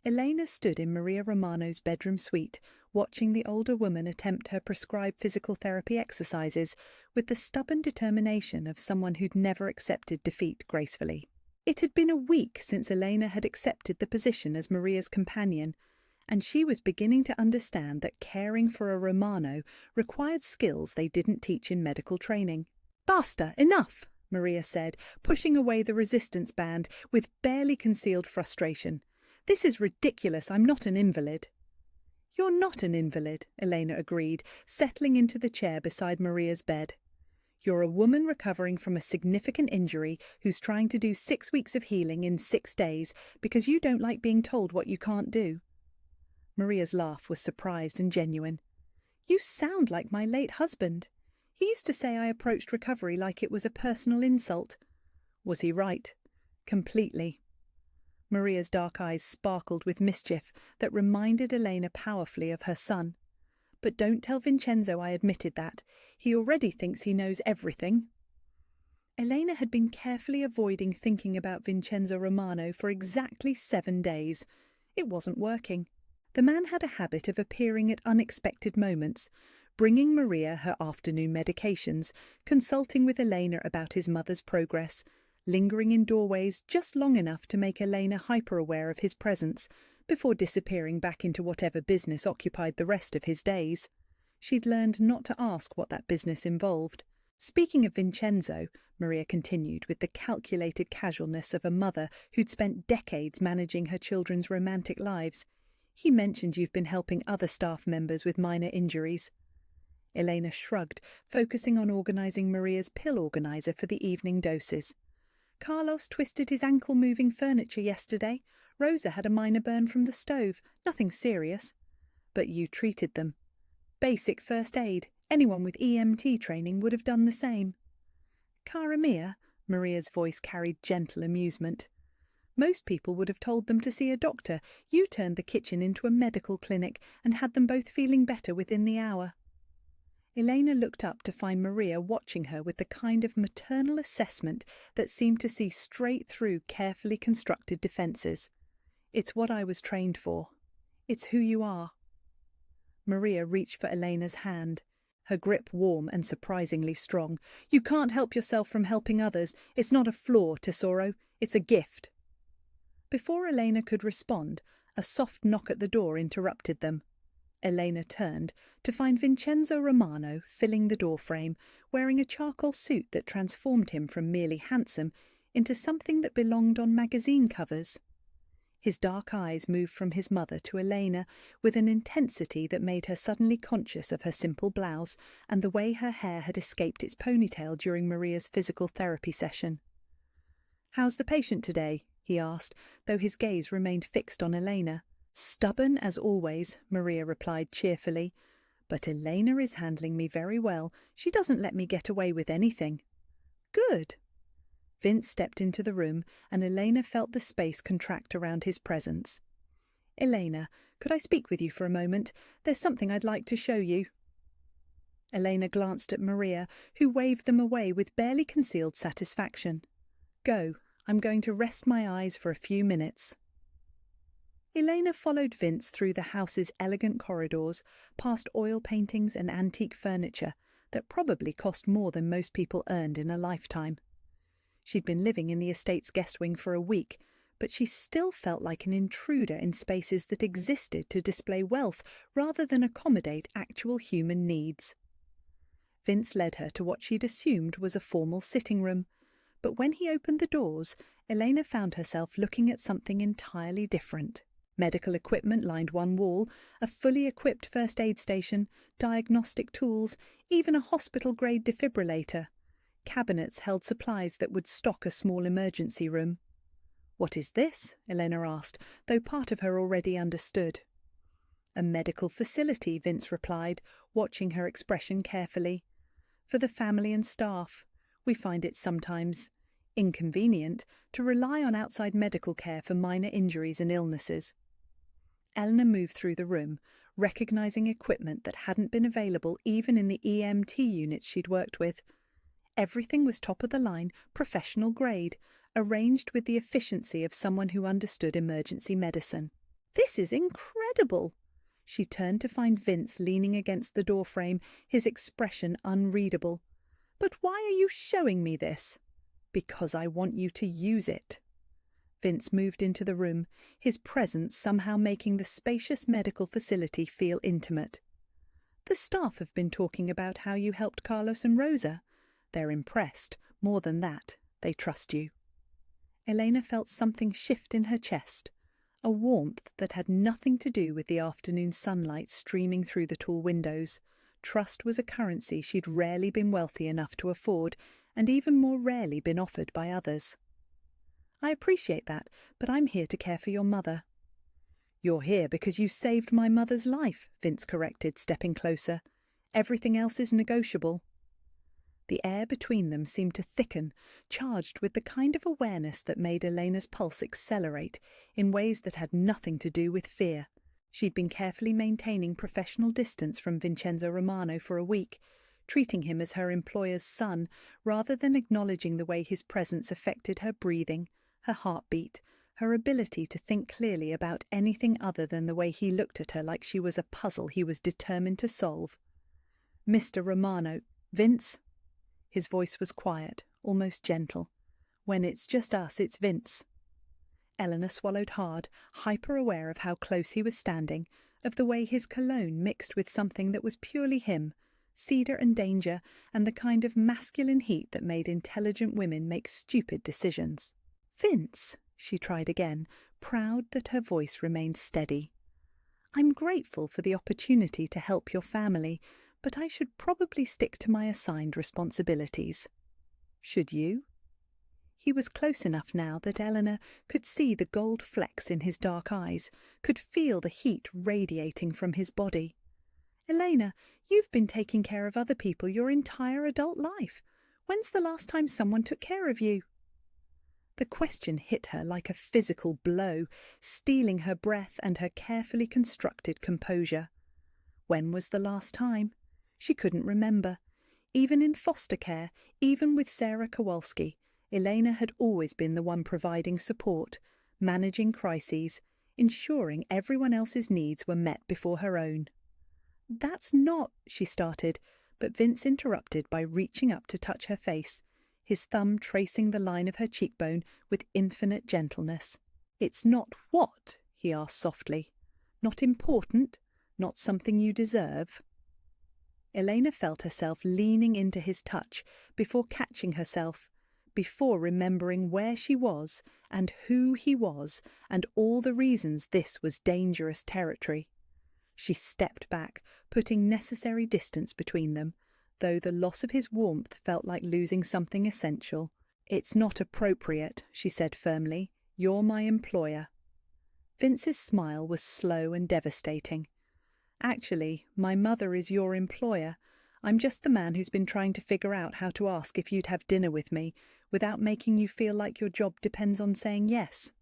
Elena stood in Maria Romano's bedroom suite, watching the older woman attempt her prescribed physical therapy exercises with the stubborn determination of someone who'd never accepted defeat gracefully. It had been a week since Elena had accepted the position as Maria's companion, and she was beginning to understand that caring for a Romano required skills they didn't teach in medical training. "Basta, enough," Maria said, pushing away the resistance band with barely concealed frustration. "This is ridiculous. I'm not an invalid." "You're not an invalid," Elena agreed, settling into the chair beside Maria's bed. "You're a woman recovering from a significant injury who's trying to do 6 weeks of healing in 6 days because you don't like being told what you can't do." Maria's laugh was surprised and genuine. "You sound like my late husband. He used to say I approached recovery like it was a personal insult." Was he right? Completely. Maria's dark eyes sparkled with mischief that reminded Elena powerfully of her son. "But don't tell Vincenzo I admitted that. He already thinks he knows everything." Elena had been carefully avoiding thinking about Vincenzo Romano for exactly 7 days. It wasn't working. The man had a habit of appearing at unexpected moments, bringing Maria her afternoon medications, consulting with Elena about his mother's progress, lingering in doorways just long enough to make Elena hyper-aware of his presence, before disappearing back into whatever business occupied the rest of his days. She'd learned not to ask what that business involved. "Speaking of Vincenzo," Maria continued with the calculated casualness of a mother who'd spent decades managing her children's romantic lives, "he mentioned you've been helping other staff members with minor injuries." Elena shrugged, focusing on organising Maria's pill organiser for the evening doses. "Carlos twisted his ankle moving furniture yesterday. Rosa had a minor burn from the stove. Nothing serious. But you treated them. Basic first aid. Anyone with EMT training would have done the same." "Cara mia," Maria's voice carried gentle amusement. "Most people would have told them to see a doctor. You turned the kitchen into a medical clinic and had them both feeling better within the hour." Elena looked up to find Maria watching her with the kind of maternal assessment that seemed to see straight through carefully constructed defences. "It's what I was trained for. It's who you are." Maria reached for Elena's hand, her grip warm and surprisingly strong. "You can't help yourself from helping others. It's not a flaw, Tesoro. It's a gift." Before Elena could respond, a soft knock at the door interrupted them. Elena turned to find Vincenzo Romano filling the doorframe, wearing a charcoal suit that transformed him from merely handsome into something that belonged on magazine covers. His dark eyes moved from his mother to Elena with an intensity that made her suddenly conscious of her simple blouse and the way her hair had escaped its ponytail during Maria's physical therapy session. "How's the patient today?" he asked, though his gaze remained fixed on Elena. "Stubborn as always," Maria replied cheerfully. "But Elena is handling me very well. She doesn't let me get away with anything." "Good." Vince stepped into the room, and Elena felt the space contract around his presence. "Elena, could I speak with you for a moment? There's something I'd like to show you." Elena glanced at Maria, who waved them away with barely concealed satisfaction. "Go, I'm going to rest my eyes for a few minutes." Elena followed Vince through the house's elegant corridors, past oil paintings and antique furniture that probably cost more than most people earned in a lifetime. She'd been living in the estate's guest wing for a week, but she still felt like an intruder in spaces that existed to display wealth rather than accommodate actual human needs. Vince led her to what she'd assumed was a formal sitting room, but when he opened the doors, Elena found herself looking at something entirely different. Medical equipment lined one wall, a fully equipped first aid station, diagnostic tools, even a hospital-grade defibrillator. Cabinets held supplies that would stock a small emergency room. "What is this?" Elena asked, though part of her already understood. "A medical facility," Vince replied, watching her expression carefully. "For the family and staff. We find it sometimes inconvenient to rely on outside medical care for minor injuries and illnesses." Eleanor moved through the room, recognizing equipment that hadn't been available even in the EMT units she'd worked with. Everything was top of the line, professional grade, arranged with the efficiency of someone who understood emergency medicine. "This is incredible!" She turned to find Vince leaning against the doorframe, his expression unreadable. "But why are you showing me this?" "Because I want you to use it." Vince moved into the room, his presence somehow making the spacious medical facility feel intimate. "The staff have been talking about how you helped Carlos and Rosa. They're impressed. More than that, they trust you." Elena felt something shift in her chest, a warmth that had nothing to do with the afternoon sunlight streaming through the tall windows. Trust was a currency she'd rarely been wealthy enough to afford, and even more rarely been offered by others. "I appreciate that, but I'm here to care for your mother." "You're here because you saved my mother's life," Vince corrected, stepping closer. "Everything else is negotiable." The air between them seemed to thicken, charged with the kind of awareness that made Elena's pulse accelerate in ways that had nothing to do with fear. She'd been carefully maintaining professional distance from Vincenzo Romano for a week, treating him as her employer's son rather than acknowledging the way his presence affected her breathing, her heartbeat, her ability to think clearly about anything other than the way he looked at her like she was a puzzle he was determined to solve. "Mr. Romano, Vince?" His voice was quiet, almost gentle. "When it's just us, it's Vince." Eleanor swallowed hard, hyper-aware of how close he was standing, of the way his cologne mixed with something that was purely him, cedar and danger, and the kind of masculine heat that made intelligent women make stupid decisions. "Vince," she tried again, proud that her voice remained steady. "I'm grateful for the opportunity to help your family, but I should probably stick to my assigned responsibilities." "Should you?" He was close enough now that Eleanor could see the gold flecks in his dark eyes, could feel the heat radiating from his body. "Elena, you've been taking care of other people your entire adult life. When's the last time someone took care of you?" The question hit her like a physical blow, stealing her breath and her carefully constructed composure. When was the last time? She couldn't remember. Even in foster care, even with Sarah Kowalski, Elena had always been the one providing support, managing crises, ensuring everyone else's needs were met before her own. "That's not," she started, but Vince interrupted by reaching up to touch her face, his thumb tracing the line of her cheekbone with infinite gentleness. "It's not what?" he asked softly. "Not important? Not something you deserve?" Elena felt herself leaning into his touch before catching herself, before remembering where she was and who he was and all the reasons this was dangerous territory. She stepped back, putting necessary distance between them, though the loss of his warmth felt like losing something essential. "It's not appropriate," she said firmly. "You're my employer." Vince's smile was slow and devastating. "Actually, my mother is your employer. I'm just the man who's been trying to figure out how to ask if you'd have dinner with me without making you feel like your job depends on saying yes."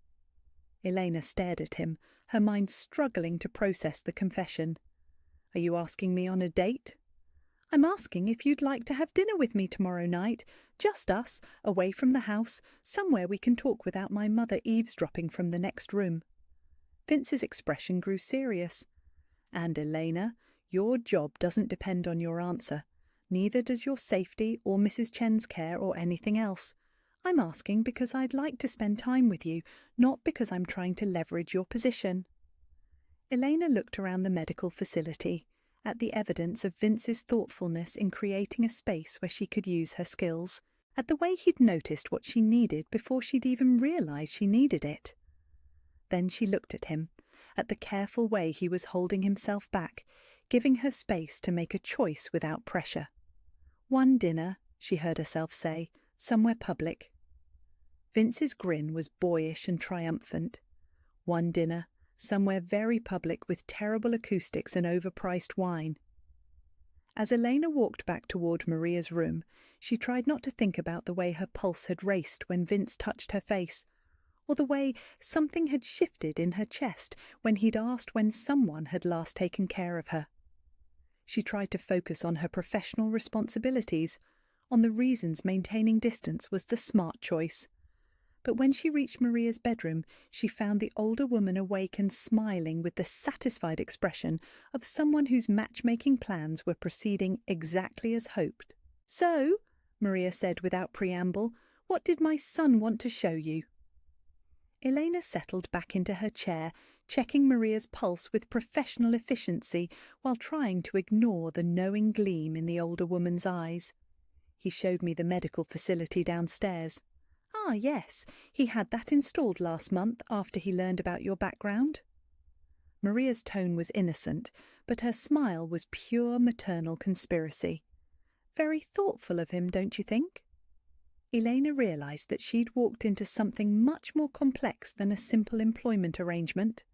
Elena stared at him, her mind struggling to process the confession. "Are you asking me on a date?" "I'm asking if you'd like to have dinner with me tomorrow night. Just us, away from the house, somewhere we can talk without my mother eavesdropping from the next room." Vince's expression grew serious. "And Elena, your job doesn't depend on your answer. Neither does your safety or Mrs. Chen's care or anything else. I'm asking because I'd like to spend time with you, not because I'm trying to leverage your position." Elena looked around the medical facility, at the evidence of Vince's thoughtfulness in creating a space where she could use her skills, at the way he'd noticed what she needed before she'd even realized she needed it. Then she looked at him, at the careful way he was holding himself back, giving her space to make a choice without pressure. "One dinner," she heard herself say, "somewhere public." Vince's grin was boyish and triumphant. One dinner, somewhere very public with terrible acoustics and overpriced wine. As Elena walked back toward Maria's room, she tried not to think about the way her pulse had raced when Vince touched her face, or the way something had shifted in her chest when he'd asked when someone had last taken care of her. She tried to focus on her professional responsibilities, on the reasons maintaining distance was the smart choice. But when she reached Maria's bedroom, she found the older woman awake and smiling with the satisfied expression of someone whose matchmaking plans were proceeding exactly as hoped. "So," Maria said without preamble, "what did my son want to show you?" Elena settled back into her chair, checking Maria's pulse with professional efficiency while trying to ignore the knowing gleam in the older woman's eyes. "He showed me the medical facility downstairs." "Ah, yes, he had that installed last month after he learned about your background." Maria's tone was innocent, but her smile was pure maternal conspiracy. "Very thoughtful of him, don't you think?" Elena realized that she'd walked into something much more complex than a simple employment arrangement.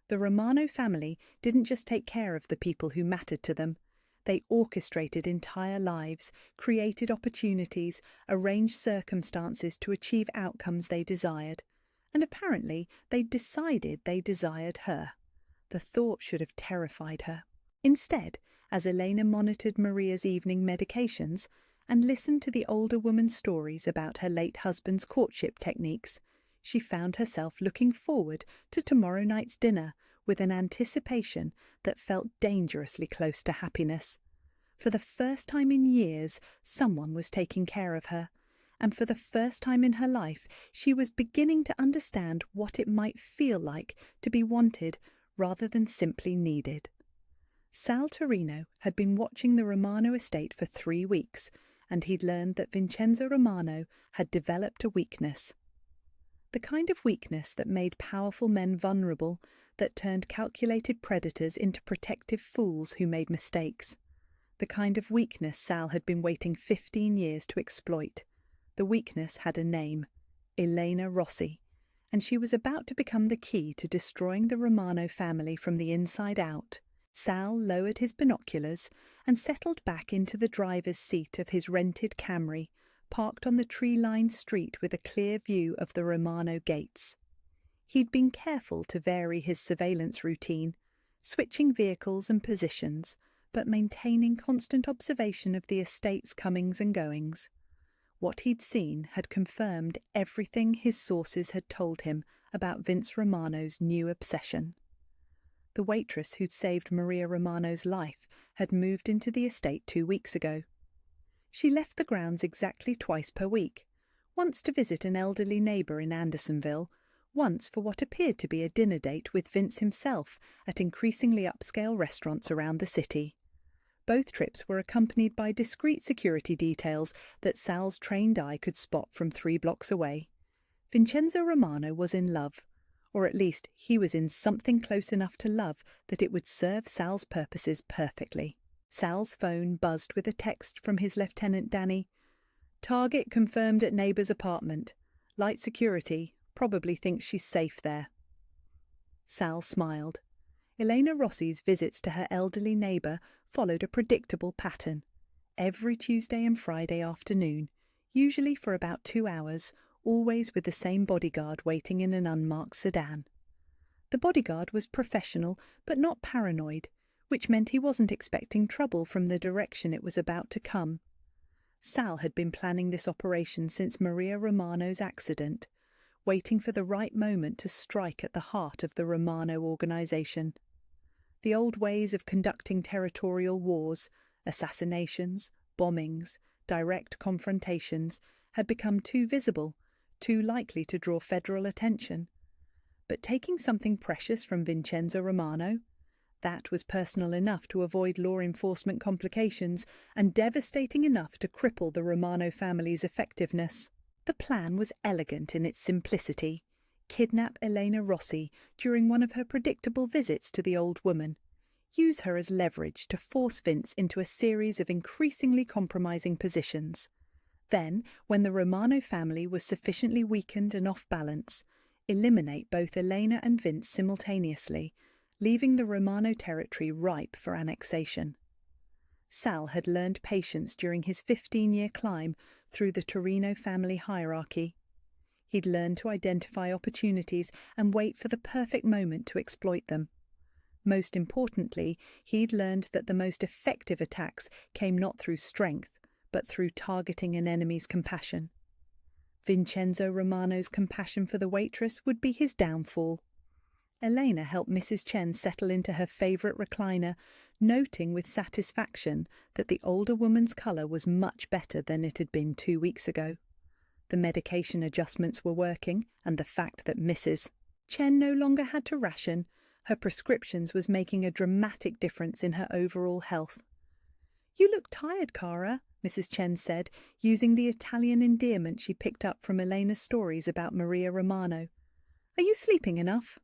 The Romano family didn't just take care of the people who mattered to them. They orchestrated entire lives, created opportunities, arranged circumstances to achieve outcomes they desired. And apparently they'd decided they desired her. The thought should have terrified her. Instead, as Elena monitored Maria's evening medications and listened to the older woman's stories about her late husband's courtship techniques, she found herself looking forward to tomorrow night's dinner with an anticipation that felt dangerously close to happiness. For the first time in years, someone was taking care of her, and for the first time in her life, she was beginning to understand what it might feel like to be wanted rather than simply needed. Sal Torino had been watching the Romano estate for 3 weeks, and he'd learned that Vincenzo Romano had developed a weakness. The kind of weakness that made powerful men vulnerable, that turned calculated predators into protective fools who made mistakes. The kind of weakness Sal had been waiting 15 years to exploit. The weakness had a name, Elena Rossi, and she was about to become the key to destroying the Romano family from the inside out. Sal lowered his binoculars and settled back into the driver's seat of his rented Camry, parked on the tree-lined street with a clear view of the Romano gates. He'd been careful to vary his surveillance routine, switching vehicles and positions, but maintaining constant observation of the estate's comings and goings. What he'd seen had confirmed everything his sources had told him about Vince Romano's new obsession. The waitress who'd saved Maria Romano's life had moved into the estate 2 weeks ago. She left the grounds exactly twice per week, once to visit an elderly neighbour in Andersonville, once for what appeared to be a dinner date with Vince himself at increasingly upscale restaurants around the city. Both trips were accompanied by discreet security details that Sal's trained eye could spot from 3 blocks away. Vincenzo Romano was in love, or at least he was in something close enough to love that it would serve Sal's purposes perfectly. Sal's phone buzzed with a text from his Lieutenant Danny. "Target confirmed at neighbour's apartment. Light security. Probably thinks she's safe there." Sal smiled. Elena Rossi's visits to her elderly neighbour followed a predictable pattern. Every Tuesday and Friday afternoon, usually for about 2 hours, always with the same bodyguard waiting in an unmarked sedan. The bodyguard was professional but not paranoid, which meant he wasn't expecting trouble from the direction it was about to come. Sal had been planning this operation since Maria Romano's accident, waiting for the right moment to strike at the heart of the Romano organization. The old ways of conducting territorial wars, assassinations, bombings, direct confrontations, had become too visible, too likely to draw federal attention. But taking something precious from Vincenzo Romano, that was personal enough to avoid law enforcement complications and devastating enough to cripple the Romano family's effectiveness. The plan was elegant in its simplicity. Kidnap Elena Rossi during one of her predictable visits to the old woman. Use her as leverage to force Vince into a series of increasingly compromising positions. Then, when the Romano family was sufficiently weakened and off balance, eliminate both Elena and Vince simultaneously, leaving the Romano territory ripe for annexation. Sal had learned patience during his 15-year climb through the Torino family hierarchy. He'd learned to identify opportunities and wait for the perfect moment to exploit them. Most importantly, he'd learned that the most effective attacks came not through strength, but through targeting an enemy's compassion. Vincenzo Romano's compassion for the waitress would be his downfall. Elena helped Mrs. Chen settle into her favourite recliner, noting with satisfaction that the older woman's colour was much better than it had been 2 weeks ago. The medication adjustments were working, and the fact that Mrs. Chen no longer had to ration her prescriptions was making a dramatic difference in her overall health. "You look tired, Cara," Mrs. Chen said, using the Italian endearment she picked up from Elena's stories about Maria Romano. "Are you sleeping enough?"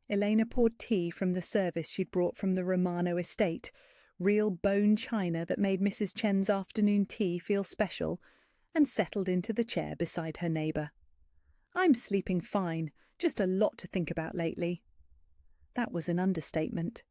Elena poured tea from the service she'd brought from the Romano estate, real bone china that made Mrs. Chen's afternoon tea feel special, and settled into the chair beside her neighbour. "I'm sleeping fine, just a lot to think about lately." That was an understatement.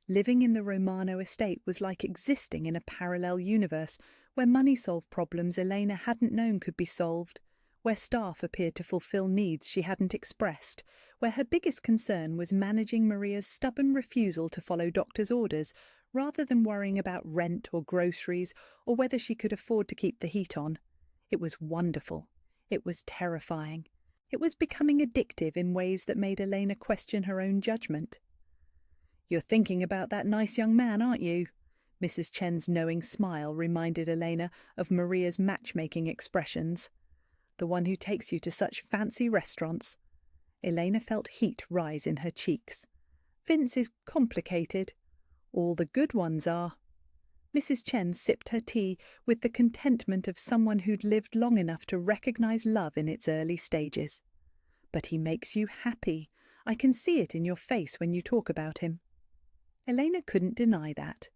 Living in the Romano estate was like existing in a parallel universe where money solved problems Elena hadn't known could be solved, where staff appeared to fulfill needs she hadn't expressed, where her biggest concern was managing Maria's stubborn refusal to follow doctor's orders rather than worrying about rent or groceries or whether she could afford to keep the heat on. It was wonderful. It was terrifying. It was becoming addictive in ways that made Elena question her own judgment. "You're thinking about that nice young man, aren't you?" Mrs. Chen's knowing smile reminded Elena of Maria's matchmaking expressions. "The one who takes you to such fancy restaurants." Elena felt heat rise in her cheeks. "Vince is complicated. All the good ones are." Mrs. Chen sipped her tea with the contentment of someone who'd lived long enough to recognize love in its early stages. "But he makes you happy. I can see it in your face when you talk about him." Elena couldn't deny that.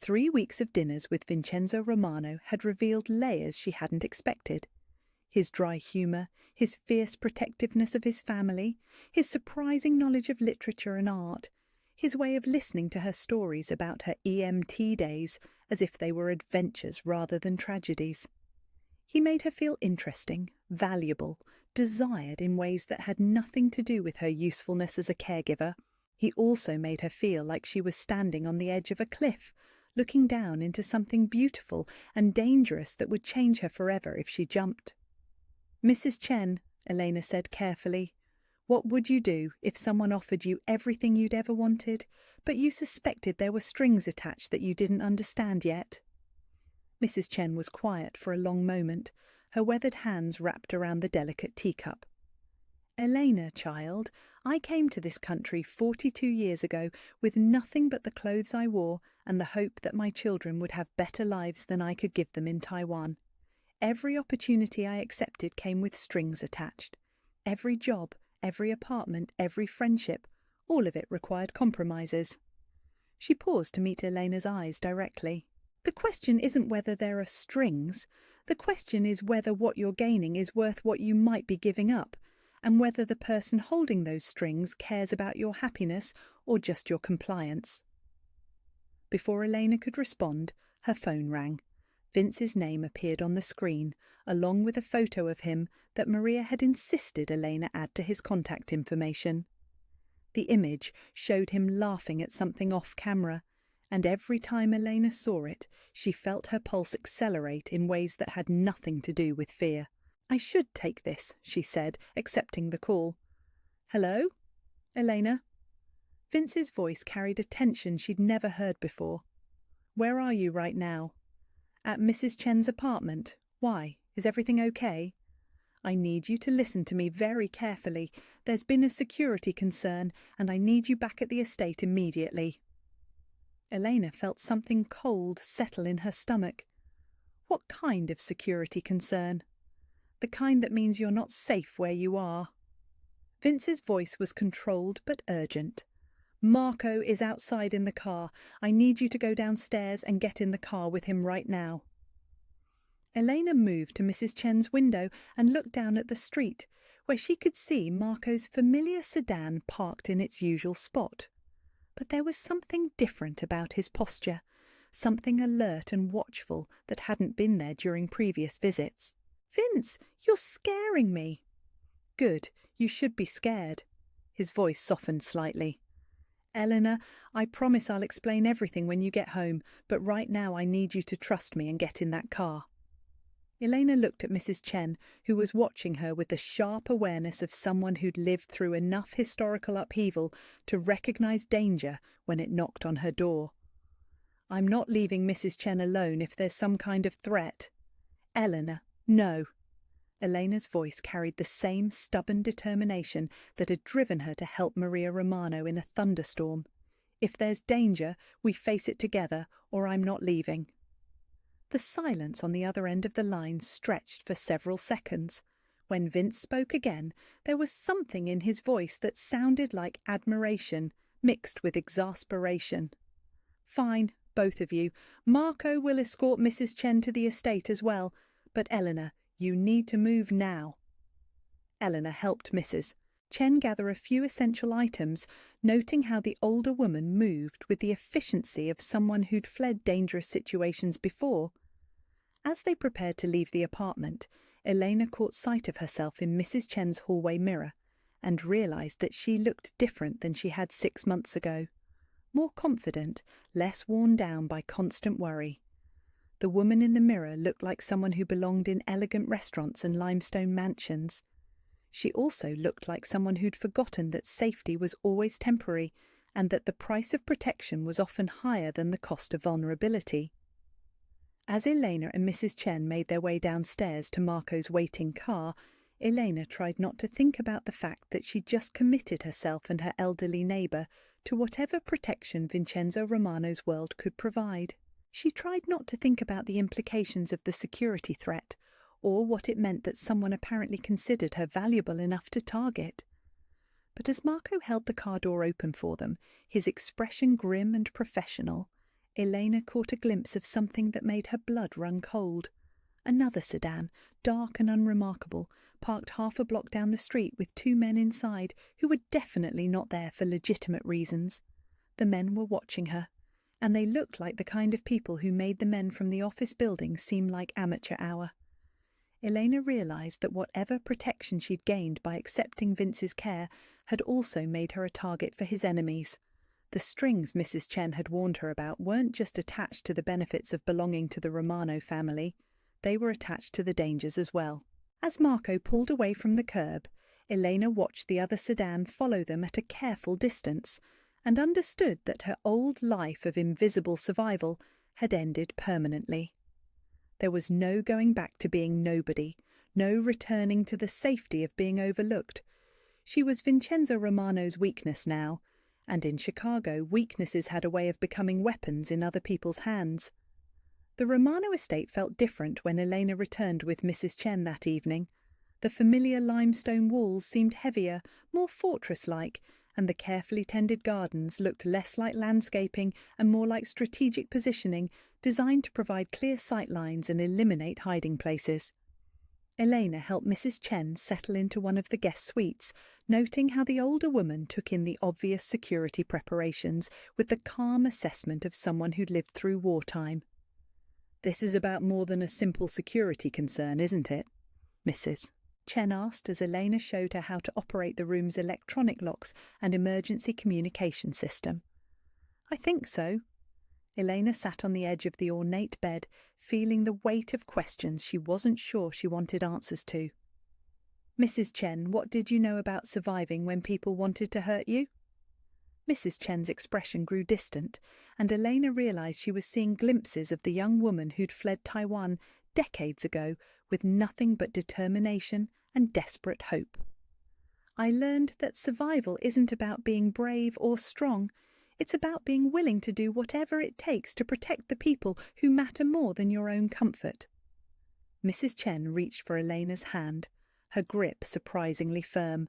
3 weeks of dinners with Vincenzo Romano had revealed layers she hadn't expected. His dry humour, his fierce protectiveness of his family, his surprising knowledge of literature and art, his way of listening to her stories about her EMT days as if they were adventures rather than tragedies. He made her feel interesting, valuable, desired in ways that had nothing to do with her usefulness as a caregiver. He also made her feel like she was standing on the edge of a cliff, looking down into something beautiful and dangerous that would change her forever if she jumped. "Mrs. Chen," Elena said carefully, "what would you do if someone offered you everything you'd ever wanted, but you suspected there were strings attached that you didn't understand yet?" Mrs. Chen was quiet for a long moment, her weathered hands wrapped around the delicate teacup. "Elena, child, I came to this country 42 years ago with nothing but the clothes I wore and the hope that my children would have better lives than I could give them in Taiwan. Every opportunity I accepted came with strings attached. Every job, every apartment, every friendship, all of it required compromises." She paused to meet Elena's eyes directly. "The question isn't whether there are strings. The question is whether what you're gaining is worth what you might be giving up, and whether the person holding those strings cares about your happiness or just your compliance." Before Elena could respond, her phone rang. Vince's name appeared on the screen, along with a photo of him that Maria had insisted Elena add to his contact information. The image showed him laughing at something off camera, and every time Elena saw it, she felt her pulse accelerate in ways that had nothing to do with fear. "I should take this," she said, accepting the call. "Hello? Elena?" Vince's voice carried a tension she'd never heard before. "Where are you right now?" "At Mrs. Chen's apartment. Why? Is everything okay?" "I need you to listen to me very carefully. There's been a security concern, and I need you back at the estate immediately." Elena felt something cold settle in her stomach. What kind of security concern? The kind that means you're not safe where you are. Vince's voice was controlled but urgent. "Marco is outside in the car. I need you to go downstairs and get in the car with him right now." Elena moved to Mrs. Chen's window and looked down at the street, where she could see Marco's familiar sedan parked in its usual spot. But there was something different about his posture, something alert and watchful that hadn't been there during previous visits. "Vince, you're scaring me." "Good, you should be scared." His voice softened slightly. "Eleanor, I promise I'll explain everything when you get home, but right now I need you to trust me and get in that car." Elena looked at Mrs. Chen, who was watching her with the sharp awareness of someone who'd lived through enough historical upheaval to recognize danger when it knocked on her door. "I'm not leaving Mrs. Chen alone if there's some kind of threat." "Eleanor, no." Elena's voice carried the same stubborn determination that had driven her to help Maria Romano in a thunderstorm. "If there's danger, we face it together, or I'm not leaving." The silence on the other end of the line stretched for several seconds. When Vince spoke again, there was something in his voice that sounded like admiration, mixed with exasperation. "Fine, both of you. Marco will escort Mrs. Chen to the estate as well. But Eleanor, you need to move now." Eleanor helped Mrs. Chen gather a few essential items, noting how the older woman moved with the efficiency of someone who'd fled dangerous situations before. As they prepared to leave the apartment, Elena caught sight of herself in Mrs. Chen's hallway mirror and realized that she looked different than she had 6 months ago. More confident, less worn down by constant worry. The woman in the mirror looked like someone who belonged in elegant restaurants and limestone mansions. She also looked like someone who'd forgotten that safety was always temporary and that the price of protection was often higher than the cost of vulnerability. As Elena and Mrs. Chen made their way downstairs to Marco's waiting car, Elena tried not to think about the fact that she'd just committed herself and her elderly neighbour to whatever protection Vincenzo Romano's world could provide. She tried not to think about the implications of the security threat, or what it meant that someone apparently considered her valuable enough to target. But as Marco held the car door open for them, his expression grim and professional, Elena caught a glimpse of something that made her blood run cold. Another sedan, dark and unremarkable, parked half a block down the street with 2 men inside who were definitely not there for legitimate reasons. The men were watching her, and they looked like the kind of people who made the men from the office building seem like amateur hour. Elena realized that whatever protection she'd gained by accepting Vince's care had also made her a target for his enemies. The strings Mrs. Chen had warned her about weren't just attached to the benefits of belonging to the Romano family, they were attached to the dangers as well. As Marco pulled away from the curb, Elena watched the other sedan follow them at a careful distance, and understood that her old life of invisible survival had ended permanently. There was no going back to being nobody, no returning to the safety of being overlooked. She was Vincenzo Romano's weakness now, and in Chicago weaknesses had a way of becoming weapons in other people's hands. The Romano estate felt different when Elena returned with Mrs. Chen that evening. The familiar limestone walls seemed heavier, more fortress-like, and the carefully tended gardens looked less like landscaping and more like strategic positioning designed to provide clear sight lines and eliminate hiding places. Elena helped Mrs. Chen settle into one of the guest suites, noting how the older woman took in the obvious security preparations with the calm assessment of someone who'd lived through wartime. "This is about more than a simple security concern, isn't it, Mrs.?" Chen asked as Elena showed her how to operate the room's electronic locks and emergency communication system. I think so. Elena sat on the edge of the ornate bed, feeling the weight of questions she wasn't sure she wanted answers to. Mrs. Chen, what did you know about surviving when people wanted to hurt you? Mrs. Chen's expression grew distant, and Elena realized she was seeing glimpses of the young woman who'd fled Taiwan decades ago with nothing but determination and desperate hope. I learned that survival isn't about being brave or strong. It's about being willing to do whatever it takes to protect the people who matter more than your own comfort. Mrs. Chen reached for Elena's hand, her grip surprisingly firm.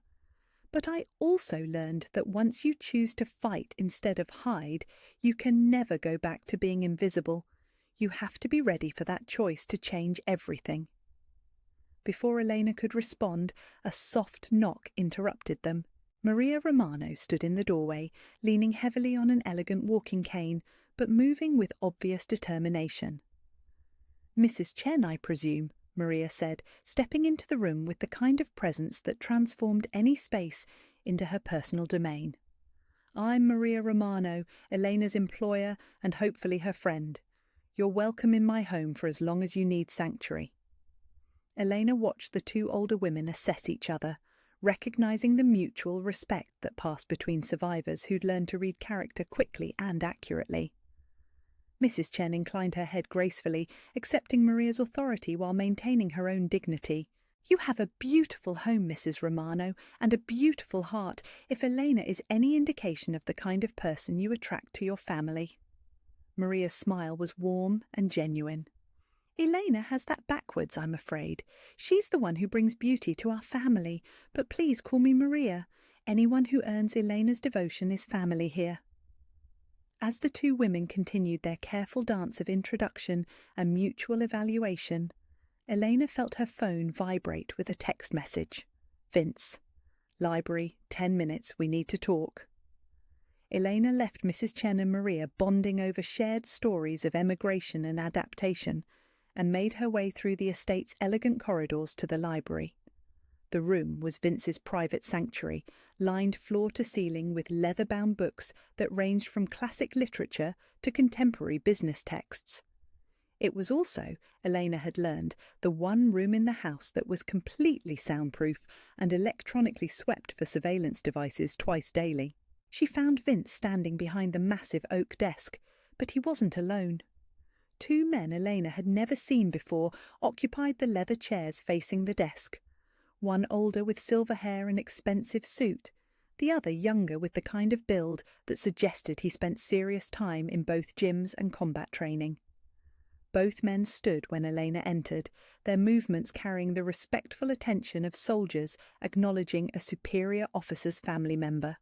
But I also learned that once you choose to fight instead of hide, you can never go back to being invisible. You have to be ready for that choice to change everything. Before Elena could respond, a soft knock interrupted them. Maria Romano stood in the doorway, leaning heavily on an elegant walking cane, but moving with obvious determination. Mrs. Chen, I presume, Maria said, stepping into the room with the kind of presence that transformed any space into her personal domain. I'm Maria Romano, Elena's employer and hopefully her friend. You're welcome in my home for as long as you need sanctuary. Elena watched the two older women assess each other, recognizing the mutual respect that passed between survivors who'd learned to read character quickly and accurately. Mrs. Chen inclined her head gracefully, accepting Maria's authority while maintaining her own dignity. You have a beautiful home, Mrs. Romano, and a beautiful heart, if Elena is any indication of the kind of person you attract to your family. Maria's smile was warm and genuine. Elena has that backwards, I'm afraid. She's the one who brings beauty to our family, but please call me Maria. Anyone who earns Elena's devotion is family here. As the two women continued their careful dance of introduction and mutual evaluation, Elena felt her phone vibrate with a text message. Vince. Library, 10 minutes, we need to talk. Elena left Mrs. Chen and Maria bonding over shared stories of emigration and adaptation, and made her way through the estate's elegant corridors to the library. The room was Vince's private sanctuary, lined floor to ceiling with leather-bound books that ranged from classic literature to contemporary business texts. It was also, Elena had learned, the one room in the house that was completely soundproof and electronically swept for surveillance devices twice daily. She found Vince standing behind the massive oak desk, but he wasn't alone. Two men Elena had never seen before occupied the leather chairs facing the desk. One older with silver hair and expensive suit, the other younger with the kind of build that suggested he spent serious time in both gyms and combat training. Both men stood when Elena entered, their movements carrying the respectful attention of soldiers acknowledging a superior officer's family member.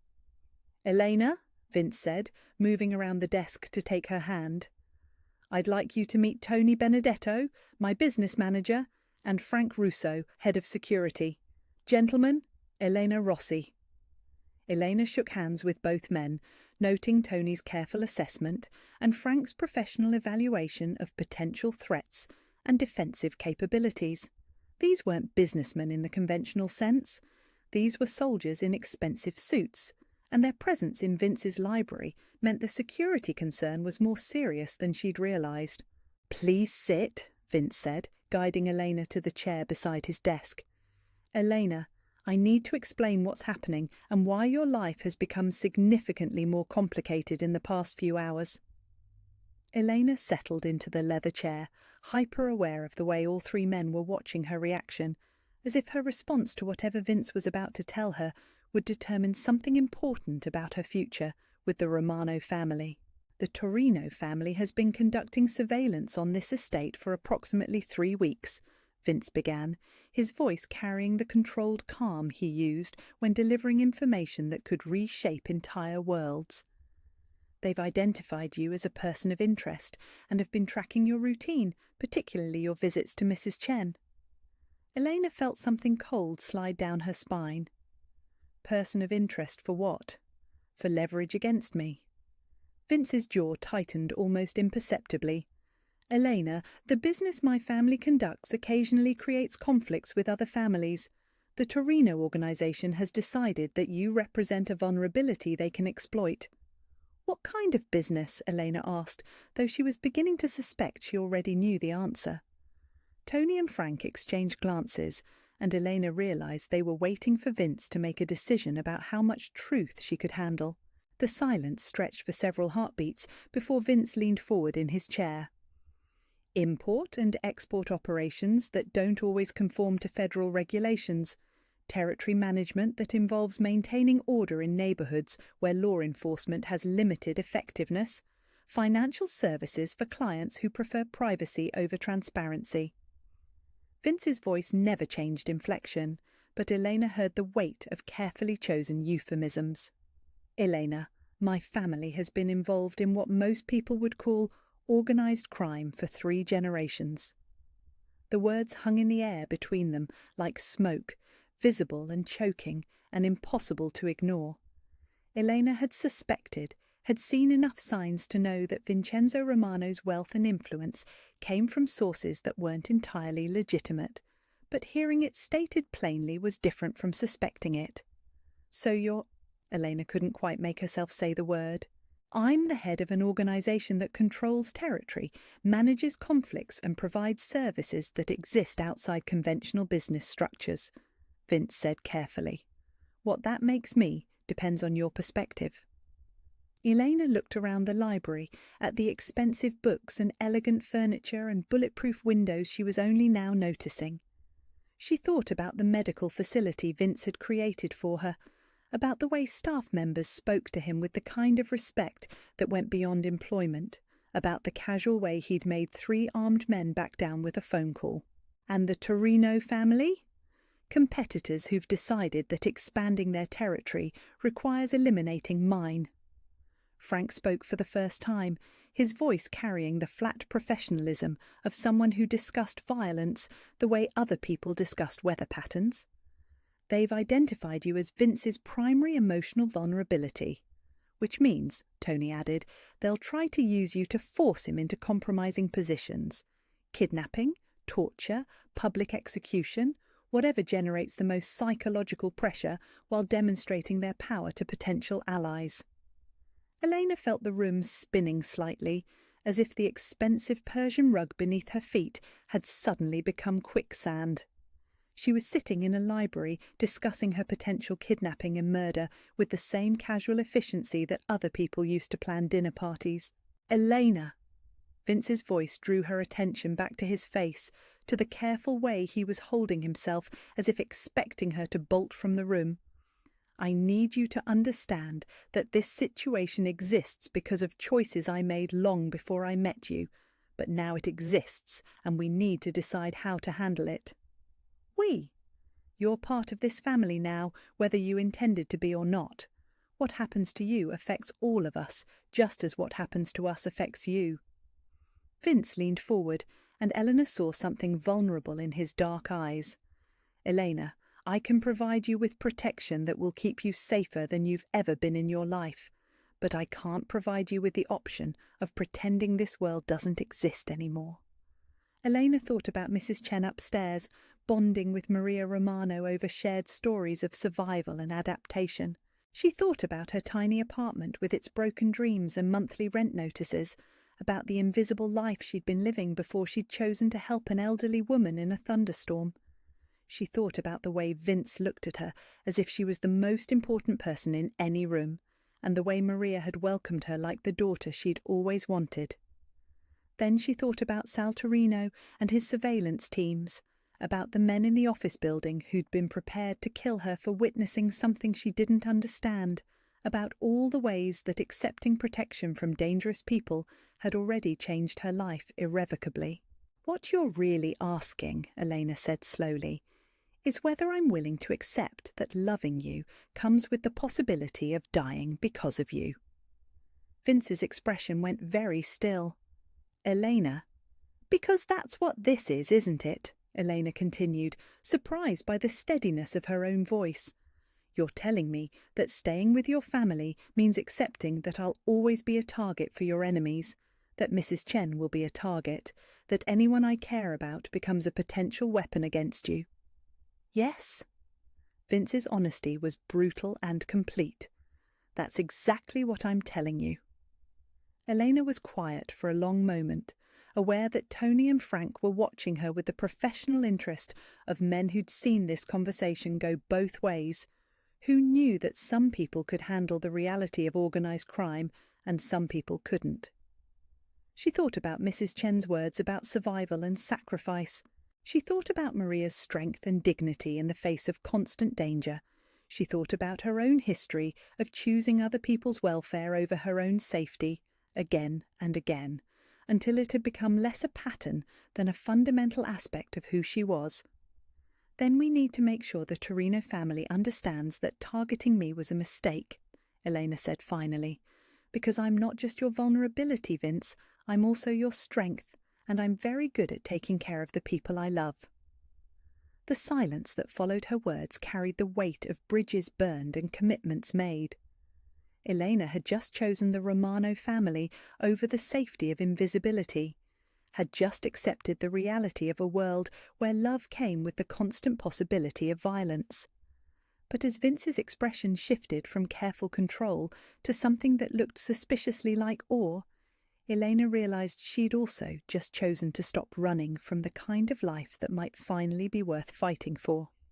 "Elena," Vince said, moving around the desk to take her hand. "I'd like you to meet Tony Benedetto, my business manager, and Frank Russo, head of security. Gentlemen, Elena Rossi." Elena shook hands with both men, noting Tony's careful assessment and Frank's professional evaluation of potential threats and defensive capabilities. These weren't businessmen in the conventional sense. These were soldiers in expensive suits, and their presence in Vince's library meant the security concern was more serious than she'd realized. "Please sit," Vince said, guiding Elena to the chair beside his desk. "Elena, I need to explain what's happening and why your life has become significantly more complicated in the past few hours." Elena settled into the leather chair, hyper-aware of the way all three men were watching her reaction, as if her response to whatever Vince was about to tell her would determine something important about her future with the Romano family. "The Torino family has been conducting surveillance on this estate for approximately 3 weeks, Vince began, his voice carrying the controlled calm he used when delivering information that could reshape entire worlds. "They've identified you as a person of interest and have been tracking your routine, particularly your visits to Mrs. Chen." Elena felt something cold slide down her spine. "Person of interest for what? For leverage against me?" Vince's jaw tightened almost imperceptibly. "Elena, the business my family conducts occasionally creates conflicts with other families. The Torino organization has decided that you represent a vulnerability they can exploit. What kind of business? Elena asked, though she was beginning to suspect she already knew the answer. Tony and Frank exchanged glances, and Elena realized they were waiting for Vince to make a decision about how much truth she could handle. The silence stretched for several heartbeats before Vince leaned forward in his chair. Import and export operations that don't always conform to federal regulations, territory management that involves maintaining order in neighborhoods where law enforcement has limited effectiveness, financial services for clients who prefer privacy over transparency. Vince's voice never changed inflection, but Elena heard the weight of carefully chosen euphemisms. Elena, my family has been involved in what most people would call organized crime for 3 generations. The words hung in the air between them like smoke, visible and choking and impossible to ignore. Elena had suspected, had seen enough signs to know that Vincenzo Romano's wealth and influence came from sources that weren't entirely legitimate, but hearing it stated plainly was different from suspecting it. So you're... Elena couldn't quite make herself say the word. I'm the head of an organization that controls territory, manages conflicts and provides services that exist outside conventional business structures, Vince said carefully. What that makes me depends on your perspective. Elena looked around the library at the expensive books and elegant furniture and bulletproof windows she was only now noticing. She thought about the medical facility Vince had created for her, about the way staff members spoke to him with the kind of respect that went beyond employment, about the casual way he'd made 3 armed men back down with a phone call. And the Torino family? Competitors who've decided that expanding their territory requires eliminating mine. Frank spoke for the first time, his voice carrying the flat professionalism of someone who discussed violence the way other people discussed weather patterns. They've identified you as Vince's primary emotional vulnerability, which means, Tony added, they'll try to use you to force him into compromising positions. Kidnapping, torture, public execution, whatever generates the most psychological pressure while demonstrating their power to potential allies. Elena felt the room spinning slightly, as if the expensive Persian rug beneath her feet had suddenly become quicksand. She was sitting in a library discussing her potential kidnapping and murder with the same casual efficiency that other people used to plan dinner parties. Elena! Vince's voice drew her attention back to his face, to the careful way he was holding himself as if expecting her to bolt from the room. I need you to understand that this situation exists because of choices I made long before I met you, but now it exists and we need to decide how to handle it. We. You're part of this family now, whether you intended to be or not. What happens to you affects all of us, just as what happens to us affects you. Vince leaned forward, and Eleanor saw something vulnerable in his dark eyes. Elena, I can provide you with protection that will keep you safer than you've ever been in your life, but I can't provide you with the option of pretending this world doesn't exist anymore. Elena thought about Mrs. Chen upstairs, bonding with Maria Romano over shared stories of survival and adaptation. She thought about her tiny apartment with its broken dreams and monthly rent notices, about the invisible life she'd been living before she'd chosen to help an elderly woman in a thunderstorm. She thought about the way Vince looked at her as if she was the most important person in any room, and the way Maria had welcomed her like the daughter she'd always wanted. Then she thought about Sal Torino and his surveillance teams, about the men in the office building who'd been prepared to kill her for witnessing something she didn't understand, about all the ways that accepting protection from dangerous people had already changed her life irrevocably. What you're really asking, Elena said slowly, is whether I'm willing to accept that loving you comes with the possibility of dying because of you. Vince's expression went very still. Elena, because that's what this is, isn't it? Elena continued, surprised by the steadiness of her own voice. You're telling me that staying with your family means accepting that I'll always be a target for your enemies, that Mrs. Chen will be a target, that anyone I care about becomes a potential weapon against you. Yes. Vince's honesty was brutal and complete. "That's exactly what I'm telling you." Elena was quiet for a long moment, aware that Tony and Frank were watching her with the professional interest of men who'd seen this conversation go both ways, who knew that some people could handle the reality of organised crime and some people couldn't. She thought about Mrs. Chen's words about survival and sacrifice. She thought about Maria's strength and dignity in the face of constant danger. She thought about her own history of choosing other people's welfare over her own safety, again and again, until it had become less a pattern than a fundamental aspect of who she was. "Then we need to make sure the Torino family understands that targeting me was a mistake," Elena said finally, "because I'm not just your vulnerability, Vince, I'm also your strength, and I'm very good at taking care of the people I love." The silence that followed her words carried the weight of bridges burned and commitments made. Elena had just chosen the Romano family over the safety of invisibility, had just accepted the reality of a world where love came with the constant possibility of violence. But as Vince's expression shifted from careful control to something that looked suspiciously like awe, Elena realized she'd also just chosen to stop running from the kind of life that might finally be worth fighting for.